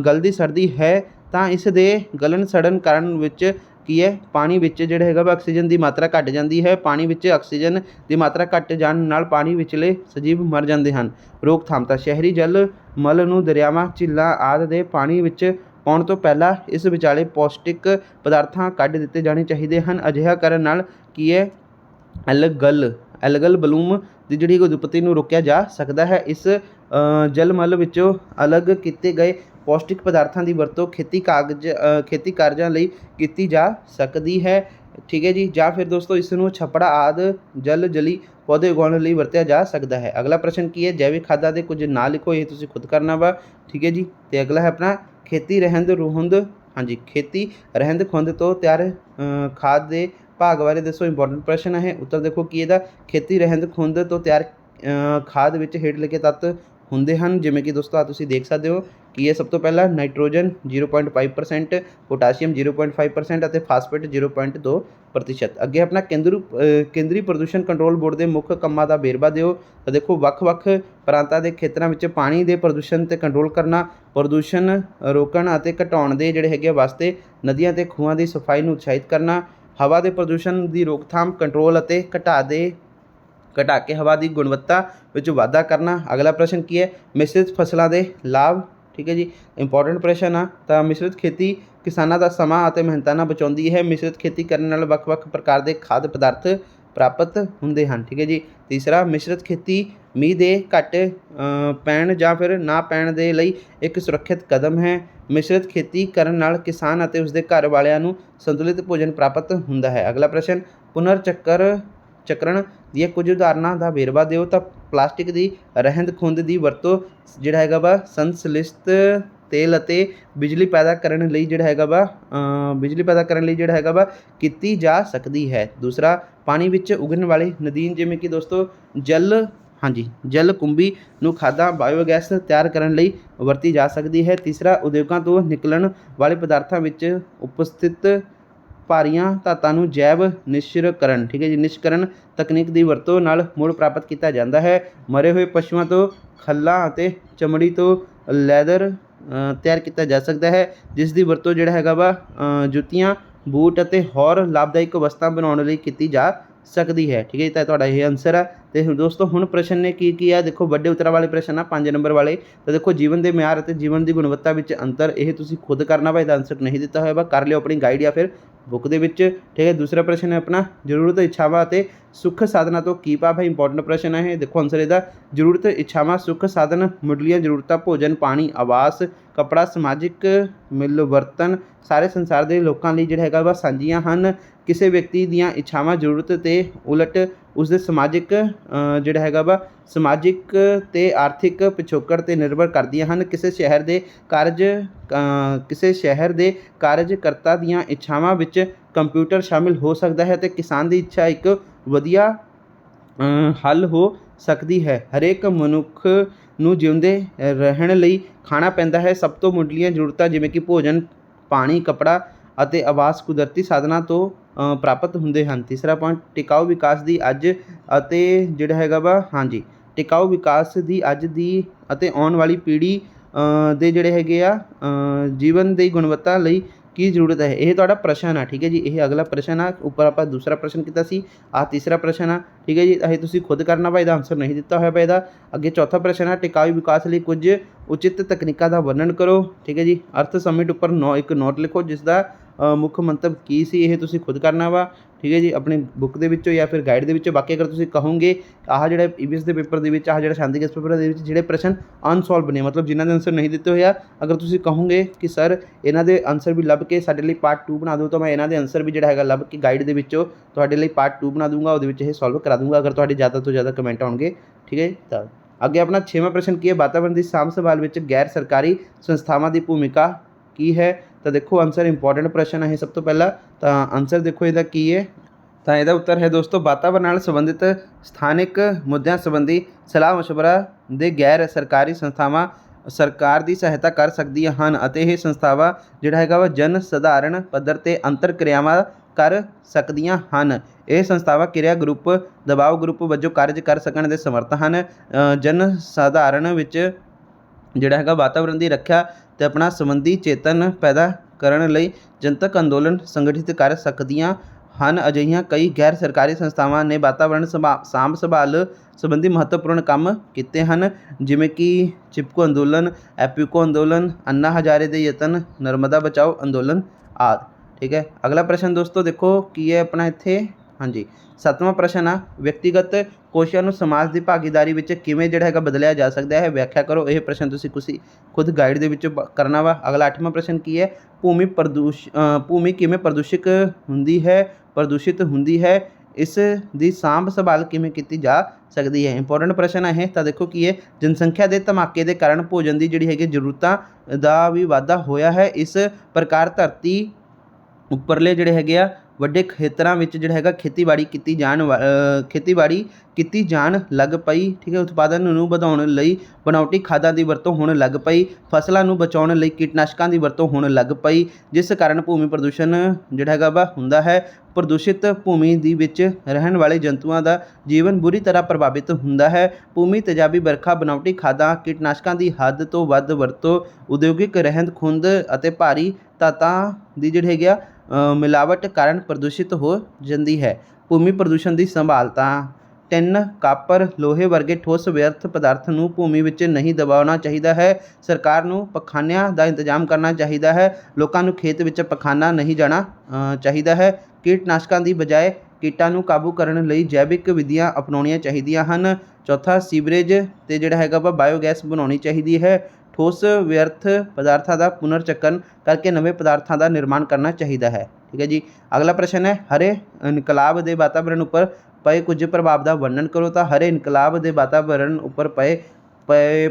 ਗਲਦੀ ਸੜਦੀ ਹੈ ਤਾਂ ਇਸ ਦੇ ਗਲਣ ਸੜਨ ਕਾਰਨ ਵਿੱਚ ਕੀ ਹੈ ਪਾਣੀ ਵਿੱਚ ਜਿਹੜਾ ਹੈਗਾ ਵਾ ਆਕਸੀਜਨ ਦੀ ਮਾਤਰਾ ਘੱਟ ਜਾਂਦੀ ਹੈ। ਪਾਣੀ ਵਿੱਚ ਆਕਸੀਜਨ ਦੀ ਮਾਤਰਾ ਘੱਟ ਜਾਣ ਨਾਲ ਪਾਣੀ ਵਿਚਲੇ ਸਜੀਵ ਮਰ ਜਾਂਦੇ ਹਨ। ਰੋਕਥਾਮ ਤਾਂ ਸ਼ਹਿਰੀ ਜਲ ਮਲ ਨੂੰ ਦਰਿਆਵਾਂ ਝੀਲਾਂ ਆਦਿ ਦੇ ਪਾਣੀ ਵਿੱਚ ਪਾਉਣ ਤੋਂ ਪਹਿਲਾਂ ਇਸ ਵਿਚਾਲੇ ਪੌਸ਼ਟਿਕ ਪਦਾਰਥਾਂ ਕੱਢ ਦਿੱਤੇ ਜਾਣੇ ਚਾਹੀਦੇ ਹਨ। ਅਜਿਹਾ ਕਰਨ ਨਾਲ ਕੀ ਹੈ ਐਲਗਲ ਬਲੂਮ ਦੀ ਜਿਹੜੀ ਉਤਪਤੀ ਨੂੰ ਰੋਕਿਆ ਜਾ ਸਕਦਾ ਹੈ। ਇਸ ਜਲ ਮਲ ਵਿੱਚੋਂ ਅਲੱਗ ਕੀਤੇ ਗਏ ਪੌਸ਼ਟਿਕ ਪਦਾਰਥਾਂ ਦੀ ਵਰਤੋਂ ਖੇਤੀ ਕਾਰਜਾਂ ਲਈ ਕੀਤੀ ਜਾ ਸਕਦੀ ਹੈ। ਠੀਕ ਹੈ ਜੀ। ਜਾਂ ਫਿਰ ਦੋਸਤੋ ਇਸ ਨੂੰ ਛੱਪੜਾ ਆਦਿ ਜਲੀ ਪੌਦੇ ਉਗਾਉਣ ਲਈ ਵਰਤਿਆ ਜਾ ਸਕਦਾ ਹੈ। ਅਗਲਾ ਪ੍ਰਸ਼ਨ ਕੀ ਹੈ ਜੈਵਿਕ ਖਾਦਾਂ ਦੇ ਕੁਝ ਨਾਂ ਲਿਖੋ, ਇਹ ਤੁਸੀਂ ਖੁਦ ਕਰਨਾ ਵਾ। ਠੀਕ ਹੈ ਜੀ। ਤੇ ਅਗਲਾ ਹੈ ਆਪਣਾ ਖੇਤੀ ਰਹਿੰਦ ਖੁੰਹਦ ਤੋਂ ਤਿਆਰ ਖਾਦ ਦੇ ਭਾਗ ਬਾਰੇ ਦੱਸੋ। ਇੰਪੋਰਟੈਂਟ ਪ੍ਰਸ਼ਨ ਹੈ। ਉੱਤਰ ਦੇਖੋ ਕੀ ਇਹਦਾ ਖੇਤੀ ਰਹਿੰਦ ਖੁੰਹਦ ਤੋਂ ਤਿਆਰ ਖਾਦ ਵਿੱਚ ਹੇਠ ਲਿਖੇ ਤੱਤ ਹੁੰਦੇ ਹਨ, ਜਿਵੇਂ ਕਿ ਦੋਸਤੋ ਤੁਸੀਂ ਦੇਖ ਸਕਦੇ ਹੋ ਕਿ ਇਹ ਸਭ ਤੋਂ ਪਹਿਲਾਂ ਨਾਈਟ੍ਰੋਜਨ 0.5%, ਪੋਟਾਸ਼ੀਅਮ 0.5% ਅਤੇ ਫਾਸਫੇਟ 0.2%। ਅੱਗੇ ਆਪਣਾ ਕੇਂਦਰੀ ਪ੍ਰਦੂਸ਼ਣ ਕੰਟਰੋਲ ਬੋਰਡ ਦੇ ਮੁੱਖ ਕੰਮਾਂ ਦਾ ਵੇਰਵਾ ਦਿਓ। ਤਾਂ ਦੇਖੋ ਵੱਖ-ਵੱਖ ਪ੍ਰਾਂਤਾਂ ਦੇ ਖੇਤਰਾਂ ਵਿੱਚ ਪਾਣੀ ਦੇ ਪ੍ਰਦੂਸ਼ਣ ਤੇ ਕੰਟਰੋਲ ਕਰਨਾ, ਪ੍ਰਦੂਸ਼ਣ ਰੋਕਣ ਅਤੇ ਘਟਾਉਣ ਦੇ ਜਿਹੜੇ ਹੈਗੇ ਵਾਸਤੇ ਨਦੀਆਂ ਤੇ ਖੂਹਾਂ ਦੀ ਸਫਾਈ ਨੂੰ ਉਤਸ਼ਾਹਿਤ ਕਰਨਾ, ਹਵਾ ਦੇ ਪ੍ਰਦੂਸ਼ਣ ਦੀ ਰੋਕਥਾਮ ਕੰਟਰੋਲ ਅਤੇ ਘਟਾ ਕੇ ਹਵਾ ਦੀ ਗੁਣਵੱਤਾ ਵਿੱਚ ਵਾਧਾ ਕਰਨਾ। ਅਗਲਾ ਪ੍ਰਸ਼ਨ ਕੀ ਹੈ ਮਿਸ਼ਰਿਤ ਫਸਲਾਂ ਦੇ ਲਾਭ। ਠੀਕ ਹੈ ਜੀ। ਇੰਪੋਰਟੈਂਟ ਪ੍ਰਸ਼ਨ ਆ। ਤਾਂ ਮਿਸ਼ਰਿਤ ਖੇਤੀ ਕਿਸਾਨਾਂ ਦਾ ਸਮਾਂ ਅਤੇ ਮਿਹਨਤਾਨਾ ਬਚਾਉਂਦੀ ਹੈ। ਮਿਸ਼ਰਿਤ ਖੇਤੀ ਕਰਨ ਨਾਲ ਵੱਖ-ਵੱਖ ਪ੍ਰਕਾਰ ਦੇ ਖਾਦ ਪਦਾਰਥ ਪ੍ਰਾਪਤ ਹੁੰਦੇ ਹਨ। ਠੀਕ ਹੈ ਜੀ। ਤੀਸਰਾ ਮਿਸ਼ਰਿਤ ਖੇਤੀ ਮੀਂਹ ਦੇ ਘੱਟ ਪੈਣ ਜਾਂ ਫਿਰ ਨਾ ਪੈਣ ਦੇ ਲਈ ਇੱਕ ਸੁਰੱਖਿਅਤ ਕਦਮ ਹੈ। ਮਿਸ਼ਰਿਤ ਖੇਤੀ ਕਰਨ ਨਾਲ ਕਿਸਾਨ ਅਤੇ ਉਸਦੇ ਘਰ ਵਾਲਿਆਂ ਨੂੰ ਸੰਤੁਲਿਤ ਭੋਜਨ ਪ੍ਰਾਪਤ ਹੁੰਦਾ ਹੈ। ਅਗਲਾ ਪ੍ਰਸ਼ਨ ਪੁਨਰ ਚੱਕਰਨ ਦੀਆਂ ਕੁਝ ਉਦਾਹਰਨਾਂ ਦਾ ਵੇਰਵਾ ਦਿਓ। ਤਾਂ ਪਲਾਸਟਿਕ ਦੀ ਰਹਿੰਦ ਖੁੰਹਦ ਦੀ ਵਰਤੋਂ ਜਿਹੜਾ ਹੈਗਾ ਵਾ ਸੰਸ਼ਲਿਸ਼ਟ ਤੇਲ ਅਤੇ ਬਿਜਲੀ ਪੈਦਾ ਕਰਨ ਲਈ ਜਿਹੜਾ ਹੈਗਾ ਵਾ ਕੀਤੀ ਜਾ ਸਕਦੀ ਹੈ। ਦੂਸਰਾ ਪਾਣੀ ਵਿੱਚ ਉਗਣ ਵਾਲੇ ਨਦੀਨ ਜਿਵੇਂ ਕਿ ਦੋਸਤੋ ਜਲ ਕੁੰਭੀ ਨੂੰ ਖਾਦਾਂ ਬਾਇਓਗੈਸ ਤਿਆਰ ਕਰਨ ਲਈ ਵਰਤੀ ਜਾ ਸਕਦੀ ਹੈ। ਤੀਸਰਾ ਉਦਯੋਗਾਂ ਤੋਂ ਨਿਕਲਣ ਵਾਲੇ ਪਦਾਰਥਾਂ ਵਿੱਚ ਉਪਸਥਿਤ ਭਾਰੀਆਂ ਧਾਤਾਂ ਨੂੰ ਜੈਵ ਨਿਸ਼ਕਰਨ ਠੀਕ ਹੈ ਜੀ ਨਿਸ਼ਕਰਨ ਤਕਨੀਕ ਦੀ ਵਰਤੋਂ ਨਾਲ ਮੁੜ ਪ੍ਰਾਪਤ ਕੀਤਾ ਜਾਂਦਾ ਹੈ। ਮਰੇ ਹੋਏ ਪਸ਼ੂਆਂ ਤੋਂ ਖੱਲਾਂ ਅਤੇ ਚਮੜੀ ਤੋਂ ਲੈਦਰ ਤਿਆਰ ਕੀਤਾ ਜਾ ਸਕਦਾ ਹੈ, ਜਿਸ ਦੀ ਵਰਤੋਂ ਜਿਹੜਾ ਹੈਗਾ ਵਾ ਜੁੱਤੀਆਂ ਬੂਟ ਅਤੇ ਹੋਰ ਲਾਭਦਾਇਕ ਵਸਤਾਂ ਬਣਾਉਣ ਲਈ ਕੀਤੀ ਜਾ ਸਕਦੀ ਹੈ। ਠੀਕ ਹੈ ਜੀ। ਤਾਂ ਤੁਹਾਡਾ ਇਹ ਆਨਸਰ ਆ। ਤੇ ਦੋਸਤੋ ਹੁਣ ਪ੍ਰਸ਼ਨ ਨੇ ਕੀ ਆ ਦੇਖੋ ਵੱਡੇ ਉੱਤਰਾਂ ਵਾਲੇ ਪ੍ਰਸ਼ਨ ਆ 5 ਨੰਬਰ ਵਾਲੇ। ਤਾਂ ਦੇਖੋ ਜੀਵਨ ਦੇ ਮਿਆਰ ਅਤੇ ਜੀਵਨ ਦੀ ਗੁਣਵੱਤਾ ਵਿੱਚ ਅੰਤਰ, ਇਹ ਤੁਸੀਂ ਖੁਦ ਕਰਨਾ ਵਾ, ਇਹਦਾ ਆਨਸਰ ਨਹੀਂ ਦਿੱਤਾ ਹੋਇਆ ਵਾ, ਕਰ ਲਿਓ ਆਪਣੀ ਗਾਈਡ ਜਾਂ ਫਿਰ ਬੁੱਕ ਦੇ ਵਿੱਚ। ਠੀਕ ਹੈ। ਦੂਸਰਾ ਪ੍ਰਸ਼ਨ ਹੈ ਆਪਣਾ ਜ਼ਰੂਰਤ ਇੱਛਾਵਾਂ ਅਤੇ ਸੁੱਖ ਸਾਧਨਾਂ ਤੋਂ ਕੀ ਭਾਵ ਹੈ। ਇੰਪੋਰਟੈਂਟ ਪ੍ਰਸ਼ਨ ਹੈ ਇਹ। ਦੇਖੋ ਆਨਸਰ ਇਹਦਾ ਜ਼ਰੂਰਤ ਇੱਛਾਵਾਂ ਸੁੱਖ ਸਾਧਨ ਮੁੱਢਲੀਆਂ ਜ਼ਰੂਰਤਾਂ ਭੋਜਨ ਪਾਣੀ ਆਵਾਸ ਕੱਪੜਾ ਸਮਾਜਿਕ ਮਿਲਵਰਤਨ ਸਾਰੇ ਸੰਸਾਰ ਦੇ ਲੋਕਾਂ ਲਈ ਜਿਹੜਾ ਹੈਗਾ ਵਾ ਸਾਂਝੀਆਂ ਹਨ। ਕਿਸੇ ਵਿਅਕਤੀ ਦੀਆਂ ਇੱਛਾਵਾਂ ਜ਼ਰੂਰਤ ਤੇ ਉਲਟ ਉਸਦੇ ਸਮਾਜਿਕ ਜਿਹੜਾ ਹੈਗਾ ਵਾ ਸਮਾਜਿਕ ਤੇ ਆਰਥਿਕ ਪਿਛੋਕੜ 'ਤੇ ਨਿਰਭਰ ਕਰਦੀਆਂ ਹਨ। ਕਿਸੇ ਸ਼ਹਿਰ ਦੇ ਕਾਰਜਕਰਤਾ ਦੀਆਂ ਇੱਛਾਵਾਂ ਵਿੱਚ ਕੰਪਿਊਟਰ ਸ਼ਾਮਿਲ ਹੋ ਸਕਦਾ ਹੈ ਅਤੇ ਕਿਸਾਨ ਦੀ ਇੱਛਾ ਇੱਕ ਵਧੀਆ ਹੱਲ ਹੋ ਸਕਦੀ ਹੈ। ਹਰੇਕ ਮਨੁੱਖ ਨੂੰ ਜਿਉਂਦੇ ਰਹਿਣ ਲਈ ਖਾਣਾ ਪੈਂਦਾ ਹੈ। ਸਭ ਤੋਂ ਮੁੱਢਲੀਆਂ ਜ਼ਰੂਰਤਾਂ ਜਿਵੇਂ ਕਿ ਭੋਜਨ ਪਾਣੀ ਕੱਪੜਾ ਅਤੇ ਆਵਾਸ ਕੁਦਰਤੀ ਸਾਧਨਾਂ ਤੋਂ ਪ੍ਰਾਪਤ ਹੁੰਦੇ ਹਨ। ਤੀਸਰਾ ਪੁਆਇੰਟ ਟਿਕਾਊ ਵਿਕਾਸ ਦੀ ਅੱਜ ਅਤੇ ਜਿਹੜਾ ਹੈਗਾ ਵਾ ਟਿਕਾਊ ਵਿਕਾਸ ਦੀ ਅੱਜ ਦੀ ਅਤੇ ਆਉਣ ਵਾਲੀ ਪੀੜ੍ਹੀ ਦੇ ਜਿਹੜੇ ਹੈਗੇ ਆ ਜੀਵਨ ਦੀ ਗੁਣਵੱਤਾ ਲਈ की जरूरत है। यह तुहाडा प्रश्न है, ठीक है जी। यह अगला प्रश्न आ, उपर आप दूसरा प्रश्न किया सी, आ तीसरा प्रश्न आ, ठीक है जी। यह तुसीं खुद करना वा, इहदा आंसर नहीं दिता होया वा इहदा। अगे चौथा प्रश्न है, टिकाऊ विकास लई कुछ उचित तकनीकां दा वर्णन करो, ठीक है जी। अर्थ समिट उपर एक नोट लिखो जिसका मुख मंतव की सी, यह तुसीं खुद करना वा, ठीक है जी, अपनी बुक दे विचों या फिर गाइड दे विचों। बाकी अगर तुसीं कहोगे आह जिहड़ा ईवीएस दे पेपर दे विच, आह जिहड़ा शांति गैस पेपर दे विच जिहड़े प्रश्न अनसॉल्व ने, मतलब जिन्हां दे आंसर नहीं दिते होए आ, अगर तुसीं कहोगे कि सर इन्हां दे आंसर भी लभ के साडे लई पार्ट 2 बना दो, तो मैं इन्हां दे आंसर भी जिहड़ा हैगा लभ के गाइड दे विचों तुहाडे लई पार्ट 2 बना दूंगा, उहदे विच इह सॉल्व करा दूंगा अगर तुहाडे ज़्यादा तो ज़्यादा कमेंट आउणगे, ठीक है। तां अगे अपना 6वां प्रश्न की है, वातावरण की सांभ संभाल विच गैर सरकारी संस्थावां की भूमिका की है। तो देखो आंसर इंपॉर्टेंट प्रश्न है सब तो पहला, तो आंसर देखो इहदा की है, तो यदा उत्तर है दोस्तों वातावरण नाल संबंधित स्थानिक मुद्दों संबंधी सलाह मशवरा दे गैर सरकारी संस्थावां सरकार की सहायता कर सकदियां हन अते ये संस्थावां जिहड़ा हैगा वा जन सधारण पद्धर ते अंतर क्रियावां कर सकदियां हन। ये संस्थावां क्रिया ग्रुप दबाव ग्रुप वजों कार्य कर सकण दे समर्थ हन। जन सधारण विच जिहड़ा हैगा वातावरण की रक्षा ते अपना संबंधी चेतन पैदा करन लई जनतक अंदोलन संगठित कर सकदियां ਹਨ। ਅਜਿਹੀਆਂ ਕਈ ਗੈਰ ਸਰਕਾਰੀ ਸੰਸਥਾਵਾਂ ਨੇ ਵਾਤਾਵਰਣ ਸਾਂਭ ਸੰਭਾਲ ਸੰਬੰਧੀ ਮਹੱਤਵਪੂਰਨ ਕੰਮ ਕੀਤੇ ਹਨ, ਜਿਵੇਂ ਕਿ ਚਿਪਕੋ ਅੰਦੋਲਨ, ਐਪੀਕੋ ਅੰਦੋਲਨ, अन्ना हजारे ਦੇ ਯਤਨ, ਨਰਮਦਾ ਬਚਾਓ ਅੰਦੋਲਨ ਆਦਿ, ठीक है। अगला प्रश्न दोस्तों देखो की है अपना इत्थे, हाँ जी 7वां प्रश्न आ, व्यक्तिगत कोशिशां नूं समाज की भागीदारी विच किवें जिहड़ा हैगा बदलिया जा सकता है, व्याख्या करो। यह प्रश्न तुसीं खुद गाइड दे विच करना वा। अगला 8वां प्रश्न की है, भूमि किवें प्रदूषित हुंदी है, इस दी सांभ संभाल किवें कीती जा सकती है। इंपोर्टेंट प्रश्न है। तो देखो की है, जनसंख्या के धमाके के कारण भोजन की जिहड़ी हैगी जरूरतां दा भी वाधा होया है। इस प्रकार धरती उपरले जिहड़े हैगे आ ਵੱਡੇ ਖੇਤਰਾਂ ਵਿੱਚ ਜਿਹੜਾ ਹੈਗਾ ਖੇਤੀਬਾੜੀ ਕੀਤੀ ਜਾਣ ਲੱਗ ਪਈ, ਠੀਕ ਹੈ। ਉਤਪਾਦਨ ਨੂੰ ਵਧਾਉਣ ਲਈ ਬਣਾਉਟੀ ਖਾਦਾਂ ਦੀ ਵਰਤੋਂ ਹੋਣ ਲੱਗ ਪਈ, ਫਸਲਾਂ ਨੂੰ ਬਚਾਉਣ ਲਈ ਕੀਟਨਾਸ਼ਕਾਂ ਦੀ ਵਰਤੋਂ ਹੋਣ ਲੱਗ ਪਈ, ਜਿਸ ਕਾਰਨ ਭੂਮੀ ਪ੍ਰਦੂਸ਼ਣ ਜਿਹੜਾ ਹੈਗਾ ਵਾ ਹੁੰਦਾ ਹੈ। ਪ੍ਰਦੂਸ਼ਿਤ ਭੂਮੀ ਦੀ ਵਿੱਚ ਰਹਿਣ ਵਾਲੇ ਜੰਤੂਆਂ ਦਾ ਜੀਵਨ ਬੁਰੀ ਤਰ੍ਹਾਂ ਪ੍ਰਭਾਵਿਤ ਹੁੰਦਾ ਹੈ। ਭੂਮੀ ਤੇਜ਼ਾਬੀ ਵਰਖਾ, ਬਣਾਉਟੀ ਖਾਦਾਂ, ਕੀਟਨਾਸ਼ਕਾਂ ਦੀ ਹੱਦ ਤੋਂ ਵੱਧ ਵਰਤੋਂ, ਉਦਯੋਗਿਕ ਰਹਿੰਦ ਖੂੰਹਦ ਅਤੇ ਭਾਰੀ ਧਾਤਾਂ ਦੀ ਜਿਹੜੀ ਹੈਗੀ ਆ ਮਿਲਾਵਟ ਕਾਰਨ ਪ੍ਰਦੂਸ਼ਿਤ ਹੋ ਜਾਂਦੀ ਹੈ। ਭੂਮੀ ਪ੍ਰਦੂਸ਼ਣ ਦੀ ਸੰਭਾਲ ਤਾਂ ਟਿਨ, ਕਾਪਰ, ਲੋਹੇ ਵਰਗੇ ਠੋਸ ਵਿਅਰਥ ਪਦਾਰਥ ਨੂੰ ਭੂਮੀ ਵਿੱਚ ਨਹੀਂ ਦਬਾਉਣਾ ਚਾਹੀਦਾ ਹੈ। ਸਰਕਾਰ ਨੂੰ ਪਖਾਨਿਆਂ ਦਾ ਇੰਤਜ਼ਾਮ ਕਰਨਾ ਚਾਹੀਦਾ ਹੈ। ਲੋਕਾਂ ਨੂੰ ਖੇਤ ਵਿੱਚ ਪਖਾਨਾ ਨਹੀਂ ਜਾਣਾ ਚਾਹੀਦਾ ਹੈ। ਕੀਟਨਾਸ਼ਕਾਂ ਦੀ ਬਜਾਏ ਕੀਟਾਂ ਨੂੰ ਕਾਬੂ ਕਰਨ ਲਈ ਜੈਵਿਕ ਵਿਧੀਆਂ ਅਪਣਾਉਣੀਆਂ ਚਾਹੀਦੀਆਂ ਹਨ। ਚੌਥਾ, ਸੀਵਰੇਜ ਤੇ ਜਿਹੜਾ ਹੈਗਾ ਵਾ ਬਾਇਓਗੈਸ ਬਣਾਉਣੀ ਚਾਹੀਦੀ ਹੈ। ठोस व्यर्थ पदार्थों का पुनर्चक्रण करके नवे पदार्थों का निर्माण करना चाहिए है, ठीक है जी। अगला प्रश्न है, हरे इनकलाब के वातावरण उपर पए कुछ प्रभाव का वर्णन करो। तो हरे इनकलाब के वातावरण उपर पए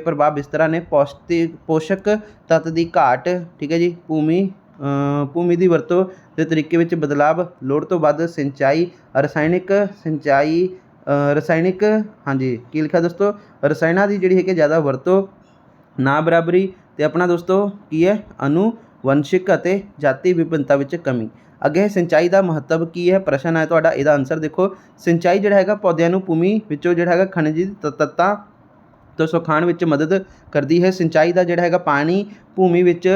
प्रभाव इस तरह ने, पोषक तत्व की घाट, ठीक है जी, भूमि की वरतों के तरीके में बदलाव, लोड़ तो वध सिंचाई, रसायनिक हाँ जी की लिखा दोस्तों, रसायनों की जिहड़ी है ज़्यादा वरतों, ना बराबरी, तो अपना दोस्तों की है अनुवंशिक अते जाति विभिन्नता विच कमी। अगे सिंचाई का महत्व की है, प्रश्न है तुहाडा, इहदा आंसर देखो। सिंचाई जिहड़ा हैगा पौधों नूं भूमि विचों जिहड़ा हैगा खनिज तत्तां तो सुखाण विच मदद करती है। सिंचाई का जिहड़ा हैगा पानी भूमि विच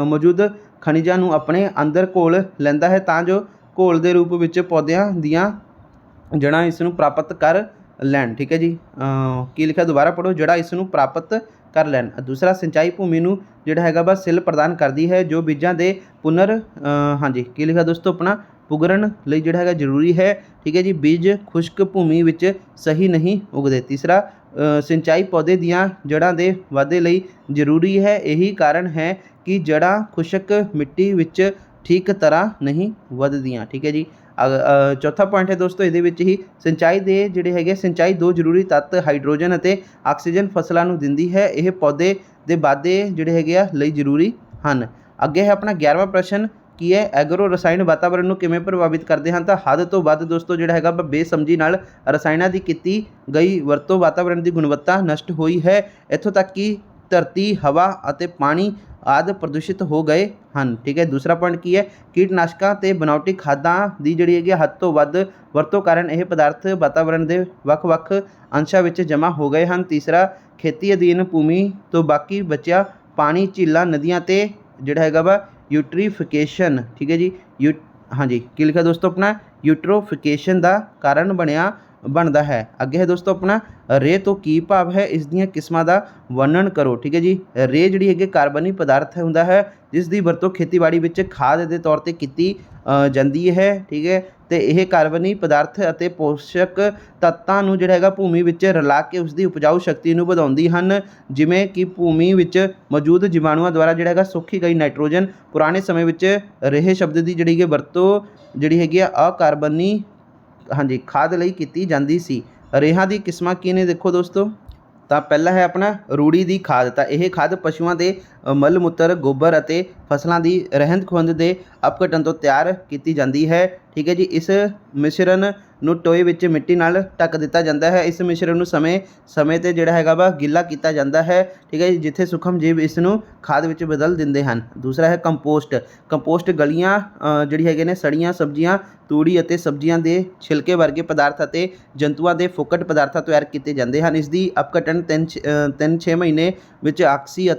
मौजूद खनिजां नूं अपने अंदर घोल लैंदा है, तां जो घोल के रूप विच पौधों दीआं जड़ां इस नूं प्राप्त कर लैण, ठीक है जी। की लिखा दोबारा पढ़ो, जड़ा इस नूं प्राप्त कर लैन। दूसरा, सिंचाई भूमि नूं जिहड़ा हैगा वा सिल प्रदान करती है, जो बीजां दे हाँ जी की लिखा दोस्तों अपना पुगरन लई जिहड़ा हैगा जरूरी है, ठीक है जी। बीज खुश्क भूमि विच सही नहीं उगदे। तीसरा, सिंचाई पौधे दियां जड़ां दे वाधे लई जरूरी है, यही कारण है कि जड़ां खुश्क मिट्टी विच ठीक तरह नहीं वधदियां, ठीक है जी। चौथा पॉइंट है दोस्तों ये ही, सिंचाई के जिहड़े हैगे सिंचाई दो जरूरी तत्त हाइड्रोजन और आक्सीजन फसलों नूं दिंदी है, यह पौधे के वाधे जिहड़े हैगे लई जरूरी हैं। अगे है अपना 11वां प्रश्न की है, एग्रो रसायन वातावरण नूं किवें प्रभावित करते हैं। तो हद तो वध दोस्तों जिहड़ा हैगा बेसमझी नाल रसायनों की कीती गई वरतों वातावरण की गुणवत्ता नष्ट हुई है। इत्थों तक कि धरती, हवा और पानी आदि प्रदूषित हो गए हैं, ठीक है। दूसरा पॉइंट की है, कीटनाशकों ते बनावटी खादां दी जिहड़ी हैगी हद तो वध वरतों कारण यह पदार्थ वातावरण के ਵੱਖ-ਵੱਖ अंशां विच जमा हो गए हैं। तीसरा, खेती अधीन भूमि तो बाकी बचिया पानी झीलां, नदियां ते जिहड़ा हैगा वा यूट्रीफिकेशन, ठीक है जी, हाँ जी की लिखा दोस्तों अपना यूट्रोफिकेशन का कारण बनता है। अगे है दोस्तों अपना रे तो की भाव है, इस दियां किस्मां दा वर्णन करो, ठीक है जी। रे जिहड़ी हैगी कार्बनी पदार्थ हुंदा है जिस दी वरतों खेतीबाड़ी विच खाद के तौर पर की जाती है, ठीक है। तो यह कार्बनी पदार्थ ਅਤੇ पोषक तत्तां नूं जिहड़ा हैगा भूमि विच रला के उसकी उपजाऊ शक्ति नूं वधाउंदी हन, जिवें कि भूमि विच मौजूद जीवाणुओं द्वारा जिहड़ा हैगा सोखी गई नाइट्रोजन पुराने समय विच रेह शब्द की जिहड़ी वरतों जिहड़ी हैगी अकार्बनी हाँ जी खाद लई कीती जांदी सी। रेहां दी किस्मां की ने देखो दोस्तों, तो पहला है अपना रूड़ी की खाद। तो यह खाद पशुओं के मल मूत्र गोबर और फसलों की रहंद खुंहद के अपघटन तो तैयार की जाती है, ठीक है जी। इस मिश्रण नूं टोए विच मिट्टी नाल ढक दिता जाता है। इस मिश्रण नूं समय ते जिहड़ा हैगा वा गिला किया जाता है, ठीक है जी, जिथे सूक्ष्म जीव इस नूं खाद विच बदल दिंदे हन। दूसरा है कंपोस्ट। कंपोस्ट गलियां जिहड़ी हैगे ने सड़ियां सब्जियां तूड़ी और सब्जियां के छिलके वर्गे पदार्थ और जंतुओं के फोकट पदार्थ तैयार किए जाते हैं। इसकी अपघटन 3-6 महीने विच आक्सी और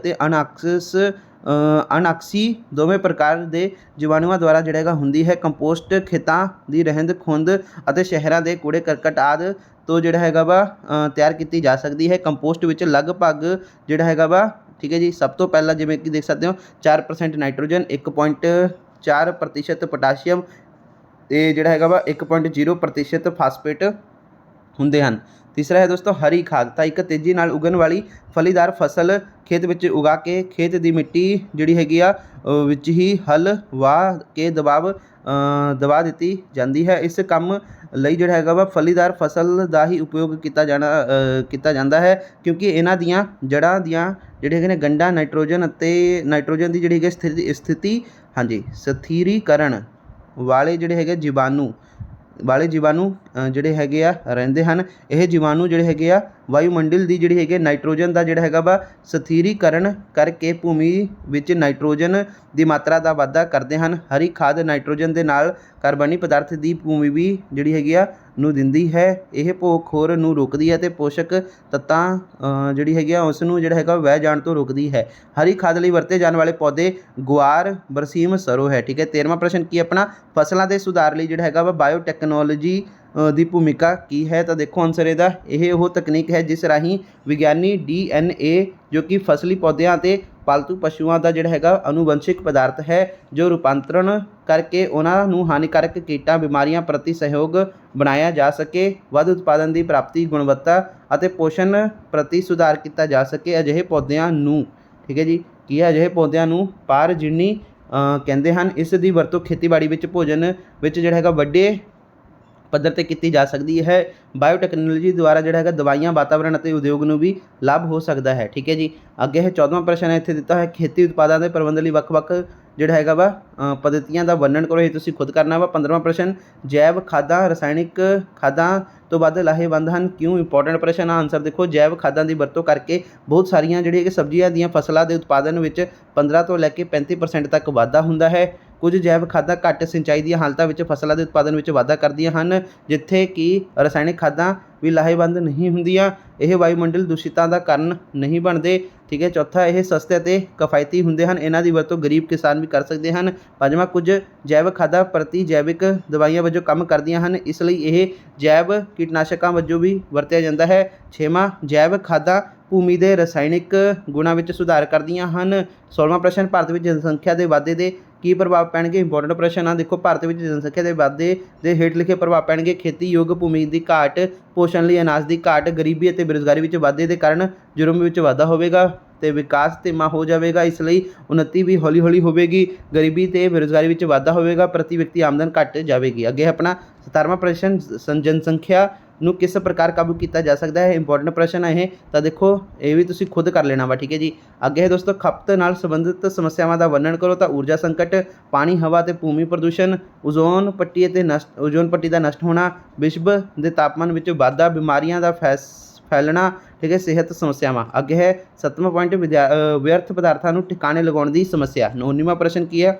अनआक्सी दोवें प्रकार के जीवाणुओं द्वारा जिहड़ा हैगा हुंदी है। कंपोस्ट खेतों की रहंद खुंहद और शहरों के कूड़े करकट आदि तो जिहड़ा हैगा वा तैयार की जा सकती है। कंपोस्ट विच लगभग जिहड़ा हैगा वा, ठीक है जी, सब तो पहला जिवें कि देख सकते हो 4% नाइट्रोजन, 1.4% पोटाशियम ते जिहड़ा हैगा वा 1.0% फास्फेट हुंदे हन। तीसरा है दोस्तों हरी खाद। तो एक तेजी नाल उगन वाली फलीदार फसल खेत विच उगा के खेत की मिट्टी जिहड़ी हैगी आ विच ही हल वाह के दबा दी जाती है। इस काम लई जिहड़ा हैगा वा फलीदार फसल का ही उपयोग किया जाता है, क्योंकि इन्हां दियां जड़ां दियां जिहड़े हैगे ने गंढां नाइट्रोजन की जिहड़ी हैगी स्थिति हाँ जी स्थिरीकरण वाले जिहड़े हैगे जीवाणु जिहड़े हैगे आ रहिंदे हन। यह जीवाणु जिहड़े हैगे आ वायुमंडल की जिहड़ी हैगी नाइट्रोजन का जिहड़ा हैगा वा स्थिरीकरण करके भूमि विच नाइट्रोजन की मात्रा का वाधा करते हैं। हरी खाद नाइट्रोजन के नाल कार्बनी पदार्थ की भूमि भी जिहड़ी हैगी आ नूं दिंदी है। यह भोखोर नूं रोकदी है ते पोषक तत्तां जिहड़ी हैगी आ उस नूं जिहड़ा हैगा वह जाण तो रोकदी है। हरी खाद लई वरते जाने वाले पौधे गुआर बरसीम सरो है, ठीक है। 13वां प्रश्न की अपना फसलों के सुधार लई जिहड़ा हैगा वा बायोटैक्नोलॉजी ਦੀ ਭੂਮਿਕਾ ਕੀ है। तो देखो आंसर ਇਹਦਾ ਇਹ ਉਹ तकनीक है जिस राही विज्ञानी DNA जो कि फसली पौधों ਅਤੇ पालतू पशुओं का जिहड़ा हैगा अनुवंशिक पदार्थ है जो रूपांतरण करके उन्होंने हानिकारक कीटां बीमारियां प्रति सहयोग बनाया जा सके, वध उत्पादन की प्राप्ति गुणवत्ता और पोषण प्रति सुधार किया जा सके। अजिहे पौधों नूं, ठीक है जी, की अजिहे पौधों नूं पारजीनी कहते हैं। इस दी वरतों खेतीबाड़ी विच भोजन विच जिहड़ा हैगा वड्डे पद्धर ते की जा सकती है। बायोटैक्नोलॉजी द्वारा जिहड़ा हैगा दवाइयां वातावरण और उद्योग नूं भी लाभ हो सकता है, ठीक है जी। अगे है 14वां प्रश्न इत्थे दिता है खेती उत्पादों के प्रबंधन लई वख-वख जिहड़ा हैगा वा पद्धतियां दा वर्णन करो। ये तुसीं खुद करना वा। 15वां प्रश्न जैव खादां रासायनिक खादां तो वध लाहेवंद हन क्यों। इंपोर्टेंट प्रश्न आंसर देखो जैव खादां की वरतों करके बहुत सारिया जिहड़ियां सब्जियां दीयां फसलों के उत्पादन विच 15 तो लैके 35% तक वाधा हुंदा है। कुछ जैव खादां घट सिंचाई दी हालतां विच फसलों के उत्पादन विच वाधा करदियां हन, जिथे कि रासायनिक खादां भी लाहेवंद नहीं हुंदियां। यह वायुमंडल दूषितां दा कारण नहीं बनते, ठीक है। चौथा यह सस्ते ते किफायती हुंदे हन, इन्हां दी वरतों गरीब किसान भी कर सकते हैं। पंजवां कुछ जैव खादां प्रति जैविक दवाइयां वजों काम करदियां हन, इसलिए यह जैव कीटनाशकां वजों भी वरतिया जाता है। छेवां जैव खादां भूमि के रासायनिक गुणां विच सुधार करदियां हन। 16वां प्रश्न भारत में जनसंख्या के वाधे के की प्रभाव पैणगे। इंपोर्टेंट प्रश्न आ देखो भारत में जनसंख्या के वाधे के हेठ लिखे प्रभाव पैणगे खेती योग भूमि की घाट, पोषण लई अनाज की घाट, गरीबी और बेरोजगारी में वाधे के कारण जुर्म में वाधा होगा तो विकास धीमा हो जाएगा, इसलिए उन्नति भी हौली हौली होगी। गरीबी तो बेरोजगारी में वाधा होगा, प्रति व्यक्ति आमदन घट जाएगी। अगे अपना 17वां प्रश्न जनसंख्या नूं किस प्रकार काबू किया जा सकता है। इंपोर्टेंट प्रश्न है तो देखो ये भी तुसीं खुद कर लेना वा, ठीक है जी। अगे है दोस्तों खपत नाल संबंधित समस्यावां दा वर्णन करो। तो ऊर्जा संकट, पानी हवा ते भूमि प्रदूषण, ओजोन पट्टी का नष्ट होना, विश्व के तापमान में वाधा, बीमारियां का फैलना, ठीक है, सेहत समस्यावां। अगे है 7वां पॉइंट व्यर्थ पदार्थों को ठिकाने लगाने की समस्या। 19वां प्रश्न की है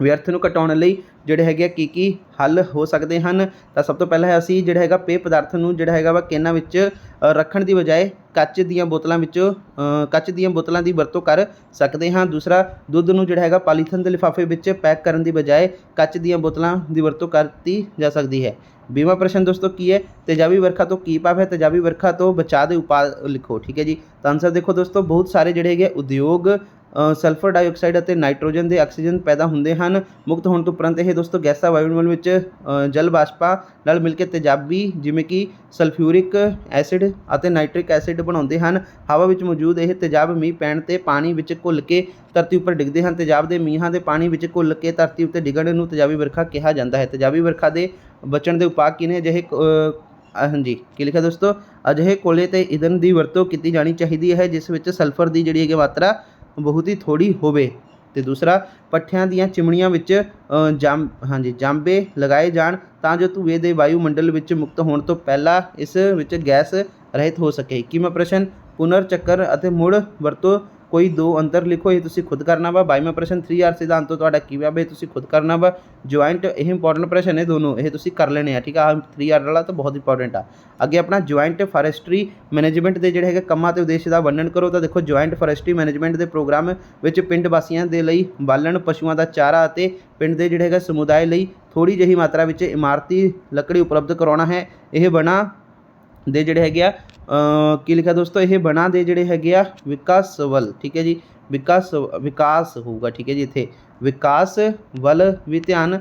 व्यर्थ नूं घटाउण लई ਜਿਹੜੇ ਹੈਗੇ ਕੀ ਹੱਲ ਹੋ ਸਕਦੇ ਹਨ। ਤਾਂ ਸਭ ਤੋਂ ਪਹਿਲਾਂ ਅਸੀਂ ਜਿਹੜਾ ਹੈਗਾ ਪੇय ਪਦਾਰਥ ਨੂੰ ਜਿਹੜਾ ਹੈਗਾ ਵਾ ਕੇਨਾਂ ਵਿੱਚ ਰੱਖਣ ਦੀ ਬਜਾਏ ਕੱਚ ਦੀਆਂ ਬੋਤਲਾਂ ਦੀ ਵਰਤੋਂ ਕਰ ਸਕਦੇ ਹਾਂ। ਦੂਸਰਾ, ਦੁੱਧ ਨੂੰ ਜਿਹੜਾ ਹੈਗਾ ਪਾਲੀਥੀਨ ਦੇ ਲਿਫਾਫੇ ਵਿੱਚ ਪੈਕ ਕਰਨ ਦੀ ਬਜਾਏ ਕੱਚ ਦੀਆਂ ਬੋਤਲਾਂ ਦੀ ਵਰਤੋਂ ਕਰਤੀ ਜਾ ਸਕਦੀ ਹੈ। 20ਵਾਂ ਪ੍ਰਸ਼ਨ ਦੋਸਤੋ ਕੀ ਹੈ, ਤੇਜ਼ਾਬੀ ਵਰਖਾ ਤੋਂ ਕੀ ਭਾਵ ਹੈ? ਤੇਜ਼ਾਬੀ ਵਰਖਾ ਤੋਂ ਬਚਾਅ ਦੇ ਉਪਾਅ ਲਿਖੋ। ਠੀਕ ਹੈ ਜੀ। ਤਾਂ ਆਨਸਰ ਦੇਖੋ ਦੋਸਤੋ, ਬਹੁਤ ਸਾਰੇ ਜਿਹੜੇ ਹੈਗੇ ਉਦਯੋਗ ਸਲਫਰ ਡਾਈਆਕਸਾਈਡ ਅਤੇ ਨਾਈਟ੍ਰੋਜਨ ਦੇ ਆਕਸੀਜਨ ਪੈਦਾ ਹੁੰਦੇ ਹਨ। ਮੁਕਤ ਹੋਣ ਤੋਂ ਉਪਰੰਤ ਇਹ ਦੋਸਤੋ ਗੈਸਾਂ ਵਾਯੂਮੰਡਲ ਵਿੱਚ ਜਲ ਬਾਸ਼ਪਾਂ ਨਾਲ ਮਿਲ ਕੇ ਤੇਜ਼ਾਬੀ ਜਿਵੇਂ ਕਿ ਸਲਫਿਊਰਿਕ ਐਸਿਡ ਅਤੇ ਨਾਈਟ੍ਰਿਕ ਐਸਿਡ ਬਣਾਉਂਦੇ ਹਨ। ਹਵਾ ਵਿੱਚ ਮੌਜੂਦ ਇਹ ਤੇਜ਼ਾਬ ਮੀਂਹ ਪੈਣ 'ਤੇ ਪਾਣੀ ਵਿੱਚ ਘੁਲ ਕੇ ਧਰਤੀ ਉੱਪਰ ਡਿੱਗਦੇ ਹਨ। ਤੇਜ਼ਾਬ ਦੇ ਮੀਂਹਾਂ ਦੇ ਪਾਣੀ ਵਿੱਚ ਘੁਲ ਕੇ ਧਰਤੀ ਉੱਤੇ ਡਿੱਗਣ ਨੂੰ ਤੇਜ਼ਾਬੀ ਵਰਖਾ ਕਿਹਾ ਜਾਂਦਾ ਹੈ। ਤੇਜ਼ਾਬੀ ਵਰਖਾ ਦੇ ਬਚਣ ਦੇ ਉਪਾਅ ਕੀ ਨੇ? ਅਜਿਹੇ ਹਾਂਜੀ ਕੀ ਲਿਖਿਆ ਦੋਸਤੋ, ਅਜਿਹੇ ਕੋਲੇ ਅਤੇ ਈਂਧਨ ਦੀ ਵਰਤੋਂ ਕੀਤੀ ਜਾਣੀ ਚਾਹੀਦੀ ਹੈ ਜਿਸ ਵਿੱਚ ਸਲਫਰ ਦੀ ਜਿਹੜੀ ਹੈਗੀ ਮਾਤਰਾ ਬਹੁਤ ਹੀ ਥੋੜ੍ਹੀ ਹੋਵੇ। ਅਤੇ ਦੂਸਰਾ, ਪੱਠਿਆਂ ਦੀਆਂ ਚਿਮਨੀਆਂ ਵਿੱਚ ਜਾਂਬੇ ਲਗਾਏ ਜਾਣ ਤਾਂ ਜੋ ਧੂਏ ਦੇ ਵਾਯੂਮੰਡਲ ਵਿੱਚ ਮੁਕਤ ਹੋਣ ਤੋਂ ਪਹਿਲਾਂ ਇਸ ਵਿੱਚ ਗੈਸ ਰਹਿਤ ਹੋ ਸਕੇ। 21ਵਾਂ ਪ੍ਰਸ਼ਨ, ਪੁਨਰ ਚੱਕਰ ਅਤੇ ਮੁੜ ਵਰਤੋਂ ਕੋਈ ਦੋ ਅੰਤਰ ਲਿਖੋ। ਇਹ ਤੁਸੀਂ ਖੁਦ ਕਰਨਾ ਵਾ। 22ਵਾਂ ਪ੍ਰਸ਼ਨ, 3R ਸਿਧਾਂਤ ਤੋਂ ਤੁਹਾਡਾ ਕੀ ਭਾਵ ਹੈ? ਤੁਸੀਂ ਖੁਦ ਕਰਨਾ ਵਾ। ਜੁਆਇੰਟ, ਇਹ ਇੰਪੋਰਟੈਂਟ ਪ੍ਰਸ਼ਨ ਹੈ ਦੋਨੋਂ, ਇਹ ਤੁਸੀਂ ਕਰ ਲੈਣੇ ਆ। ਠੀਕ ਆ, 3R ਵਾਲਾ ਤਾਂ ਬਹੁਤ ਇੰਪੋਰਟੈਂਟ ਆ। ਅੱਗੇ ਆਪਣਾ ਜੁਆਇੰਟ ਫਾਰੈਸਟਰੀ ਮੈਨੇਜਮੈਂਟ ਦੇ ਜਿਹੜੇ ਹੈਗੇ ਕੰਮਾਂ ਅਤੇ ਉਦੇਸ਼ ਦਾ ਵਰਣਨ ਕਰੋ। ਤਾਂ ਦੇਖੋ, ਜੁਆਇੰਟ ਫਾਰੈਸਟਰੀ ਮੈਨੇਜਮੈਂਟ ਦੇ ਪ੍ਰੋਗਰਾਮ ਵਿੱਚ ਪਿੰਡ ਵਾਸੀਆਂ ਦੇ ਲਈ ਬਾਲਣ, ਪਸ਼ੂਆਂ ਦਾ ਚਾਰਾ ਅਤੇ ਪਿੰਡ ਦੇ ਜਿਹੜੇ ਹੈਗਾ ਸਮੁਦਾਇ ਲਈ ਥੋੜ੍ਹੀ ਜਿਹੀ ਮਾਤਰਾ ਵਿੱਚ ਇਮਾਰਤੀ ਲੱਕੜੀ ਉਪਲਬਧ ਕਰਾਉਣਾ ਹੈ। ਇਹ ਬਣਾ ਦੇ ਜਿਹੜੇ ਹੈਗੇ ਆ ਕੀ ਲਿਖਿਆ ਦੋਸਤੋ, ਇਹ ਬਣਾ ਦੇ ਜਿਹੜੇ ਹੈਗੇ ਆ ਵਿਕਾਸ ਵੱਲ, ਠੀਕ ਹੈ ਜੀ, ਵਿਕਾਸ ਹੋਊਗਾ। ਠੀਕ ਹੈ ਜੀ, ਇੱਥੇ ਵਿਕਾਸ ਵੱਲ ਵੀ ਧਿਆਨ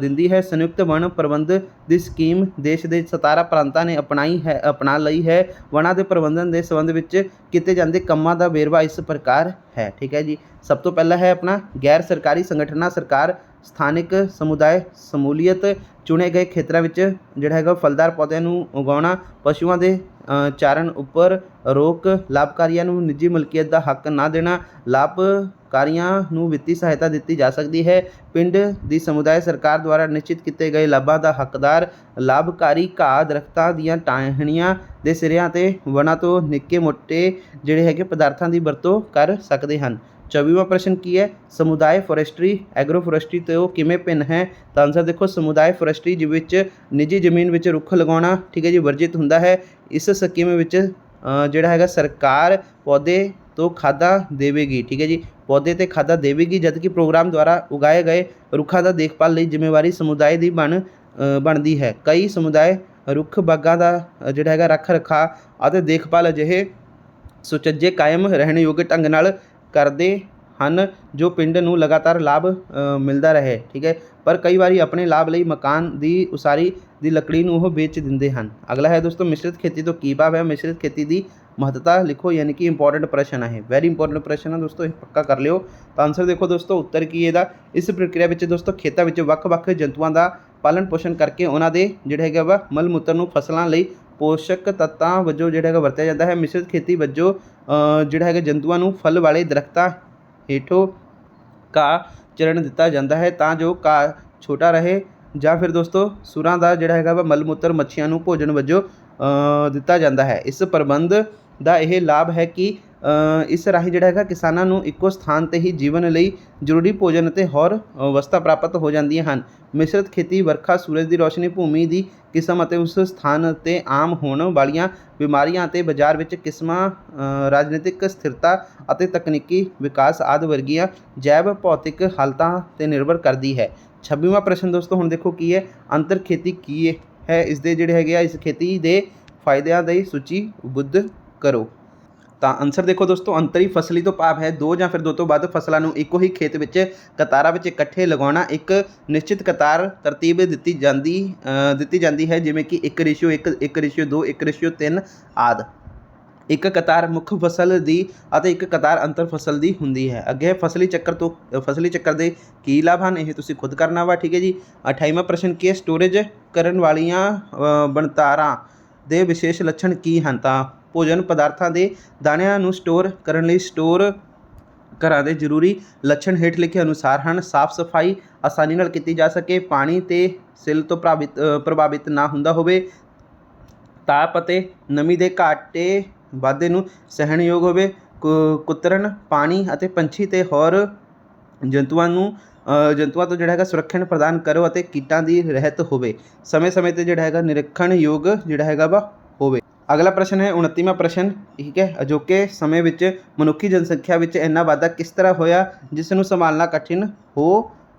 ਦਿੰਦੀ ਹੈ। ਸੰਯੁਕਤ ਵਣ ਪ੍ਰਬੰਧ ਦੀ ਸਕੀਮ ਦੇਸ਼ ਦੇ 17 ਪ੍ਰਾਂਤਾਂ ਨੇ ਅਪਣਾ ਲਈ ਹੈ। ਵਣਾਂ ਦੇ ਪ੍ਰਬੰਧਨ ਦੇ ਸੰਬੰਧ ਵਿੱਚ ਕੀਤੇ ਜਾਂਦੇ ਕੰਮਾਂ ਦਾ ਵੇਰਵਾ ਇਸ ਪ੍ਰਕਾਰ ਹੈ। ਠੀਕ ਹੈ ਜੀ। ਸਭ ਤੋਂ ਪਹਿਲਾਂ ਹੈ ਆਪਣਾ ਗੈਰ ਸਰਕਾਰੀ ਸੰਗਠਨਾਂ, ਸਰਕਾਰ, ਸਥਾਨਿਕ ਸਮੁਦਾਇ, ਸਮੂਲੀਅਤ, ਚੁਣੇ ਗਏ ਖੇਤਰਾਂ ਵਿੱਚ ਜਿਹੜਾ ਹੈਗਾ ਫਲਦਾਰ ਪੌਦਿਆਂ ਨੂੰ ਉਗਾਉਣਾ, ਪਸ਼ੂਆਂ ਦੇ ਚਾਰਨ ਉੱਪਰ ਰੋਕ, ਲਾਭਕਾਰੀਆਂ ਨੂੰ ਨਿੱਜੀ ਮਲਕੀਅਤ ਦਾ ਹੱਕ ਨਾ ਦੇਣਾ, ਲਾਭਕਾਰੀਆਂ ਨੂੰ ਵਿੱਤੀ ਸਹਾਇਤਾ ਦਿੱਤੀ ਜਾ ਸਕਦੀ ਹੈ। ਪਿੰਡ ਦੀ ਸਮੁਦਾਇ ਸਰਕਾਰ ਦੁਆਰਾ ਨਿਸ਼ਚਿਤ ਕੀਤੇ ਗਏ ਲਾਭਾਂ ਦਾ ਹੱਕਦਾਰ, ਲਾਭਕਾਰੀ ਘਾਹ ਦਰਖਤਾਂ ਦੀਆਂ ਟਾਹਣੀਆਂ ਦੇ ਸਿਰਿਆਂ 'ਤੇ ਵਣਾਂ ਤੋਂ ਨਿੱਕੇ ਮੋਟੇ ਜਿਹੜੇ ਹੈਗੇ ਪਦਾਰਥਾਂ ਦੀ ਵਰਤੋਂ ਕਰ ਸਕਦੇ ਹਨ। 24ਵਾਂ ਪ੍ਰਸ਼ਨ ਕੀ ਹੈ? ਸਮੁਦਾਇ ਫੋਰੈਸਟਰੀ ਐਗਰੋ ਫੋਰੈਸਟਰੀ ਤੋਂ ਕਿਵੇਂ ਭਿੰਨ ਹੈ? ਤਾਂ ਆਨਸਰ ਦੇਖੋ, ਸਮੁਦਾਇ ਫੋਰੈਸਟਰੀ ਵਿੱਚ ਨਿੱਜੀ ਜ਼ਮੀਨ ਵਿੱਚ ਰੁੱਖ ਲਗਾਉਣਾ, ਠੀਕ ਹੈ ਜੀ, ਵਰਜਿਤ ਹੁੰਦਾ ਹੈ। ਇਸ ਸਕੀਮ ਵਿੱਚ ਜਿਹੜਾ ਹੈਗਾ ਸਰਕਾਰ ਪੌਦੇ ਤੋਂ ਖਾਦਾਂ ਦੇਵੇਗੀ, ਠੀਕ ਹੈ ਜੀ, ਪੌਦੇ ਤੇ ਖਾਦਾਂ ਦੇਵੇਗੀ, ਜਦਕਿ ਪ੍ਰੋਗਰਾਮ ਦੁਆਰਾ ਉਗਾਏ ਗਏ ਰੁੱਖਾਂ ਦਾ ਦੇਖਭਾਲ ਲਈ ਜ਼ਿੰਮੇਵਾਰੀ ਸਮੁਦਾਇ ਦੀ ਬਣਦੀ ਹੈ। ਕਈ ਸਮੁਦਾਇ ਰੁੱਖ ਬਾਗਾਂ ਦਾ ਜਿਹੜਾ ਹੈਗਾ ਰੱਖ ਰਖਾਅ ਅਤੇ ਦੇਖਭਾਲ ਅਜਿਹੇ ਸੁਚੱਜੇ ਕਾਇਮ ਰਹਿਣ ਯੋਗ ਢੰਗ ਨਾਲ ਕਰਦੇ ਹਨ ਜੋ ਪਿੰਡ ਨੂੰ ਲਗਾਤਾਰ ਲਾਭ ਮਿਲਦਾ ਰਹੇ। ਠੀਕ ਹੈ, ਪਰ ਕਈ ਵਾਰੀ ਆਪਣੇ ਲਾਭ ਲਈ ਮਕਾਨ ਦੀ ਉਸਾਰੀ ਦੀ ਲੱਕੜੀ ਨੂੰ ਉਹ ਵੇਚ ਦਿੰਦੇ ਹਨ। ਅਗਲਾ ਹੈ ਦੋਸਤੋ, ਮਿਸ਼ਰਿਤ ਖੇਤੀ ਤੋਂ ਕੀ ਭਾਵ ਹੈ? ਮਿਸ਼ਰਿਤ ਖੇਤੀ ਦੀ ਮਹੱਤਤਾ ਲਿਖੋ, ਯਾਨੀ ਕਿ ਇੰਪੋਰਟੈਂਟ ਪ੍ਰਸ਼ਨ ਹੈ, ਵੈਰੀ ਇੰਪੋਰਟੈਂਟ ਪ੍ਰਸ਼ਨ ਹੈ ਦੋਸਤੋ, ਇਹ ਪੱਕਾ ਕਰ ਲਿਓ। ਤਾਂ ਆਨਸਰ ਦੇਖੋ ਦੋਸਤੋ, ਉੱਤਰ ਕੀ ਇਹਦਾ? ਇਸ ਪ੍ਰਕਿਰਿਆ ਵਿੱਚ ਦੋਸਤੋ ਖੇਤਾਂ ਵਿੱਚ ਵੱਖ-ਵੱਖ ਜੰਤੂਆਂ ਦਾ ਪਾਲਣ ਪੋਸ਼ਣ ਕਰਕੇ ਉਹਨਾਂ ਦੇ ਜਿਹੜੇ ਹੈਗਾ ਵਾ ਮਲ ਮੂਤਰ ਨੂੰ ਫਸਲਾਂ ਲਈ ਪੋਸ਼ਕ ਤੱਤਾਂ ਵਜੋਂ ਜਿਹੜਾ ਹੈਗਾ ਵਰਤਿਆ ਜਾਂਦਾ ਹੈ। ਮਿਸ਼ਰਿਤ ਖੇਤੀ ਵਜੋਂ ਜਿਹੜਾ ਹੈਗਾ ਜੰਤੂਆਂ ਨੂੰ ਫਲ ਵਾਲੇ ਦਰਖਤਾਂ ਹੇਠੋਂ ਘਾਹ ਚਰਨ ਦਿੱਤਾ ਜਾਂਦਾ ਹੈ ਤਾਂ ਜੋ ਘਾਹ ਛੋਟਾ ਰਹੇ, ਜਾਂ ਫਿਰ ਦੋਸਤੋ ਸੂਰਾਂ ਦਾ ਜਿਹੜਾ ਹੈਗਾ ਵਾ ਮਲ ਮੂਤਰ ਮੱਛੀਆਂ ਨੂੰ ਭੋਜਨ ਵਜੋਂ ਦਿੱਤਾ ਜਾਂਦਾ ਹੈ। ਇਸ ਪ੍ਰਬੰਧ ਦਾ ਇਹ ਲਾਭ ਹੈ ਕਿ ਇਸ ਰਾਹੀਂ ਜਿਹੜਾ ਹੈਗਾ ਕਿਸਾਨਾਂ ਨੂੰ ਇੱਕੋ ਸਥਾਨ 'ਤੇ ਹੀ ਜੀਵਨ ਲਈ ਜ਼ਰੂਰੀ ਭੋਜਨ ਅਤੇ ਹੋਰ ਵਸਤਾਂ ਪ੍ਰਾਪਤ ਹੋ ਜਾਂਦੀਆਂ ਹਨ। ਮਿਸ਼ਰਤ ਖੇਤੀ ਵਰਖਾ, ਸੂਰਜ ਦੀ ਰੋਸ਼ਨੀ, ਭੂਮੀ ਦੀ ਕਿਸਮ ਅਤੇ ਉਸ ਸਥਾਨ 'ਤੇ ਆਮ ਹੋਣ ਵਾਲੀਆਂ ਬਿਮਾਰੀਆਂ ਅਤੇ ਬਾਜ਼ਾਰ ਵਿੱਚ ਕਿਸਮਾਂ, ਰਾਜਨੀਤਿਕ ਸਥਿਰਤਾ ਅਤੇ ਤਕਨੀਕੀ ਵਿਕਾਸ ਆਦਿ ਵਰਗੀਆਂ ਜੈਵ ਭੌਤਿਕ ਹਾਲਤਾਂ 'ਤੇ ਨਿਰਭਰ ਕਰਦੀ ਹੈ। 26ਵਾਂ ਪ੍ਰਸ਼ਨ ਦੋਸਤੋ ਹੁਣ ਦੇਖੋ ਕੀ ਹੈ? ਅੰਤਰ ਖੇਤੀ ਕੀ ਹੈ? ਇਸ ਦੇ ਜਿਹੜੇ ਹੈਗੇ ਆ ਇਸ ਖੇਤੀ ਦੇ ਫਾਇਦਿਆਂ ਦੀ ਸੂਚੀਬੱਧ ਕਰੋ। ਤਾਂ ਆਨਸਰ ਦੇਖੋ ਦੋਸਤੋ, ਅੰਤਰੀ ਫਸਲੀ ਤੋਂ ਭਾਵ ਹੈ ਦੋ ਜਾਂ ਫਿਰ ਦੋ ਤੋਂ ਵੱਧ ਫਸਲਾਂ ਨੂੰ ਇੱਕੋ ਹੀ ਖੇਤ ਵਿੱਚ ਕਤਾਰਾਂ ਵਿੱਚ ਇਕੱਠੇ ਲਗਾਉਣਾ। ਇੱਕ ਨਿਸ਼ਚਿਤ ਕਤਾਰ ਤਰਤੀਬ ਦਿੱਤੀ ਜਾਂਦੀ ਹੈ, ਜਿਵੇਂ ਕਿ 1:1, 1:2, 1:3 ਆਦਿ। ਇੱਕ ਕਤਾਰ ਮੁੱਖ ਫਸਲ ਦੀ ਅਤੇ ਇੱਕ ਕਤਾਰ ਅੰਤਰ ਫਸਲ ਦੀ ਹੁੰਦੀ ਹੈ। ਅੱਗੇ ਫਸਲੀ ਚੱਕਰ ਦੇ ਕੀ ਲਾਭ ਹਨ? ਇਹ ਤੁਸੀਂ ਖੁਦ ਕਰਨਾ ਵਾ। ਠੀਕ ਹੈ ਜੀ। 28ਵਾਂ ਪ੍ਰਸ਼ਨ ਕੀ ਹੈ? ਸਟੋਰੇਜ ਕਰਨ ਵਾਲੀਆਂ ਬਣਤਰਾਂ ਦੇ ਵਿਸ਼ੇਸ਼ ਲੱਛਣ ਕੀ ਹਨ? ਤਾਂ ਭੋਜਨ ਪਦਾਰਥਾਂ ਦੇ ਦਾਣਿਆਂ ਨੂੰ ਸਟੋਰ ਕਰਨ ਲਈ ਸਟੋਰ ਘਰਾਂ ਦੇ ਜ਼ਰੂਰੀ ਲੱਛਣ ਹੇਠ ਲਿਖੇ ਅਨੁਸਾਰ ਹਨ। ਸਾਫ਼ ਸਫਾਈ ਆਸਾਨੀ ਨਾਲ ਕੀਤੀ ਜਾ ਸਕੇ, ਪਾਣੀ ਤੇ ਸਿੱਲ ਤੋਂ ਪ੍ਰਭਾਵਿਤ ਨਾ ਹੁੰਦਾ ਹੋਵੇ, ਤਾਪ ਅਤੇ ਨਮੀ ਦੇ ਘਾਟੇ ਵਾਧੇ ਨੂੰ ਸਹਿਣਯੋਗ ਹੋਵੇ, ਕੁਤਰਨ, ਪਾਣੀ ਅਤੇ ਪੰਛੀ ਤੇ ਹੋਰ ਜੰਤੂਆਂ ਨੂੰ ਜੰਤੂਆਂ ਤੋਂ ਜਿਹੜਾ ਹੈਗਾ ਸੁਰੱਖਿਆ ਪ੍ਰਦਾਨ ਕਰੋ ਅਤੇ ਕੀਟਾਂ ਦੀ ਰਹਿਤ ਹੋਵੇ। ਸਮੇਂ-ਸਮੇਂ ਤੇ ਜਿਹੜਾ ਹੈਗਾ ਨਿਰੀਖਣਯੋਗ ਜਿਹੜਾ ਹੈਗਾ ਵਾ ਹੋਵੇ। ਅਗਲਾ ਪ੍ਰਸ਼ਨ ਹੈ 29ਵਾਂ ਪ੍ਰਸ਼ਨ, ਠੀਕ ਹੈ। ਅਜੋਕੇ ਸਮੇਂ ਵਿੱਚ ਮਨੁੱਖੀ ਜਨਸੰਖਿਆ ਵਿੱਚ ਇੰਨਾ ਵਾਧਾ ਕਿਸ ਤਰ੍ਹਾਂ ਹੋਇਆ ਜਿਸ ਨੂੰ ਸੰਭਾਲਣਾ ਕਠਿਨ ਹੋ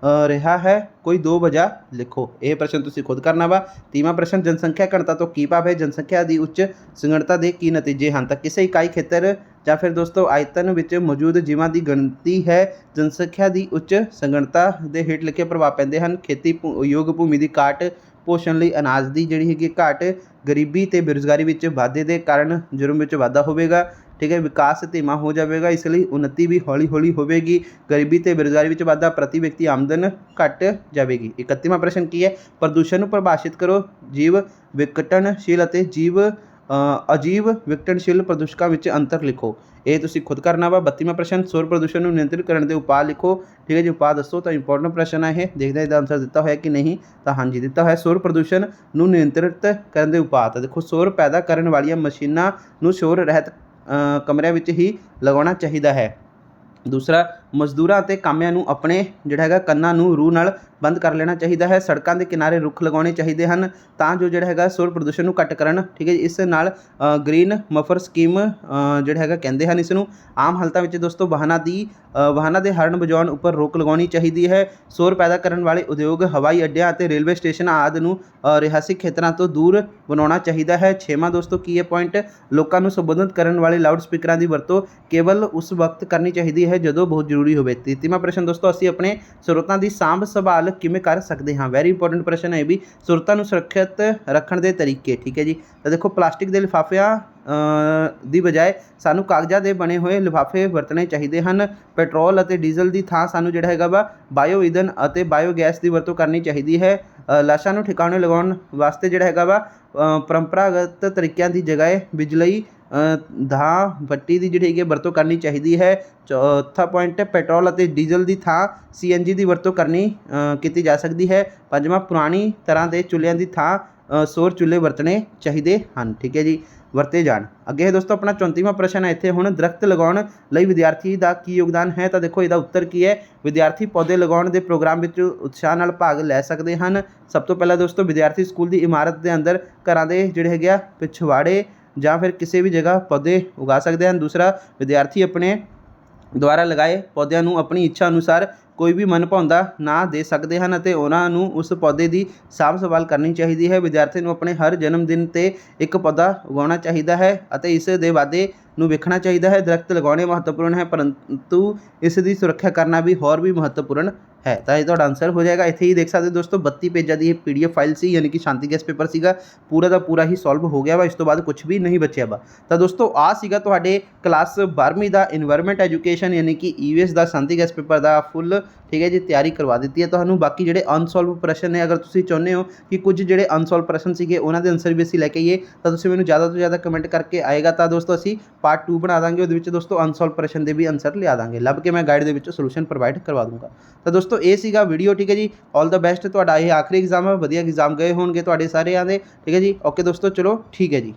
ਰਿਹਾ ਹੈ, ਕੋਈ ਦੋ ਵਜ੍ਹਾ ਲਿਖੋ। ਇਹ ਪ੍ਰਸ਼ਨ ਤੁਸੀਂ ਖੁਦ ਕਰਨਾ ਵਾ। 30ਵਾਂ ਪ੍ਰਸ਼ਨ, ਜਨਸੰਖਿਆ ਘਣਤਾ ਤੋਂ ਕੀ ਭਾਵ ਹੈ? ਜਨਸੰਖਿਆ ਦੀ ਉੱਚ ਸੰਘਣਤਾ ਦੇ ਕੀ ਨਤੀਜੇ ਹਨ? ਤਾਂ ਕਿਸੇ ਇਕਾਈ ਖੇਤਰ ਜਾਂ ਫਿਰ ਦੋਸਤੋ ਆਇਤਨ ਵਿੱਚ ਮੌਜੂਦ ਜੀਵਾਂ ਦੀ ਗਿਣਤੀ ਹੈ। ਜਨਸੰਖਿਆ ਦੀ ਉੱਚ ਸੰਘਣਤਾ ਦੇ ਹੇਠ ਲਿਖੇ ਪ੍ਰਭਾਵ ਪੈਂਦੇ ਹਨ। ਖੇਤੀ ਯੋਗ ਭੂਮੀ ਦੀ ਘਾਟ, ਪੋਸ਼ਣ ਲਈ ਅਨਾਜ ਦੀ ਜਿਹੜੀ ਹੈਗੀ ਘਾਟ, ਗਰੀਬੀ ਅਤੇ ਬੇਰੁਜ਼ਗਾਰੀ ਵਿੱਚ ਵਾਧੇ ਦੇ ਕਾਰਨ ਜੁਰਮ ਵਿੱਚ ਵਾਧਾ ਹੋਵੇਗਾ, ਠੀਕ ਹੈ। ਵਿਕਾਸ ਧੀਮਾ ਹੋ ਜਾਵੇਗਾ, ਇਸ ਲਈ ਉੱਨਤੀ ਵੀ ਹੌਲੀ ਹੌਲੀ ਹੋਵੇਗੀ। ਗਰੀਬੀ ਅਤੇ ਬੇਰੁਜ਼ਗਾਰੀ ਵਿੱਚ ਵਾਧਾ, ਪ੍ਰਤੀ ਵਿਅਕਤੀ ਆਮਦਨ ਘਟ ਜਾਵੇਗੀ। 31ਵਾਂ ਪ੍ਰਸ਼ਨ ਕੀ ਹੈ? ਪ੍ਰਦੂਸ਼ਣ ਨੂੰ ਪਰਿਭਾਸ਼ਿਤ ਕਰੋ। ਜੀਵ ਵਿਘਟਨਸ਼ੀਲ ਅਤੇ ਅਜੀਵ ਵਿਘਟਨਸ਼ੀਲ ਪ੍ਰਦੂਸ਼ਕਾਂ ਵਿੱਚ ਅੰਤਰ ਲਿਖੋ। ਇਹ ਤੁਸੀਂ ਖੁਦ ਕਰਨਾ ਵਾ। 32ਵਾਂ ਪ੍ਰਸ਼ਨ, ਸ਼ੋਰ ਪ੍ਰਦੂਸ਼ਣ ਨੂੰ ਨਿਯੰਤਰਿਤ ਕਰਨ ਦੇ ਉਪਾਅ ਲਿਖੋ, ਠੀਕ ਹੈ ਜੀ। ਉਪਾਅ ਦੱਸੋ। ਤਾਂ ਇੰਪੋਰਟੈਂਟ ਪ੍ਰਸ਼ਨ ਹੈ ਇਹ, ਦੇਖਦੇ ਇਹਦਾ ਆਨਸਰ ਦਿੱਤਾ ਹੋਇਆ ਕਿ ਨਹੀਂ। ਤਾਂ ਹਾਂਜੀ ਦਿੱਤਾ ਹੋਇਆ। ਸ਼ੋਰ ਪ੍ਰਦੂਸ਼ਣ ਨੂੰ ਨਿਯੰਤਰਿਤ ਕਰਨ ਦੇ ਉਪਾਅ। ਤਾਂ ਦੇਖੋ, ਸ਼ੋਰ ਪੈਦਾ ਕਰਨ ਵਾਲੀਆਂ ਮਸ਼ੀਨਾਂ ਨੂੰ ਸ਼ੋਰ ਰਹਿਤ ਕਮਰਿਆਂ ਵਿੱਚ ਹੀ ਲਗਾਉਣਾ ਚਾਹੀਦਾ ਹੈ। ਦੂਸਰਾ, ਮਜ਼ਦੂਰਾਂ ਅਤੇ ਕਾਮਿਆਂ ਨੂੰ ਆਪਣੇ ਜਿਹੜਾ ਹੈਗਾ ਕੰਨਾਂ ਨੂੰ ਰੂੰ ਨਾਲ ਬੰਦ ਕਰ ਲੈਣਾ ਚਾਹੀਦਾ ਹੈ। ਸੜਕਾਂ ਦੇ ਕਿਨਾਰੇ ਰੁੱਖ ਲਗਾਉਣੇ ਚਾਹੀਦੇ ਹਨ ਤਾਂ ਜੋ ਜਿਹੜਾ ਹੈਗਾ ਸ਼ੋਰ ਪ੍ਰਦੂਸ਼ਣ ਨੂੰ ਘੱਟ ਕਰਨ, ਠੀਕ ਹੈ ਜੀ। ਇਸ ਨਾਲ ਗ੍ਰੀਨ ਮਫਰ ਸਕੀਮ ਜਿਹੜਾ ਹੈਗਾ ਕਹਿੰਦੇ ਹਨ ਇਸ ਨੂੰ। ਆਮ ਹਾਲਤਾਂ ਵਿੱਚ ਦੋਸਤੋ ਵਾਹਨਾਂ ਦੇ ਹਾਰਨ ਵਜਾਉਣ ਉੱਪਰ ਰੋਕ ਲਗਾਉਣੀ ਚਾਹੀਦੀ ਹੈ। ਸ਼ੋਰ ਪੈਦਾ ਕਰਨ ਵਾਲੇ ਉਦਯੋਗ, ਹਵਾਈ ਅੱਡਿਆਂ ਅਤੇ ਰੇਲਵੇ ਸਟੇਸ਼ਨਾਂ ਆਦਿ ਨੂੰ ਰਿਹਾਇਸ਼ੀ ਖੇਤਰਾਂ ਤੋਂ ਦੂਰ ਬਣਾਉਣਾ ਚਾਹੀਦਾ ਹੈ। 6ਵਾਂ ਦੋਸਤੋ ਕੀ ਹੈ ਪੁਆਇੰਟ? ਲੋਕਾਂ ਨੂੰ ਸੰਬੋਧਨ ਕਰਨ ਵਾਲੇ ਲਾਊਡ ਸਪੀਕਰਾਂ ਦੀ ਵਰਤੋਂ ਕੇਵਲ ਉਸ ਵਕਤ ਕਰਨੀ ਚਾਹੀਦੀ ਹੈ ਜਦੋਂ ਬਹੁਤ ਜ਼ਰੂਰੀ ਹੋਵੇ। 33ਵਾਂ ਪ੍ਰਸ਼ਨ ਦੋਸਤੋ, ਅਸੀਂ ਆਪਣੇ ਸਰੋਤਾਂ ਦੀ ਸਾਂਭ ਸੰਭਾਲ ਕਿਵੇਂ ਕਰ ਸਕਦੇ ਹਾਂ? ਵੈਰੀ ਇੰਪੋਰਟੈਂਟ ਪ੍ਰਸ਼ਨ ਹੈ ਇਹ ਵੀ। ਸਰੋਤਾਂ ਨੂੰ ਸੁਰੱਖਿਅਤ ਰੱਖਣ ਦੇ ਤਰੀਕੇ, ਠੀਕ ਹੈ ਜੀ। ਤਾਂ ਦੇਖੋ, ਪਲਾਸਟਿਕ ਦੇ ਲਿਫਾਫਿਆਂ ਦੀ ਬਜਾਏ ਸਾਨੂੰ ਕਾਗਜ਼ਾਂ ਦੇ ਬਣੇ ਹੋਏ ਲਿਫਾਫੇ ਵਰਤਣੇ ਚਾਹੀਦੇ ਹਨ। ਪੈਟਰੋਲ ਅਤੇ ਡੀਜ਼ਲ ਦੀ ਥਾਂ ਸਾਨੂੰ ਜਿਹੜਾ ਹੈਗਾ ਵਾ ਬਾਇਓ ਈਂਧਨ ਅਤੇ ਬਾਇਓਗੈਸ ਦੀ ਵਰਤੋਂ ਕਰਨੀ ਚਾਹੀਦੀ ਹੈ। ਲਾਸ਼ਾਂ ਨੂੰ ਠਿਕਾਣੇ ਲਗਾਉਣ ਵਾਸਤੇ ਜਿਹੜਾ ਹੈਗਾ ਵਾ ਪਰੰਪਰਾਗਤ ਤਰੀਕਿਆਂ ਦੀ ਜਗ੍ਹਾ ਬਿਜਲਈ ਦਾਅ ਭੱਟੀ ਦੀ ਜਿਹੜੀ ਹੈਗੀ ਵਰਤੋਂ ਕਰਨੀ ਚਾਹੀਦੀ ਹੈ। ਚੌਥਾ ਪੁਆਇੰਟ, ਪੈਟਰੋਲ ਅਤੇ ਡੀਜ਼ਲ ਦੀ ਥਾਂ CNG ਦੀ ਵਰਤੋਂ ਕੀਤੀ ਜਾ ਸਕਦੀ ਹੈ। ਪੰਜਵਾਂ, ਪੁਰਾਣੀ ਤਰ੍ਹਾਂ ਦੇ ਚੁੱਲ੍ਹਿਆਂ ਦੀ ਥਾਂ ਸੌਰ ਚੁੱਲ੍ਹੇ ਵਰਤਣੇ ਚਾਹੀਦੇ ਹਨ, ਠੀਕ ਹੈ ਜੀ, ਵਰਤੇ ਜਾਣ। ਅੱਗੇ ਹੈ ਦੋਸਤੋ ਆਪਣਾ 34ਵਾਂ ਪ੍ਰਸ਼ਨ ਹੈ ਇੱਥੇ ਹੁਣ, ਦਰਖਤ ਲਗਾਉਣ ਲਈ ਵਿਦਿਆਰਥੀ ਦਾ ਕੀ ਯੋਗਦਾਨ ਹੈ? ਤਾਂ ਦੇਖੋ ਇਹਦਾ ਉੱਤਰ ਕੀ ਹੈ? ਵਿਦਿਆਰਥੀ ਪੌਦੇ ਲਗਾਉਣ ਦੇ ਪ੍ਰੋਗਰਾਮ ਵਿੱਚ ਉਤਸ਼ਾਹ ਨਾਲ ਭਾਗ ਲੈ ਸਕਦੇ ਹਨ। ਸਭ ਤੋਂ ਪਹਿਲਾਂ ਦੋਸਤੋ, ਵਿਦਿਆਰਥੀ ਸਕੂਲ ਦੀ ਇਮਾਰਤ ਦੇ ਅੰਦਰ, ਘਰਾਂ ਦੇ ਜਿਹੜੇ ਹੈਗੇ ਆ ਪਿਛਵਾੜੇ ਜਾਂ ਫਿਰ ਕਿਸੇ ਵੀ ਜਗ੍ਹਾ ਪੌਦੇ ਉਗਾ ਸਕਦੇ ਹਨ। ਦੂਸਰਾ, ਵਿਦਿਆਰਥੀ ਆਪਣੇ ਦੁਆਰਾ ਲਗਾਏ ਪੌਦਿਆਂ ਨੂੰ ਆਪਣੀ ਇੱਛਾ ਅਨੁਸਾਰ ਕੋਈ ਵੀ ਮਨਭਾਉਂਦਾ ਨਾਂ ਦੇ ਸਕਦੇ ਹਨ ਅਤੇ ਉਹਨਾਂ ਨੂੰ ਉਸ ਪੌਦੇ ਦੀ ਸਾਂਭ ਸੰਭਾਲ ਕਰਨੀ ਚਾਹੀਦੀ ਹੈ। ਵਿਦਿਆਰਥੀ ਨੂੰ ਆਪਣੇ ਹਰ ਜਨਮ ਦਿਨ 'ਤੇ ਇੱਕ ਪੌਦਾ ਉਗਾਉਣਾ ਚਾਹੀਦਾ ਹੈ ਅਤੇ ਇਸ ਦੇ ਵਾਧੇ ਨੂੰ ਵੇਖਣਾ ਚਾਹੀਦਾ ਹੈ। ਦਰਖਤ ਲਗਾਉਣੇ ਮਹੱਤਵਪੂਰਨ ਹੈ, ਪਰੰਤੂ ਇਸ ਦੀ ਸੁਰੱਖਿਆ ਕਰਨਾ ਵੀ ਹੋਰ ਵੀ ਮਹੱਤਵਪੂਰਨ ਹੈ। ਤਾਂ ਇਹ ਤੁਹਾਡਾ ਆਨਸਰ ਹੋ ਜਾਏਗਾ। ਇੱਥੇ ਹੀ ਦੇਖ ਸਕਦੇ ਹੋ ਦੋਸਤੋ, 32 ਪੇਜਾਂ ਦੀ ਇਹ PDF ਫਾਈਲ ਸੀ, ਯਾਨੀ ਕਿ ਸ਼ਾਂਤੀ ਗੈਸ ਪੇਪਰ ਸੀਗਾ, ਪੂਰਾ ਦਾ ਪੂਰਾ ਹੀ ਸੋਲਵ ਹੋ ਗਿਆ ਵਾ। ਇਸ ਤੋਂ ਬਾਅਦ ਕੁਝ ਵੀ ਨਹੀਂ ਬਚਿਆ ਵਾ। ਤਾਂ ਦੋਸਤੋ ਆਹ ਸੀਗਾ ਤੁਹਾਡੇ ਕਲਾਸ 12ਵੀਂ ਦਾ ਇਨਵਾਇਰਨਮੈਂਟ ਐਜੂਕੇਸ਼ਨ ਯਾਨੀ ਕਿ EVS ਦਾ ਸ਼ਾਂਤੀ ਗੈਸ ਪੇਪਰ ਦਾ ਫੁੱਲ, ਠੀਕ ਹੈ ਜੀ, ਤਿਆਰੀ ਕਰਵਾ ਦਿੱਤੀ ਹੈ ਤੁਹਾਨੂੰ। ਬਾਕੀ ਜਿਹੜੇ ਅਨਸੋਲਵ ਪ੍ਰਸ਼ਨ ਨੇ, ਅਗਰ ਤੁਸੀਂ ਚਾਹੁੰਦੇ ਹੋ ਕਿ ਕੁਝ ਜਿਹੜੇ ਅਨਸੋਲਵ ਪ੍ਰਸ਼ਨ ਸੀਗੇ ਉਹਨਾਂ ਦੇ ਆਨਸਰ ਵੀ ਅਸੀਂ ਲੈ ਕੇ ਆਈਏ ਤਾਂ ਤੁਸੀਂ ਮੈਨੂੰ ਜ਼ਿਆਦਾ ਤੋਂ ਜ਼ਿਆਦਾ ਕਮੈਂਟ ਕਰਕੇ ਆਏਗਾ ਤਾਂ ਦੋਸਤੋ ਅਸੀਂ ਪਾਰਟ 2 ਬਣਾ ਦਾਂਗੇ। ਉਹਦੇ ਵਿੱਚ ਦੋਸਤੋ ਅਨਸੋਲਵ ਪ੍ਰਸ਼ਨ ਦੇ ਵੀ ਆਨਸਰ ਲਿਆ ਦਾਂਗੇ, ਲੱਭ ਕੇ ਮੈਂ ਗਾਈਡ ਦੇ ਵਿੱਚ ਸੋਲੂਸ਼ਨ ਪ੍ਰੋਵਾਈਡ ਕਰਵਾ ਦੂੰਗਾ। ਤਾਂ ਦੋਸਤੋ ਇਹ ਸੀਗਾ ਵੀਡੀਓ, ਠੀਕ ਹੈ ਜੀ। ਆਲ ਦਾ ਬੈਸਟ, ਤੁਹਾਡਾ ਇਹ ਆਖਰੀ ਐਗਜ਼ਾਮ ਹੈ, ਵਧੀਆ ਐਗਜ਼ਾਮ ਗਏ ਹੋਣਗੇ ਤੁਹਾਡੇ ਸਾਰਿਆਂ ਦੇ, ਠੀਕ ਹੈ ਜੀ। ਓਕੇ ਦੋਸਤੋ, ਚਲੋ ਠੀਕ ਹੈ ਜੀ।